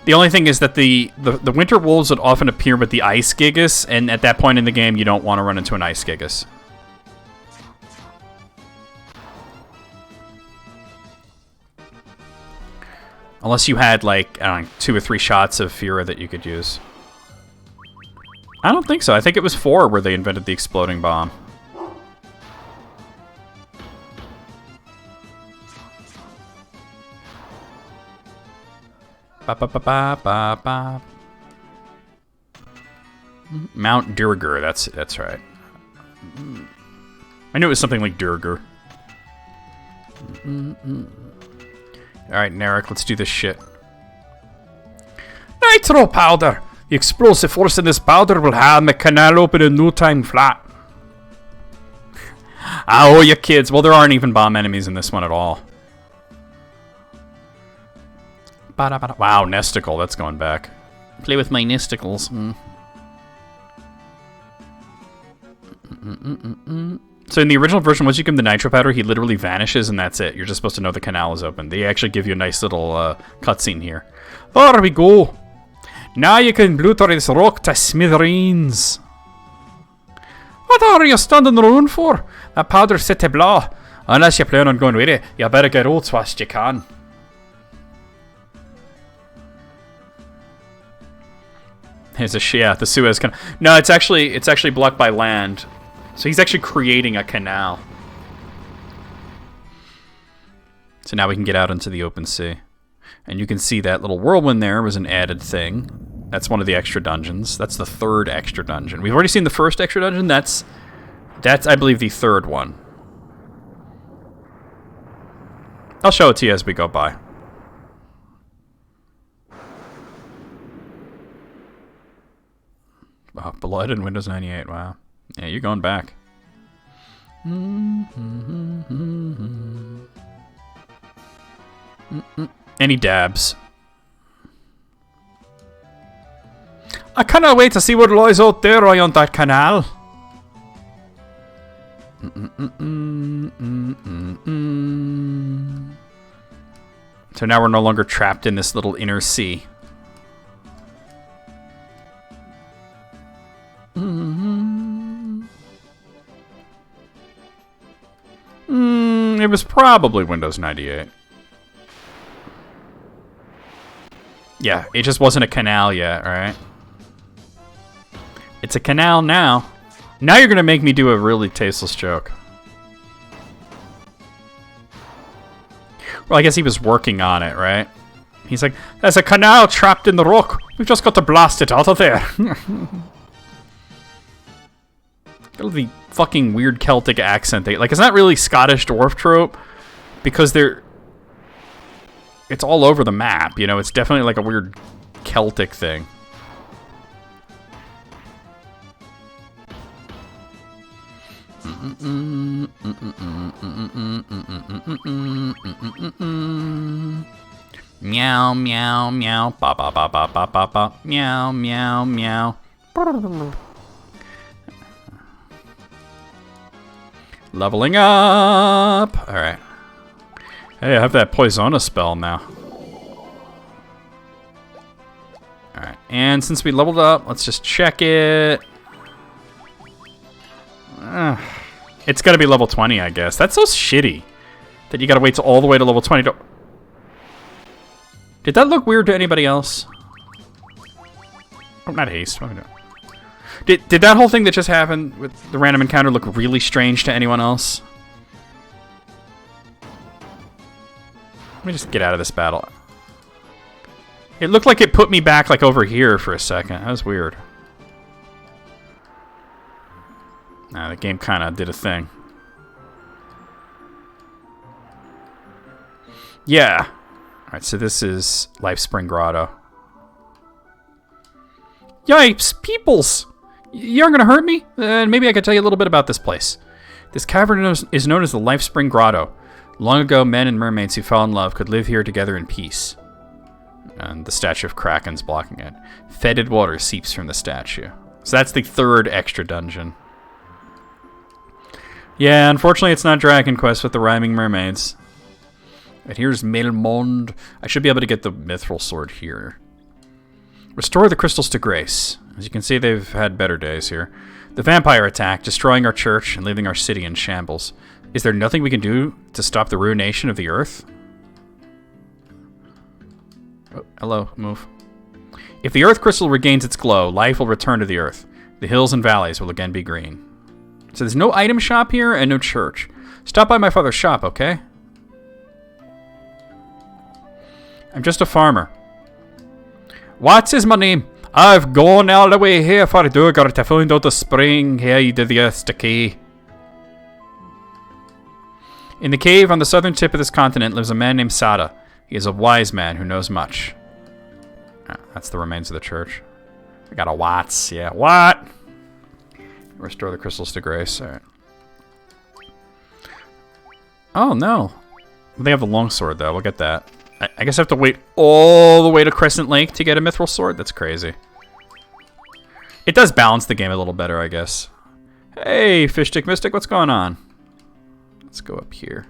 The only thing is that the Winter Wolves would often appear with the Ice Gigas, and at that point in the game, you don't want to run into an Ice Gigas. Unless you had, like, I don't know, 2 or 3 shots of Fira that you could use. I don't think so. I think it was 4 where they invented the exploding bomb. Ba ba ba ba ba ba. Mount Durgar. That's right. I knew it was something like Durgar. All right, Narek, let's do this shit. Nitro powder. The explosive force in this powder will have my canal open in no time flat. Oh, you kids. Well, there aren't even bomb enemies in this one at all. Wow, Nesticle. That's going back. Play with my Nesticles. So in the original version, once you give him the nitro powder, he literally vanishes, and that's it. You're just supposed to know the canal is open. They actually give you a nice little cutscene here. There we go. Now you can bluter this rock to smithereens. What are you standing around for? That powder's set to blow. Unless you plan on going with it, you better get out whilst you can. There's the Suez Canal. No, it's actually blocked by land. So he's actually creating a canal. So now we can get out into the open sea. And you can see that little whirlwind there was an added thing. That's one of the extra dungeons. That's the third extra dungeon. We've already seen the first extra dungeon. That's I believe, the third one. I'll show it to you as we go by. Oh, Blood in Windows 98, wow. Yeah, you're going back. Any dabs? I cannot wait to see what lies out there on that canal. So now we're no longer trapped in this little inner sea. It was probably Windows 98. Yeah, it just wasn't a canal yet, right? It's a canal now. Now you're gonna make me do a really tasteless joke. Well, I guess he was working on it, right? He's like, there's a canal trapped in the rock. We've just got to blast it out of there. Got the fucking weird Celtic accent. Like, it's not really Scottish dwarf trope because it's all over the map, you know? It's definitely like a weird Celtic thing. Meow, meow, meow. Ba ba ba ba ba ba ba. Meow, meow, meow. Leveling up. All right. Hey, I have that Poisona spell now. All right, and since we leveled up, let's just check it. It's gotta be level 20, I guess. That's so shitty that you gotta wait till all the way to level 20 to... Did that look weird to anybody else? Oh, not haste. What am I doing? Did that whole thing that just happened with the random encounter look really strange to anyone else? Let me just get out of this battle. It looked like it put me back like over here for a second. That was weird. Nah, the game kind of did a thing. Yeah. Alright, so this is Lifespring Grotto. Yipes, peoples! You aren't gonna hurt me? Maybe I could tell you a little bit about this place. This cavern is known as the Lifespring Grotto. Long ago, men and mermaids who fell in love could live here together in peace. And the statue of Kraken's blocking it. Fetid water seeps from the statue. So that's the third extra dungeon. Yeah, unfortunately it's not Dragon Quest with the rhyming mermaids. And here's Melmond. I should be able to get the mithril sword here. Restore the crystals to grace. As you can see, they've had better days here. The vampire attack, destroying our church and leaving our city in shambles. Is there nothing we can do to stop the ruination of the earth? Oh, hello, move. If the earth crystal regains its glow, life will return to the earth. The hills and valleys will again be green. So there's no item shop here and no church. Stop by my father's shop, okay? I'm just a farmer. What is my name? I've gone all the way here for Duggar to find out the spring head of the earth's decay. In the cave on the southern tip of this continent lives a man named Sada. He is a wise man who knows much. Ah, that's the remains of the church. I got a Watts, yeah. What? Restore the crystals to grace. All right. Oh, no. They have the longsword, though. We'll get that. I guess I have to wait all the way to Crescent Lake to get a mithril sword? That's crazy. It does balance the game a little better, I guess. Hey, Fishstick Mystic, what's going on? Let's go up here.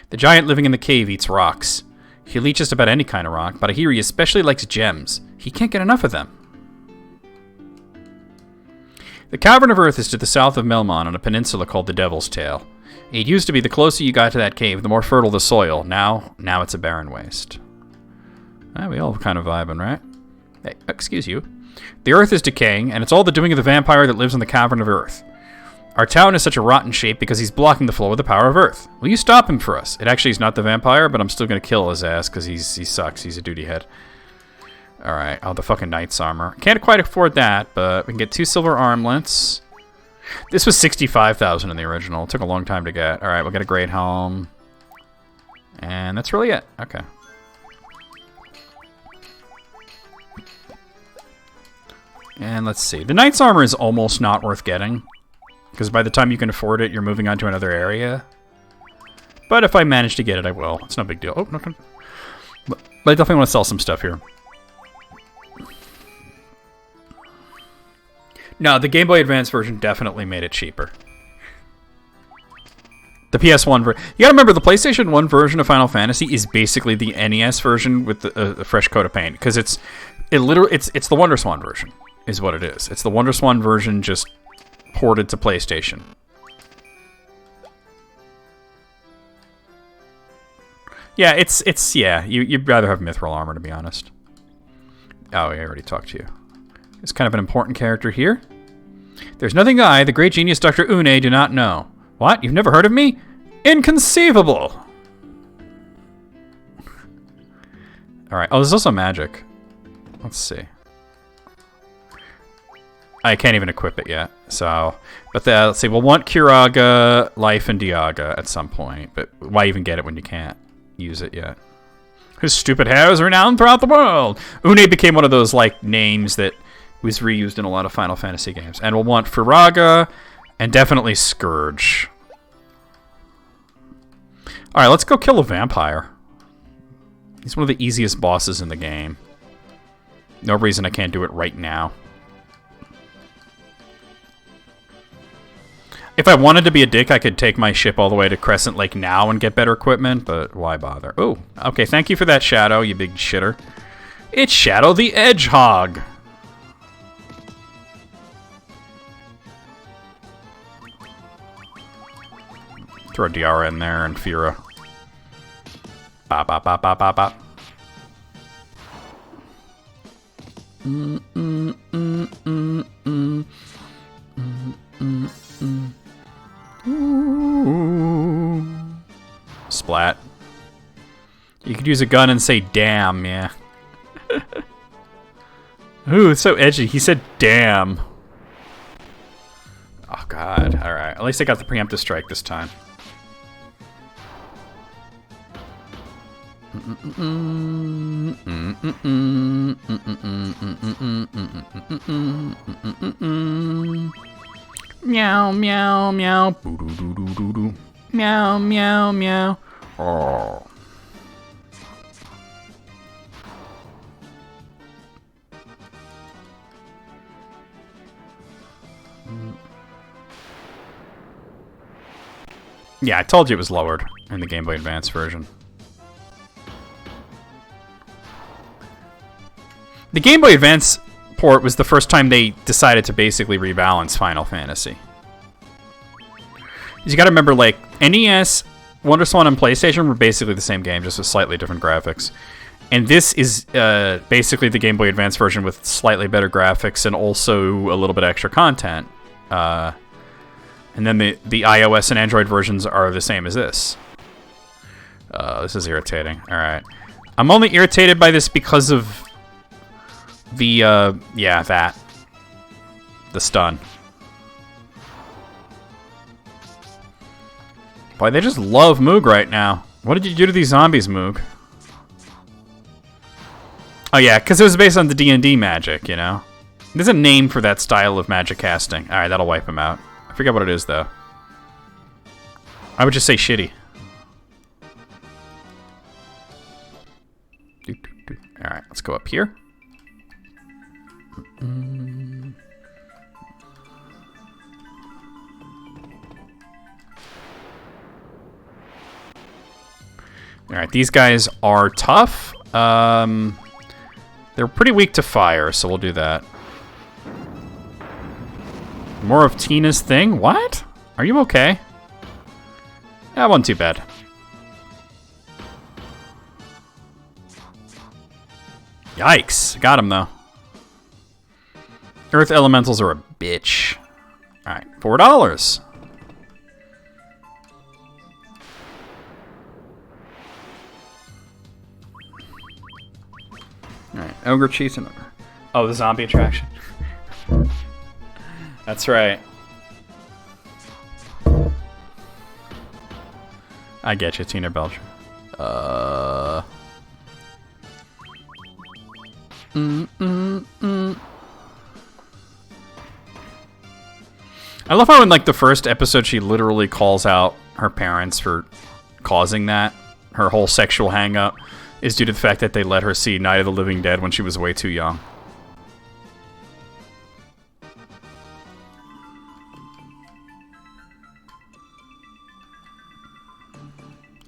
The giant living in the cave eats rocks. He'll eat just about any kind of rock, but I hear he especially likes gems. He can't get enough of them. The Cavern of Earth is to the south of Melmon on a peninsula called the Devil's Tail. It used to be the closer you got to that cave, the more fertile the soil. Now it's a barren waste. We all kind of vibing, right? Hey, excuse you. The Earth is decaying, and it's all the doing of the vampire that lives in the Cavern of Earth. Our town is such a rotten shape because he's blocking the flow of the power of Earth. Will you stop him for us? It actually is not the vampire, but I'm still going to kill his ass because he sucks. He's a duty head. Alright, the fucking knight's armor. Can't quite afford that, but we can get 2 silver armlets. This was 65,000 in the original. It took a long time to get. Alright, we'll get a great helm. And that's really it. Okay. And let's see. The knight's armor is almost not worth getting, because by the time you can afford it, you're moving on to another area. But if I manage to get it, I will. It's no big deal. Oh, no. But I definitely want to sell some stuff here. No, the Game Boy Advance version definitely made it cheaper. The PS1 version. You gotta remember, the PlayStation 1 version of Final Fantasy is basically the NES version with a fresh coat of paint, because it's the WonderSwan version, is what it is. It's the WonderSwan version just ported to PlayStation. Yeah, you'd rather have Mithril armor, to be honest. Oh, I already talked to you. It's kind of an important character here. There's nothing I, the great genius Dr. Une, do not know. What? You've never heard of me? Inconceivable! Alright. Oh, there's also magic. Let's see. I can't even equip it yet. So, but let's see. We'll want Kiraga, Life, and Diaga at some point. But why even get it when you can't use it yet? His stupid hair is renowned throughout the world. Une became one of those, like, names that was reused in a lot of Final Fantasy games. And we'll want Firaga and definitely Scourge. Alright, let's go kill a vampire. He's one of the easiest bosses in the game. No reason I can't do it right now. If I wanted to be a dick, I could take my ship all the way to Crescent Lake now and get better equipment, but why bother? Oh, okay, thank you for that, Shadow, you big shitter. It's Shadow the Edgehog! Throw Diara in there and Fira. Bop, bop, bop, bop, bop, bop. Splat. You could use a gun and say damn, yeah. Ooh, it's so edgy. He said damn. Oh god, alright. At least I got the preemptive strike this time. Meow, meow, meow. Boo-doo-doo-doo-doo. Meow, meow, meow. Oh. Yeah, I told you it was lowered in the Game Boy Advance version. The Game Boy Advance port was the first time they decided to basically rebalance Final Fantasy. You gotta remember, like, NES, WonderSwan, and PlayStation were basically the same game, just with slightly different graphics. And this is basically the Game Boy Advance version with slightly better graphics and also a little bit extra content. And then the iOS and Android versions are the same as this. This is irritating. Alright. I'm only irritated by this because of the, the stun. Boy, they just love Moog right now. What did you do to these zombies, Moog? Oh yeah, because it was based on the D&D magic, you know? There's a name for that style of magic casting. Alright, that'll wipe him out. I forget what it is, though. I would just say shitty. Alright, let's go up here. Alright, these guys are tough. They're pretty weak to fire, so we'll do that. More of Tina's thing? What? Are you okay? That wasn't too bad. Yikes. Got him, though. Earth elementals are a bitch. Alright, $4. Alright, ogre cheese and ogre. Oh, the zombie attraction. That's right. I get you, Tina Belcher. I love how in like the first episode she literally calls out her parents for causing that. Her whole sexual hang-up is due to the fact that they let her see Night of the Living Dead when she was way too young.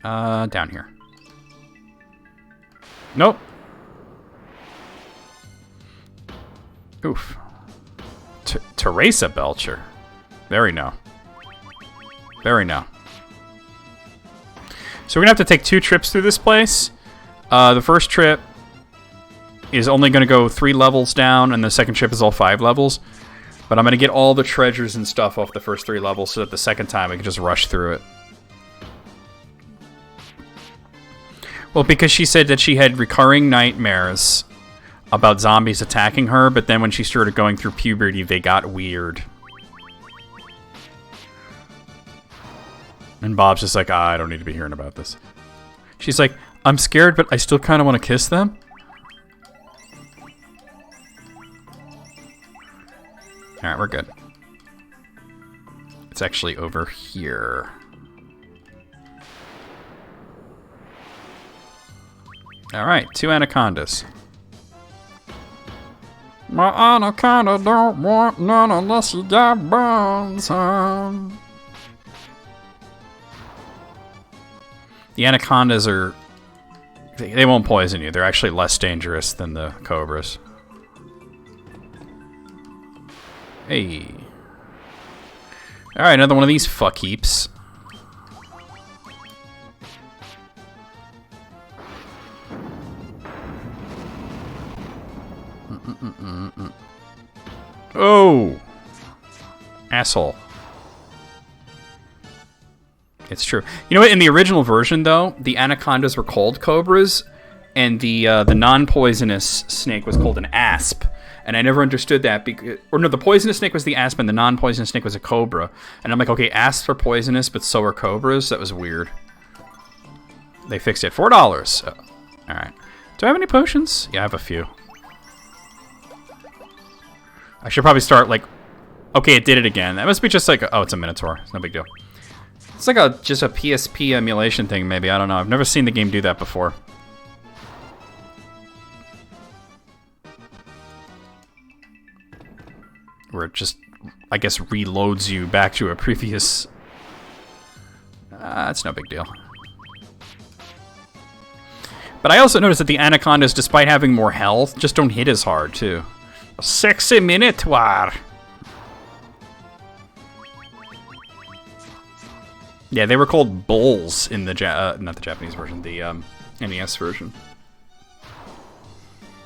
Down here. Nope. Oof. Teresa Belcher. Very no. Very no. So we're gonna have to take 2 trips through this place. The first trip is only gonna go 3 levels down, and the second trip is all 5 levels. But I'm gonna get all the treasures and stuff off the first 3 levels so that the second time I can just rush through it. Well, because she said that she had recurring nightmares about zombies attacking her, but then when she started going through puberty, they got weird. And Bob's just like, I don't need to be hearing about this. She's like, I'm scared, but I still kind of want to kiss them. Alright, we're good. It's actually over here. Alright, 2 anacondas. My anaconda don't want none unless you got bones, huh? The anacondas are... They won't poison you. They're actually less dangerous than the cobras. Hey. Alright, another one of these fuck heaps. Oh! Asshole. It's true. You know what? In the original version, though, the anacondas were called cobras, and the non-poisonous snake was called an asp. And I never understood that. The poisonous snake was the asp, and the non-poisonous snake was a cobra. And I'm like, okay, asps are poisonous, but so are cobras? That was weird. They fixed it. $4. Oh, alright. Do I have any potions? Yeah, I have a few. I should probably start, like... Okay, it did it again. That must be just like... Oh, it's a Minotaur. It's no big deal. It's like just a PSP emulation thing, maybe. I don't know. I've never seen the game do that before. Where it just, I guess, reloads you back to a previous... It's no big deal. But I also noticed that the anacondas, despite having more health, just don't hit as hard, too. A sexy Minotaur! Yeah, they were called bulls in the not the Japanese version, the NES version.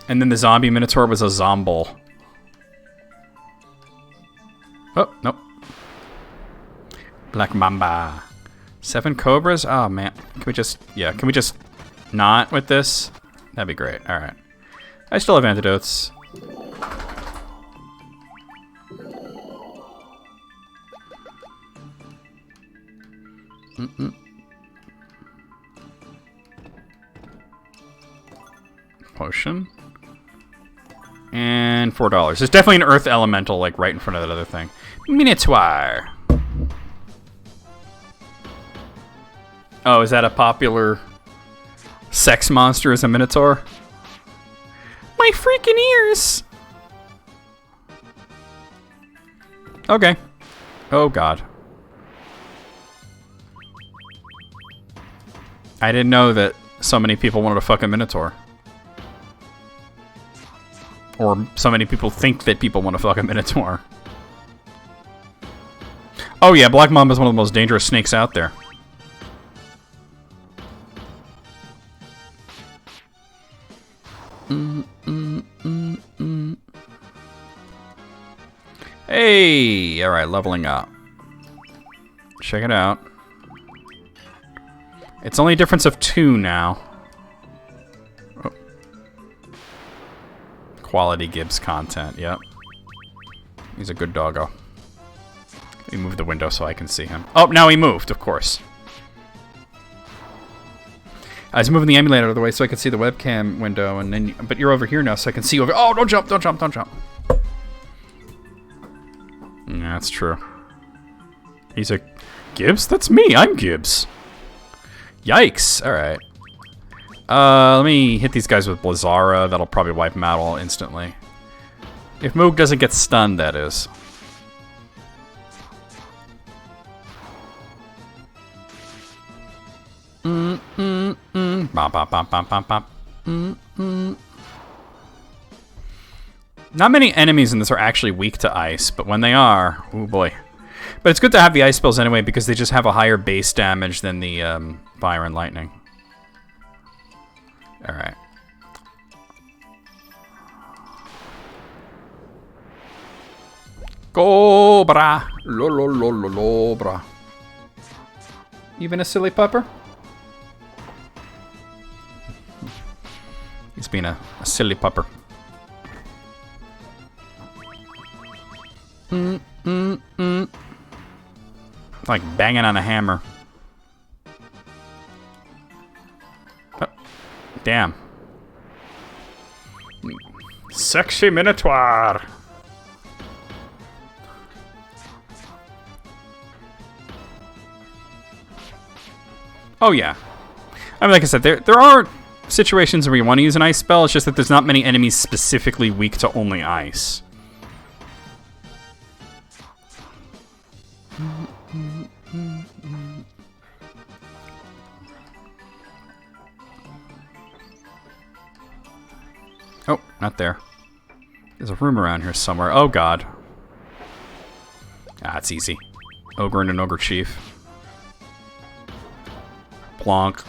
And then the zombie Minotaur was a zombol. Oh, nope. Black Mamba. 7 cobras? Oh, man. Can we just not with this? That'd be great. Alright. I still have antidotes. Potion. And $4. There's definitely an earth elemental, like, right in front of that other thing. Minotaur. Oh, is that a popular sex monster as a Minotaur? My freaking ears! Okay. Oh, God. I didn't know that so many people wanted to fuck a Minotaur. Or so many people think that people want to fuck a Minotaur. Oh yeah, Black Mamba is one of the most dangerous snakes out there. Hey! Alright, leveling up. Check it out. It's only a difference of 2 now. Oh. Quality Gibbs content, yep. He's a good doggo. Let me move the window so I can see him. Oh, now he moved, of course. I was moving the emulator out of the way so I could see the webcam window, and then, but you're over here now, so I can see you over. Oh, don't jump! Don't jump! Don't jump! Yeah, that's true. He's a Gibbs. That's me. I'm Gibbs. Yikes! All right. Let me hit these guys with Blazara. That'll probably wipe them out all instantly. If Moog doesn't get stunned, that is. Bop, bop, bop, bop, bop, bop. Not many enemies in this are actually weak to ice, but when they are, oh boy. But it's good to have the ice spells anyway because they just have a higher base damage than the fire and lightning. All right. Cobra, lo lo lo lo lo bra. Even a silly pupper? He's being a silly pupper. Like banging on a hammer. Oh, damn. Sexy Minotaur. Oh yeah. I mean, like I said, there are situations where you want to use an ice spell. It's just that there's not many enemies specifically weak to only ice. Oh, not there. There's a room around here somewhere. Oh god. Ah, it's easy. Ogre and an Ogre Chief. Plonk.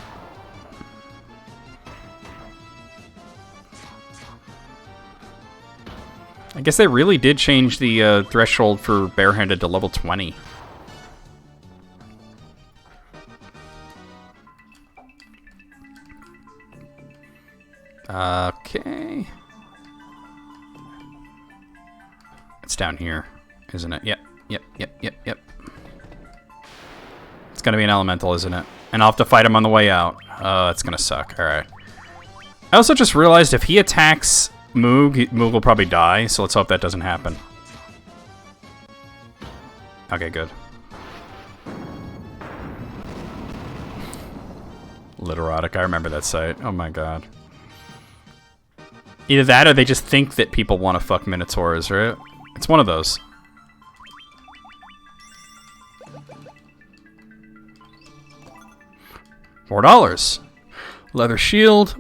I guess they really did change the threshold for barehanded to level 20. Okay. It's down here, isn't it? Yep, yep, yep, yep, yep. It's gonna be an elemental, isn't it? And I'll have to fight him on the way out. Oh, it's gonna suck. Alright. I also just realized if he attacks Moog, Moog will probably die, so let's hope that doesn't happen. Okay, good. Literotic, I remember that site. Oh my god. Either that or they just think that people want to fuck Minotaurs, right? It's one of those. $4. Leather shield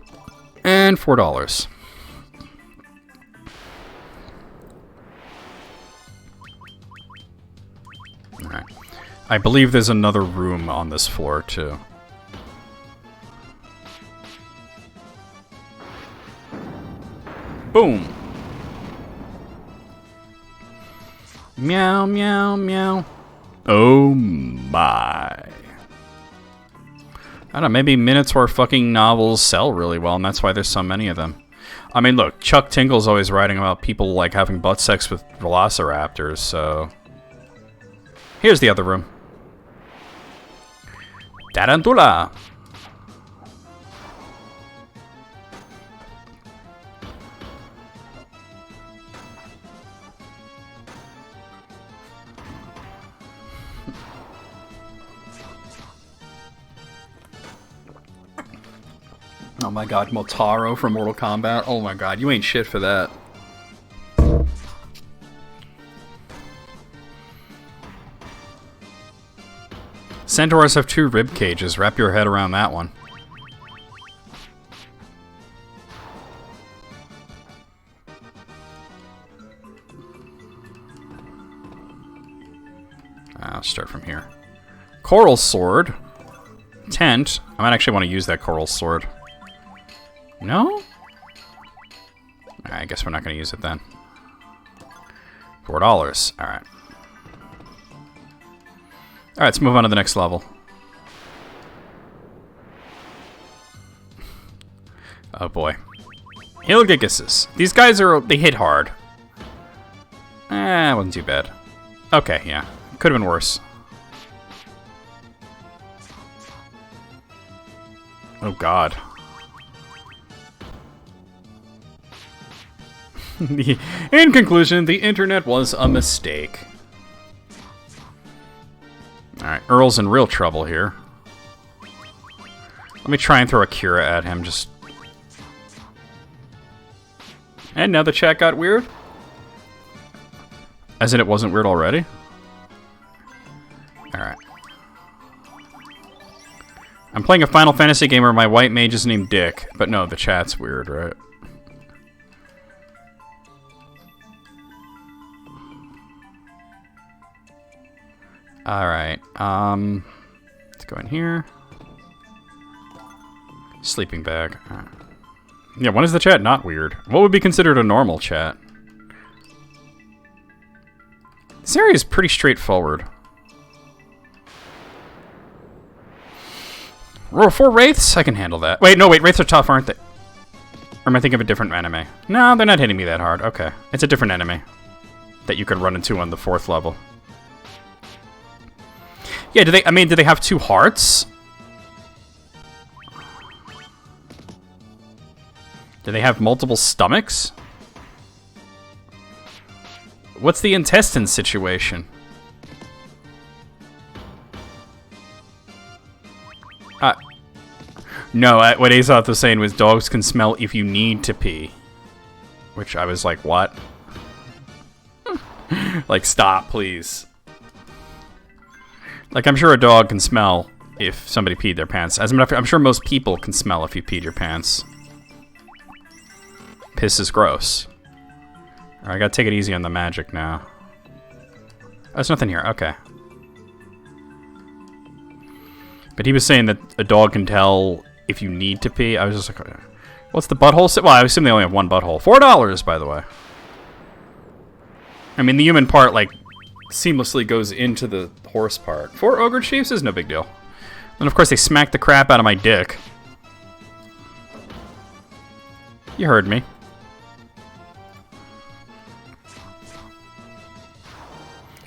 and $4. Alright. I believe there's another room on this floor too. Boom. Meow, meow, meow. Oh my. I don't know, maybe Minotaur fucking novels sell really well, and that's why there's so many of them. I mean, look, Chuck Tingle's always writing about people, like, having butt sex with velociraptors, so... Here's the other room. Tarantula! Oh my god, Motaro from Mortal Kombat. Oh my god, you ain't shit for that. Centaurs have 2 rib cages. Wrap your head around that one. I'll start from here. Coral sword. Tent. I might actually want to use that coral sword. No? I guess we're not going to use it then. $4. Alright. Alright, let's move on to the next level. Oh boy. Hilgigises. These guys they hit hard. Wasn't too bad. Okay, yeah. Could have been worse. Oh god. In conclusion, the internet was a mistake. Alright, Earl's in real trouble here. Let me try and throw a Cura at him, just... And now the chat got weird? As in it wasn't weird already? Alright. I'm playing a Final Fantasy game where my white mage is named Dick, but no, the chat's weird, right? Alright, let's go in here. Sleeping bag. Right. Yeah, when is the chat not weird? What would be considered a normal chat? This area is pretty straightforward. Roll 4 Wraiths? I can handle that. Wait, no, wait, Wraiths are tough, aren't they? Or am I thinking of a different enemy? No, they're not hitting me that hard. Okay. It's a different enemy that you could run into on the 4th level. Yeah, do they have 2 hearts? Do they have multiple stomachs? What's the intestine situation? No, what Azoth was saying was dogs can smell if you need to pee. Which I was like, what? Like, stop, please. Like, I'm sure a dog can smell if somebody peed their pants. As a matter of fact, I'm sure most people can smell if you peed your pants. Piss is gross. Alright, I gotta take it easy on the magic now. Oh, there's nothing here. Okay. But he was saying that a dog can tell if you need to pee. I was just like, what's the butthole? Well, I assume they only have one butthole. $4, by the way. I mean, the human part, like, seamlessly goes into the horse part. 4 ogre chiefs is no big deal. And of course, they smacked the crap out of my dick. You heard me.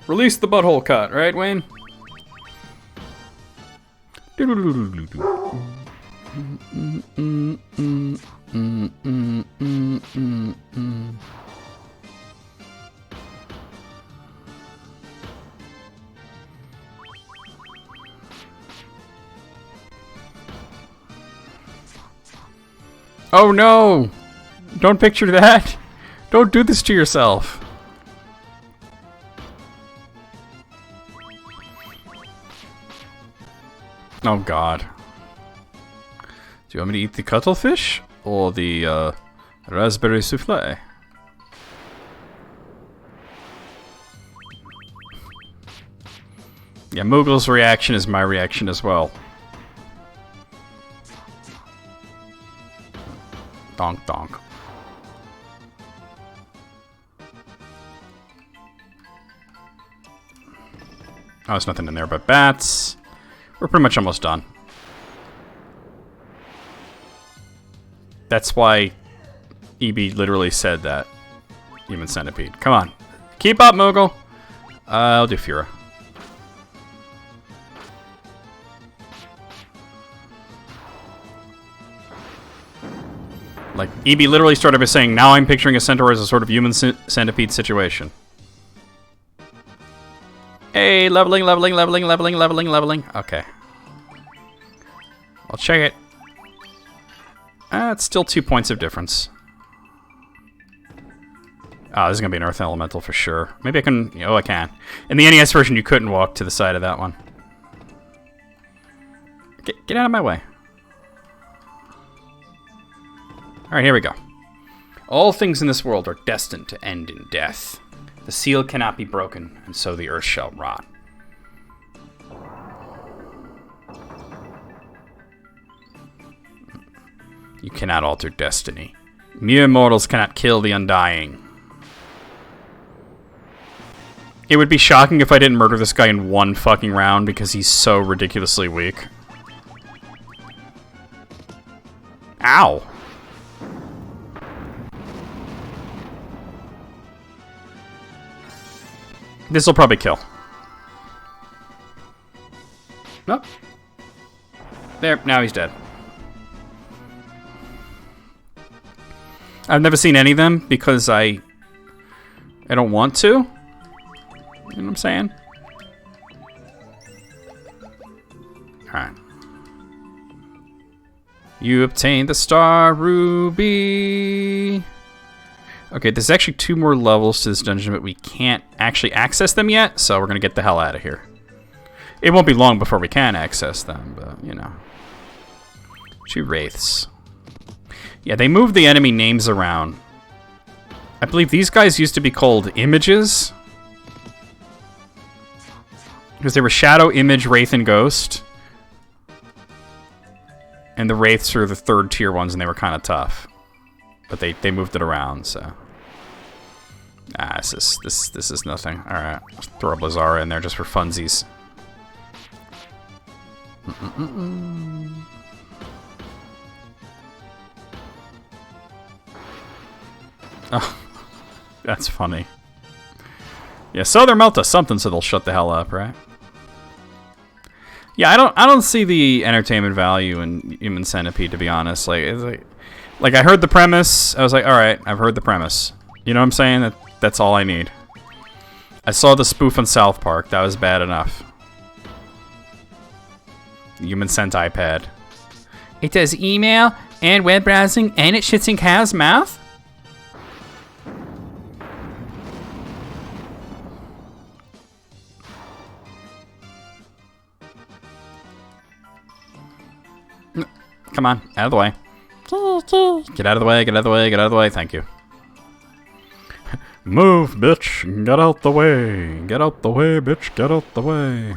Release the butthole cut, right, Wayne? Oh no! Don't picture that! Don't do this to yourself! Oh god. Do you want me to eat the cuttlefish? Or the, raspberry souffle? Yeah, Moogle's reaction is my reaction as well. Donk donk. Oh, there's nothing in there but bats. We're pretty much almost done. That's why EB literally said that. Human centipede. Come on. Keep up, Moogle. I'll do Fura. Like, EB literally started by saying, now I'm picturing a centaur as a sort of human centipede situation. Hey, leveling, leveling, leveling, leveling, leveling, leveling. Okay. I'll check it. It's still 2 points of difference. Ah, this is going to be an Earth Elemental for sure. Maybe I can... Oh, I can. In the NES version, you couldn't walk to the side of that one. Get out of my way. Alright, here we go. All things in this world are destined to end in death. The seal cannot be broken, and so the earth shall rot. You cannot alter destiny. Mere mortals cannot kill the undying. It would be shocking if I didn't murder this guy in one fucking round because he's so ridiculously weak. Ow! This'll probably kill. Nope. There, now he's dead. I've never seen any of them because I don't want to. You know what I'm saying? Alright. You obtained the Star Ruby. Okay, there's actually 2 more levels to this dungeon, but we can't actually access them yet, so we're gonna get the hell out of here. It won't be long before we can access them, but, you know. 2 wraiths. Yeah, they moved the enemy names around. I believe these guys used to be called images. Because they were Shadow, Image, Wraith, and Ghost. And the Wraiths are the 3rd tier ones, and they were kind of tough. But they moved it around, so... Ah, this is nothing. Alright, throw a Blazara in there just for funsies. Oh, that's funny. Yeah, so they're melt us something so they'll shut the hell up, right? Yeah, I don't see the entertainment value in Human Centipede, to be honest. Like I heard the premise. I was like, all right, I've heard the premise. You know what I'm saying? That's all I need. I saw the spoof on South Park. That was bad enough. Human Cent iPad. It does email and web browsing, and it shits in cow's mouth. Come on, out of the way. Get out of the way, get out of the way, get out of the way. Thank you. Move, bitch. Get out the way. Get out the way, bitch. Get out the way.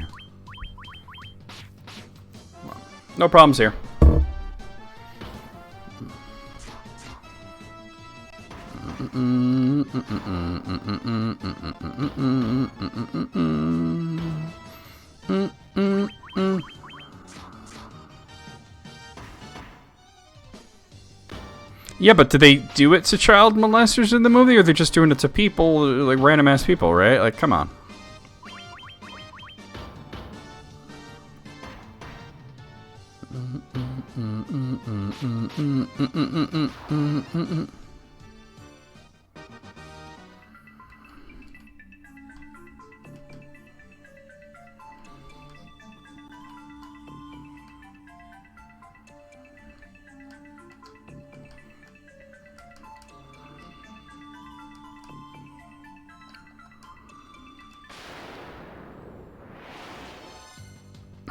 No problems here. Yeah, but do they do it to child molesters in the movie, or they're just doing it to people, like random ass people, right? Like, come on.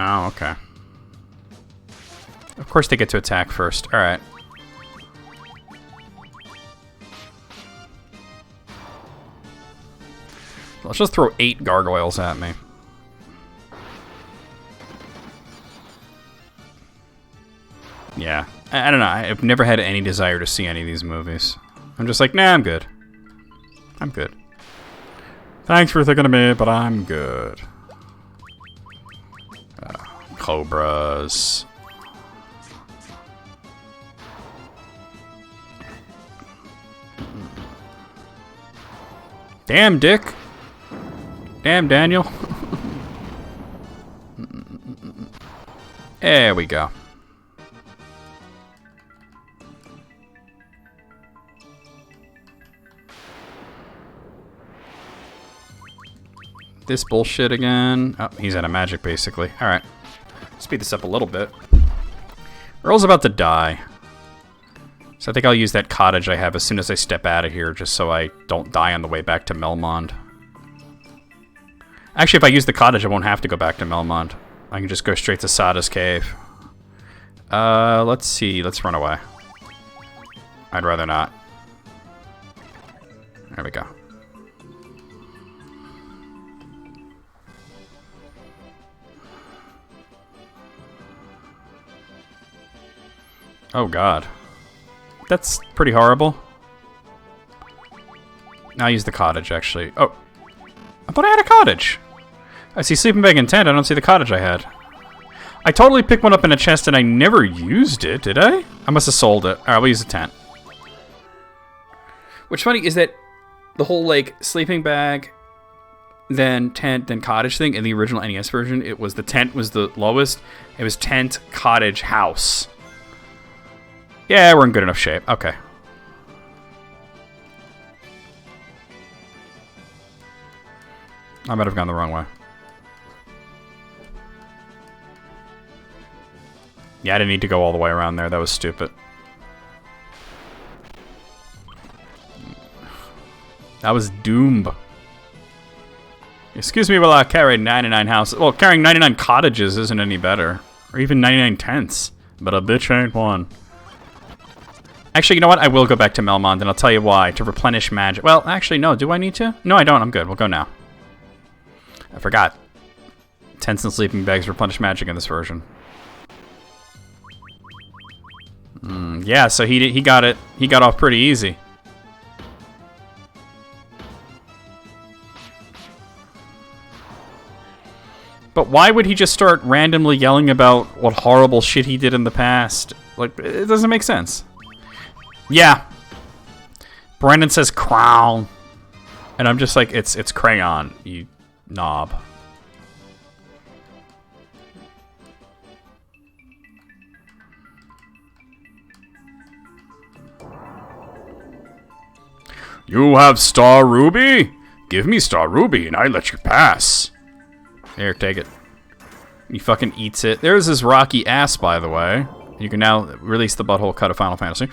Oh, okay. Of course they get to attack first. Alright. Let's just throw 8 gargoyles at me. Yeah. I don't know. I've never had any desire to see any of these movies. I'm just like, nah, I'm good. I'm good. Thanks for thinking of me, but I'm good. Cobras. Damn, Dick. Damn, Daniel. There we go. This bullshit again. Oh, he's out of magic, basically. Alright. Speed this up a little bit. Earl's about to die. So I think I'll use that cottage I have as soon as I step out of here, just so I don't die on the way back to Melmond. Actually, if I use the cottage, I won't have to go back to Melmond. I can just go straight to Sada's cave. Let's see. Let's run away. I'd rather not. There we go. Oh, God. That's pretty horrible. Now I'll use the cottage, actually. Oh, I thought I had a cottage. I see sleeping bag and tent. I don't see the cottage I had. I totally picked one up in a chest and I never used it, did I? I must have sold it. Alright, we'll use the tent. What's funny is that the whole, like, sleeping bag, then tent, then cottage thing, in the original NES version, it was the tent was the lowest. It was tent, cottage, house. Yeah, we're in good enough shape. Okay. I might have gone the wrong way. Yeah, I didn't need to go all the way around there. That was stupid. That was doom. Excuse me while I carry 99 houses. Well, carrying 99 cottages isn't any better. Or even 99 tents. But a bitch ain't one. Actually, you know what? I will go back to Melmond, and I'll tell you why. To replenish magic. Well, actually, no. Do I need to? No, I don't. I'm good. We'll go now. I forgot. Tents and sleeping bags replenish magic in this version. Yeah, so he got it. He got off pretty easy. But why would he just start randomly yelling about what horrible shit he did in the past? Like, it doesn't make sense. Yeah. Brandon says crown. And I'm just like, it's crayon, you knob. You have Star Ruby? Give me Star Ruby and I let you pass. Here, take it. He fucking eats it. There's his rocky ass, by the way. You can now release the butthole cut of Final Fantasy.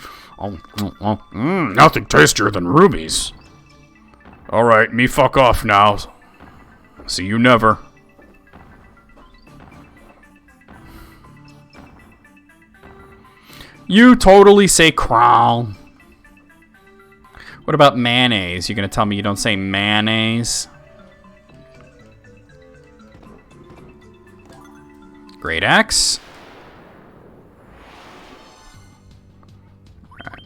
Nothing tastier than rubies. Alright, me fuck off now. See you never. You totally say crown. What about mayonnaise? You're gonna tell me you don't say mayonnaise? Great axe. Right.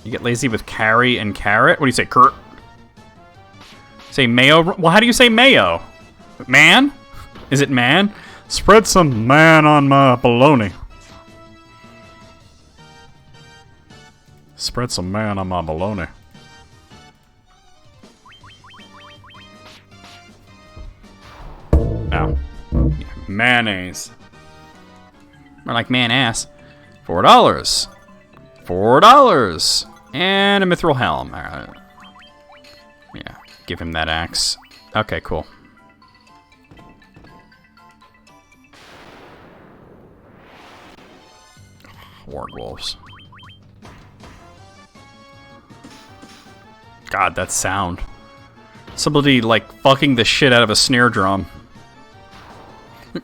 You get lazy with carry and carrot? What do you say, Kurt? Say mayo? Well, how do you say mayo? Man? Is it man? Spread some man on my bologna. Spread some man on my bologna. Ow. Yeah, mayonnaise. More like man ass. $4. $4. And a mithril helm. Alright. Yeah, give him that axe. Okay, cool. Werewolves. God, that sound. Somebody, like, fucking the shit out of a snare drum.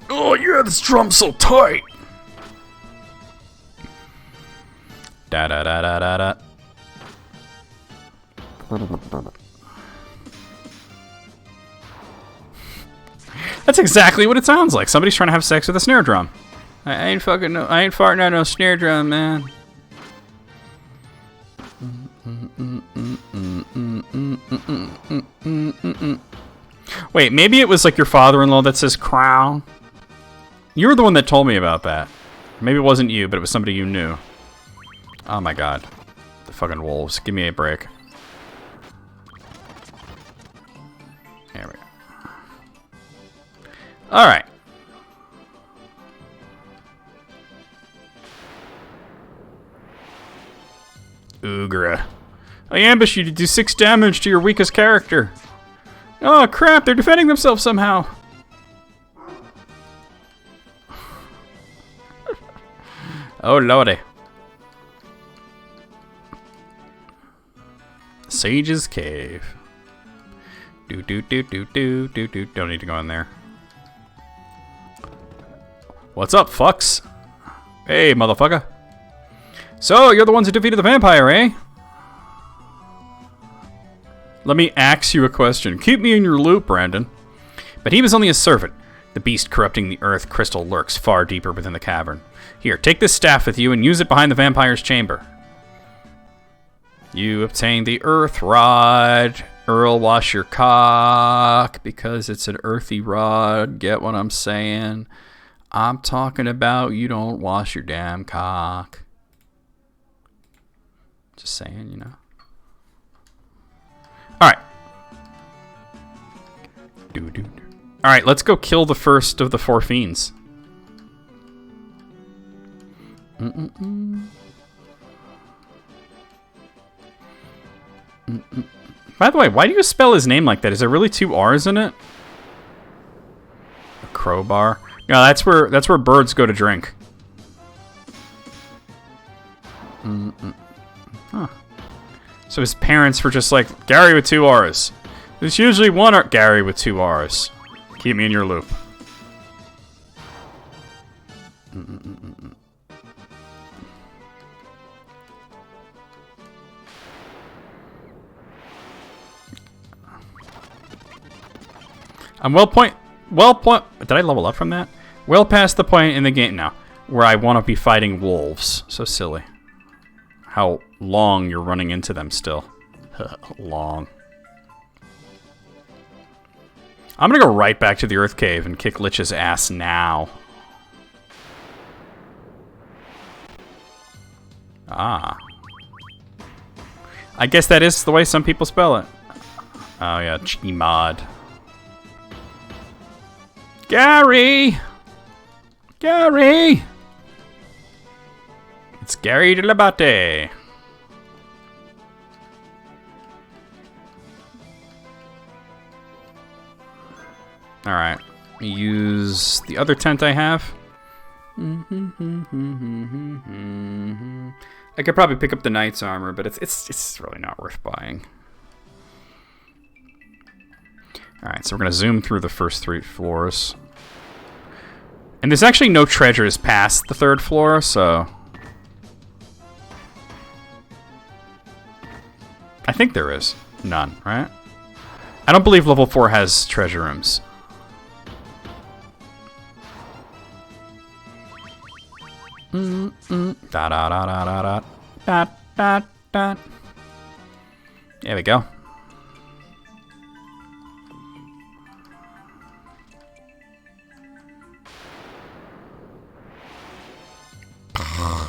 Oh, yeah, this drum's so tight! Da-da-da-da-da-da. That's exactly what it sounds like. Somebody's trying to have sex with a snare drum. I ain't farting on no snare drum, man. Wait, maybe it was like your father-in-law that says crown? You were the one that told me about that. Maybe it wasn't you, but it was somebody you knew. Oh my god. The fucking wolves. Give me a break. There we go. Alright. Ugra. I ambush you to do 6 damage to your weakest character. Oh crap, they're defending themselves somehow. Oh lordy. Sage's Cave. Don't need to go in there. What's up, fucks? Hey, motherfucker. So, you're the ones who defeated the vampire, eh? Let me ask you a question. Keep me in your loop, Brandon. But he was only a servant. The beast corrupting the earth crystal lurks far deeper within the cavern. Here, take this staff with you and use it behind the vampire's chamber. You obtain the earth rod. Earl, wash your cock because it's an earthy rod. Get what I'm saying? I'm talking about you don't wash your damn cock. Just saying, you know. Alright. Alright, let's go kill the first of the 4 fiends. By the way, why do you spell his name like that? Is there really 2 R's in it? A crowbar. No, that's where birds go to drink. Huh. So his parents were just like, Gary with 2 R's. There's usually 1 R. Gary with 2 R's. Keep me in your loop. I'm well point. Did I level up from that? Well past the point in the game now where I want to be fighting wolves. So silly. How long you're running into them still. Long. I'm gonna go right back to the Earth Cave and kick Lich's ass now. Ah. I guess that is the way some people spell it. Oh yeah, Gmod. Gary! Gary! It's Gary de Labate. Alright. Use the other tent I have. I could probably pick up the knight's armor, but it's really not worth buying. Alright, so we're going to zoom through the first 3 floors. And there's actually no treasures past the 3rd floor, so... I think there is. None, right? I don't believe level 4 has treasure rooms. Da da da da da da da da da. There we go.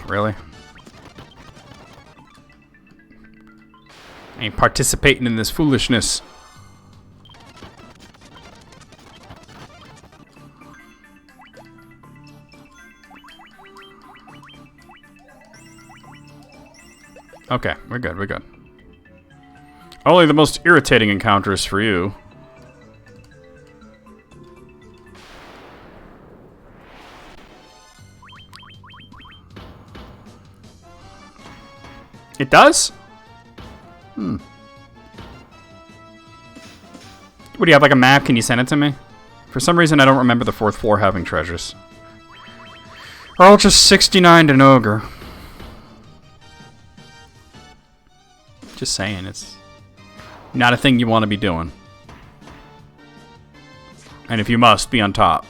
Really? I ain't participating in this foolishness. Okay, we're good, we're good. Only the most irritating encounters for you. It does? What do you have, like a map? Can you send it to me? For some reason, I don't remember the 4th floor having treasures. Earl just 69 to an ogre. Just saying, it's not a thing you want to be doing. And if you must, be on top.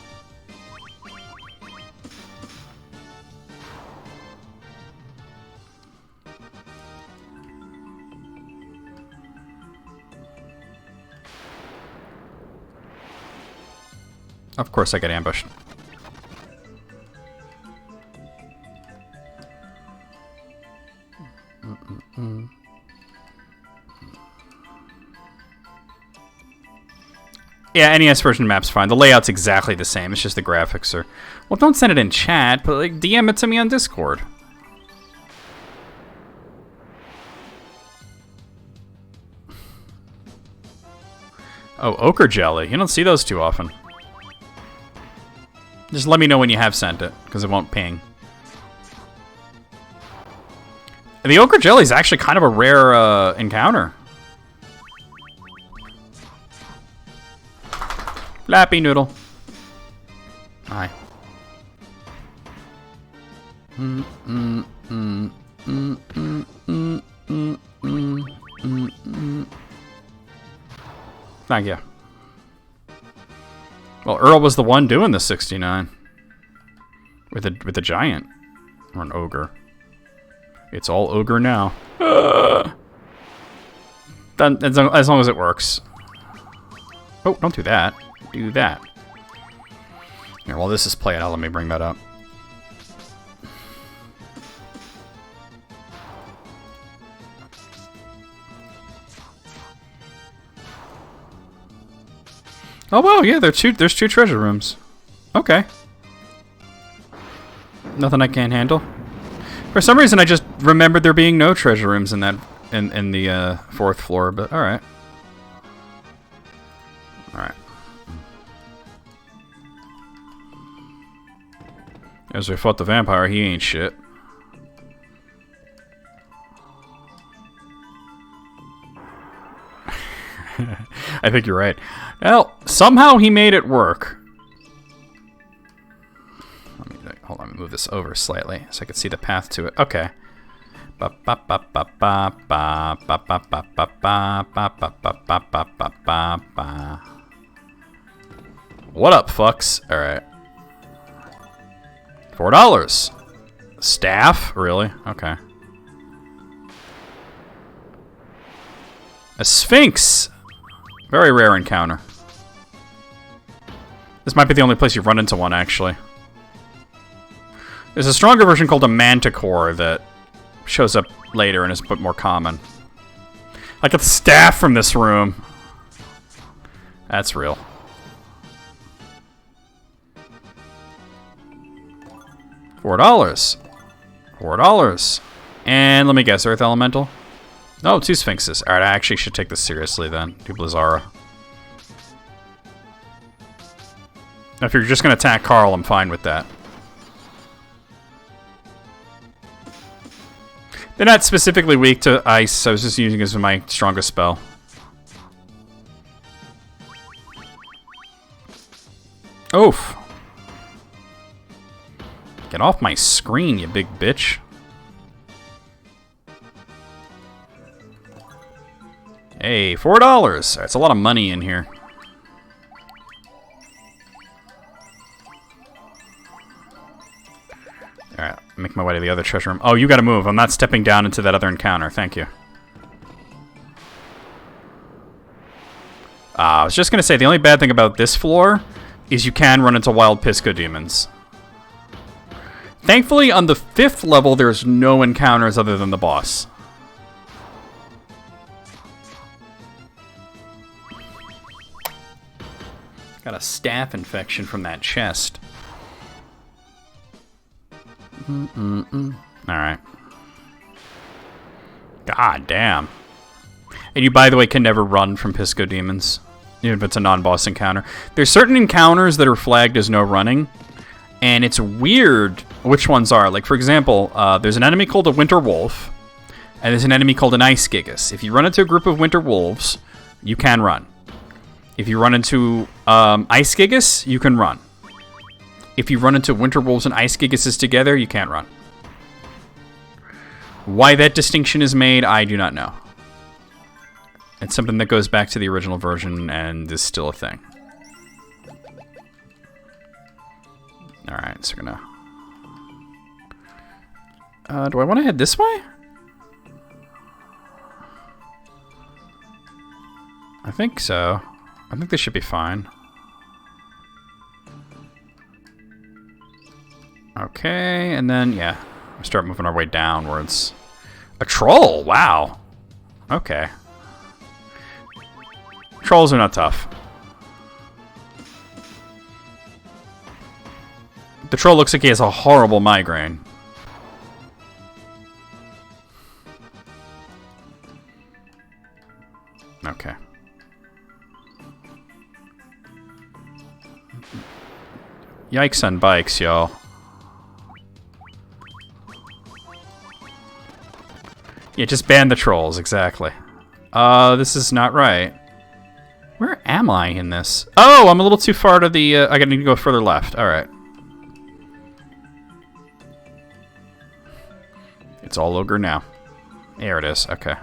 Of course I get ambushed. Yeah, NES version map's fine. The layout's exactly the same. It's just the graphics are... Well, don't send it in chat, but like DM it to me on Discord. Oh, ochre jelly. You don't see those too often. Just let me know when you have sent it, because it won't ping. And the ochre jelly is actually kind of a rare encounter. Flappy noodle. Hi. Thank you. Well, Earl was the one doing the 69 with a giant or an ogre. It's all ogre now. As long as it works. Oh, don't do that. Do that. Here, while this is playing out, let me bring that up. Oh, wow, yeah, there's two treasure rooms. Okay. Nothing I can't handle. For some reason, I just remembered there being no treasure rooms in that in the 4th floor, but alright. Alright. As we fought the vampire, he ain't shit. I think you're right. Well, somehow he made it work. Hold on, let me move this over slightly so I can see the path to it. Okay. What up, fucks? Alright. $4. Staff? Really? Okay. A Sphinx! Very rare encounter. This might be the only place you've run into one, actually. There's a stronger version called a Manticore that shows up later and is a bit more common. I got the staff from this room. That's real. $4. $4. And let me guess, Earth Elemental? Oh, 2 Sphinxes. Alright, I actually should take this seriously then. Do Blizzara. Now, if you're just going to attack Carl, I'm fine with that. They're not specifically weak to ice, so I was just using this as my strongest spell. Oof. Get off my screen, you big bitch. Hey, $4. That's a lot of money in here. Alright, make my way to the other treasure room. Oh, you gotta move. I'm not stepping down into that other encounter. Thank you. I was just gonna say, the only bad thing about this floor is you can run into wild Pisco Demons. Thankfully, on the 5th level, there's no encounters other than the boss. Got a staph infection from that chest. Alright. God damn. And you, by the way, can never run from Pisco Demons, even if it's a non-boss encounter. There's certain encounters that are flagged as no running, and it's weird which ones are. Like, for example, there's an enemy called a Winter Wolf, and there's an enemy called an Ice Gigas. If you run into a group of Winter Wolves, you can run. If you run into Ice Gigas, you can run. If you run into Winter Wolves and Ice Gigases together, you can't run. Why that distinction is made, I do not know. It's something that goes back to the original version and is still a thing. Alright, so we're gonna... do I want to head this way? I think so. I think this should be fine. Okay, and then, yeah, we start moving our way downwards. A troll, wow. Okay. Trolls are not tough. The troll looks like he has a horrible migraine. Okay. Yikes on bikes, y'all. Yeah, just ban the trolls, exactly. This is not right. Where am I in this? Oh, I'm a little too far to the... I need to go further left. Alright. It's all ogre now. There it is. Okay.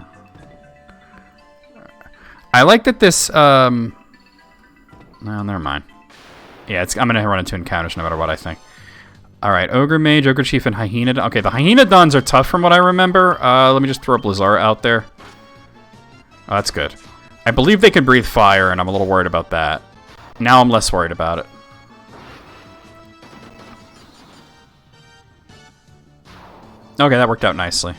I like that this... No, never mind. Yeah, I'm going to run into encounters no matter what, I think. Alright, Ogre Mage, Ogre Chief, and Hyena... Okay, the Hyena Dons are tough from what I remember. Let me just throw Blizzara out there. Oh, that's good. I believe they can breathe fire, and I'm a little worried about that. Now I'm less worried about it. Okay, that worked out nicely.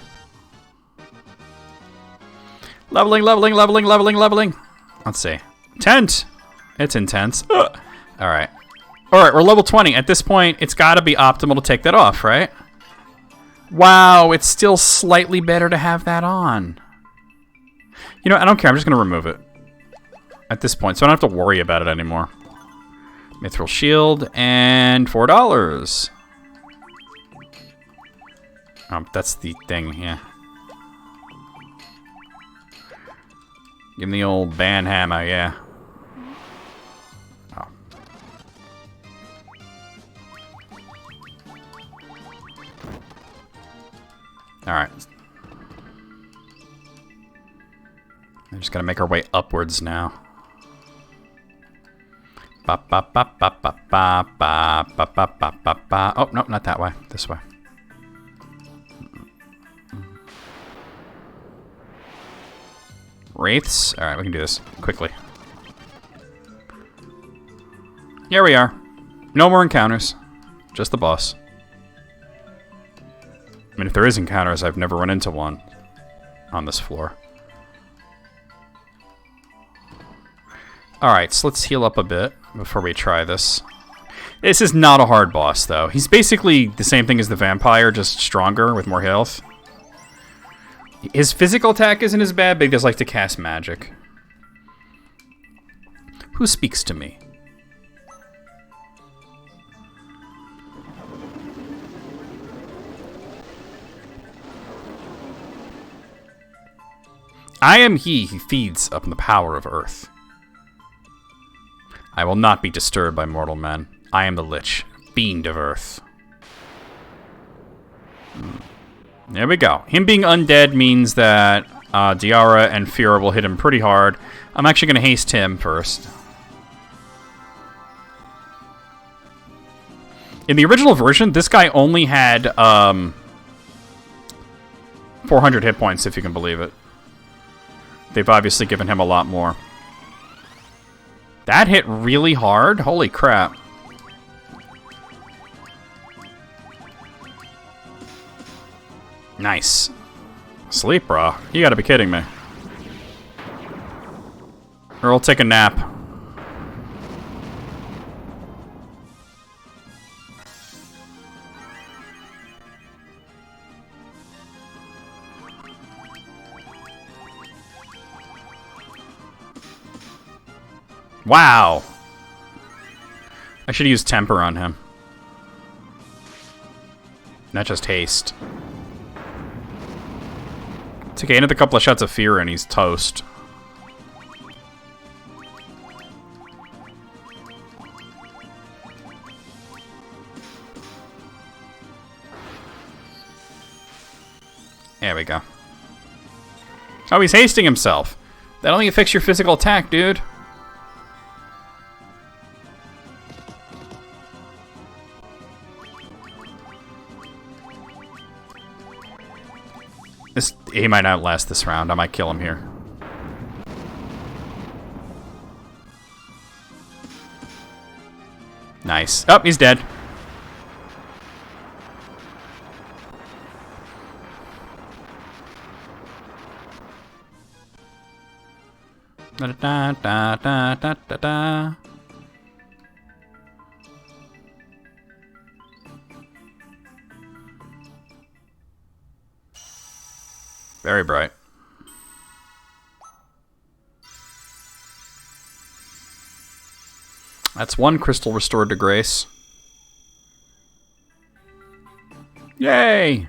Leveling, leveling, leveling, leveling, leveling. Let's see. Tent! It's intense. Ugh. Alright. Alright, we're level 20. At this point, it's got to be optimal to take that off, right? Wow, it's still slightly better to have that on. You know, I don't care. I'm just going to remove it. At this point, so I don't have to worry about it anymore. Mithril shield and $4. Oh, that's the thing, yeah. Give me the old band hammer, yeah. Oh. Alright. I'm just gonna make our way upwards now. Ba ba ba ba ba ba ba ba ba ba ba ba. Oh, no, not that way. This way. Wraiths? Alright, we can do this quickly. Here we are. No more encounters. Just the boss. I mean, if there is encounters, I've never run into one on this floor. Alright, so let's heal up a bit before we try this. This is not a hard boss, though. He's basically the same thing as the vampire, just stronger with more health. His physical attack isn't as bad, but he does like to cast magic. Who speaks to me? I am he who feeds upon the power of earth. I will not be disturbed by mortal men. I am the Lich, fiend of earth. There we go. Him being undead means that Diara and Fira will hit him pretty hard. I'm actually going to haste him first. In the original version, this guy only had 400 hit points, if you can believe it. They've obviously given him a lot more. That hit really hard? Holy crap. Nice. Sleep, bro. You gotta be kidding me. Or I'll take a nap. Wow. I should use temper on him. Not just haste. It's okay, another couple of shots of fear and he's toast. There we go. Oh, he's hasting himself. That only affects your physical attack, dude. He might outlast this round. I might kill him here. Nice. Oh, he's dead. Da da da da da da da. Very bright. That's one crystal restored to grace. Yay!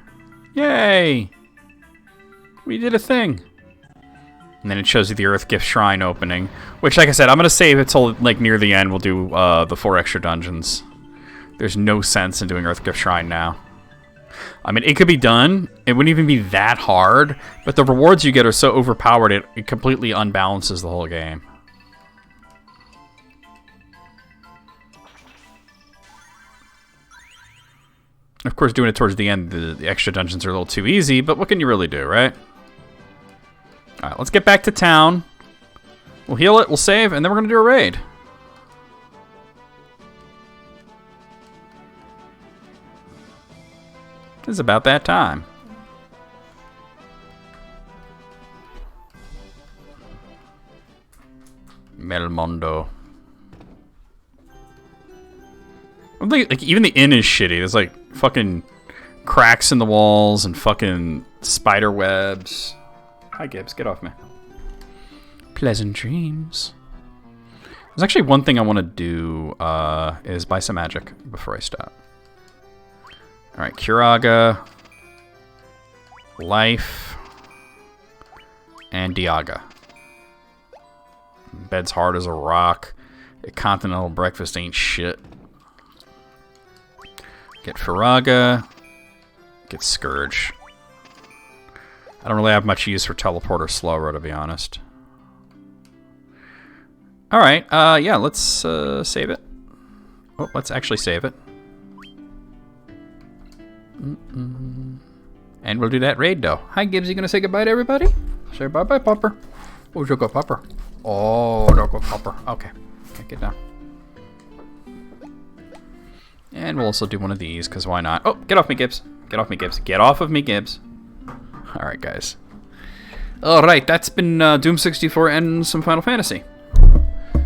Yay! We did a thing. And then it shows you the Earth Gift Shrine opening. Which, like I said, I'm going to save it till like near the end. We'll do the 4 extra dungeons. There's no sense in doing Earth Gift Shrine now. I mean, it could be done. It wouldn't even be that hard. But the rewards you get are so overpowered, it completely unbalances the whole game. Of course, doing it towards the end, the extra dungeons are a little too easy. But what can you really do, right? Alright, let's get back to town. We'll heal it, we'll save, and then we're going to do a raid. It's about that time. Melmondo. Like, even the inn is shitty. There's like fucking cracks in the walls and fucking spider webs. Hi Gibbs, get off me. Pleasant dreams. There's actually one thing I want to do is buy some magic before I stop. Alright, Curaga, Life, and Diaga. Bed's hard as a rock. A continental breakfast ain't shit. Get Faraga. Get Scourge. I don't really have much use for Teleporter Slower, to be honest. Alright, yeah, let's save it. Oh, let's actually save it. And we'll do that raid, though. Hi, Gibbs, you gonna say goodbye to everybody? Say bye-bye, Popper. Oh, go Popper. Oh, don't go Popper. Okay, get down. And we'll also do one of these, because why not? Oh, get off me, Gibbs. Get off me, Gibbs. Get off of me, Gibbs. Alright, guys. Alright, that's been Doom 64 and some Final Fantasy.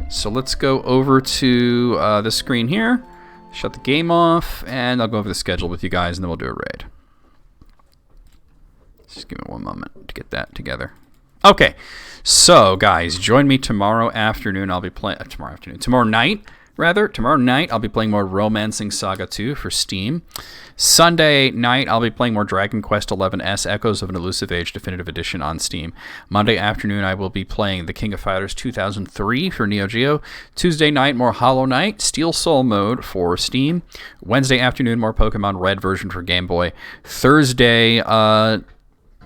So let's go over to this screen here. Shut the game off, and I'll go over the schedule with you guys, and then we'll do a raid. Just give me one moment to get that together. Okay, so guys, join me tomorrow afternoon. I'll be playing tomorrow night. Tomorrow night I'll be playing more Romancing Saga 2 for Steam. Sunday night I'll be playing more Dragon Quest XI's Echoes of an Elusive Age Definitive Edition on Steam. Monday afternoon I will be playing The King of Fighters 2003 for Neo Geo. Tuesday night more Hollow Knight Steel Soul mode for Steam. Wednesday afternoon more Pokemon Red version for Game Boy. Thursday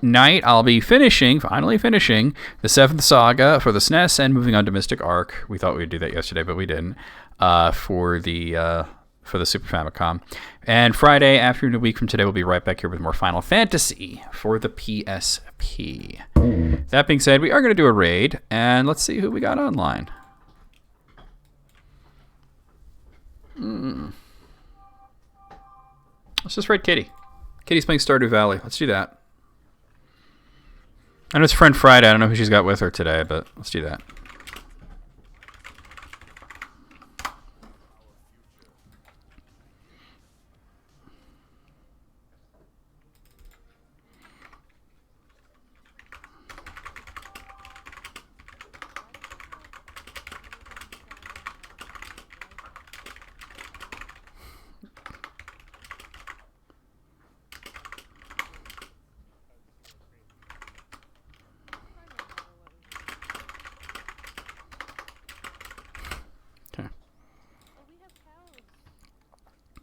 night I'll be finally finishing the 7th Saga for the SNES and moving on to Mystic Arc. We thought we'd do that yesterday, but we didn't. For the Super Famicom. And Friday, afternoon, a week from today, we'll be right back here with more Final Fantasy for the PSP. That being said, we are going to do a raid, and let's see who we got online. Let's just raid Kitty. Kitty's playing Stardew Valley. Let's do that. I know it's Friend Friday. I don't know who she's got with her today, but let's do that.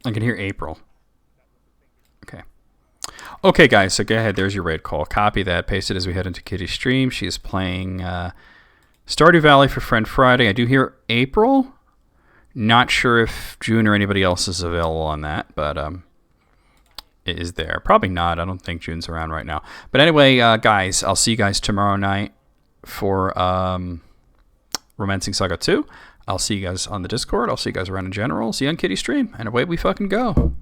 I can hear April. Okay. Okay, guys, so go ahead. There's your raid call. Copy that. Paste it as we head into Kitty's stream. She is playing Stardew Valley for Friend Friday. I do hear April. Not sure if June or anybody else is available on that, but it is there. Probably not. I don't think June's around right now. But anyway, guys, I'll see you guys tomorrow night for Romancing Saga 2. I'll see you guys on the Discord. I'll see you guys around in general. See you on Kitty's stream. And away we fucking go.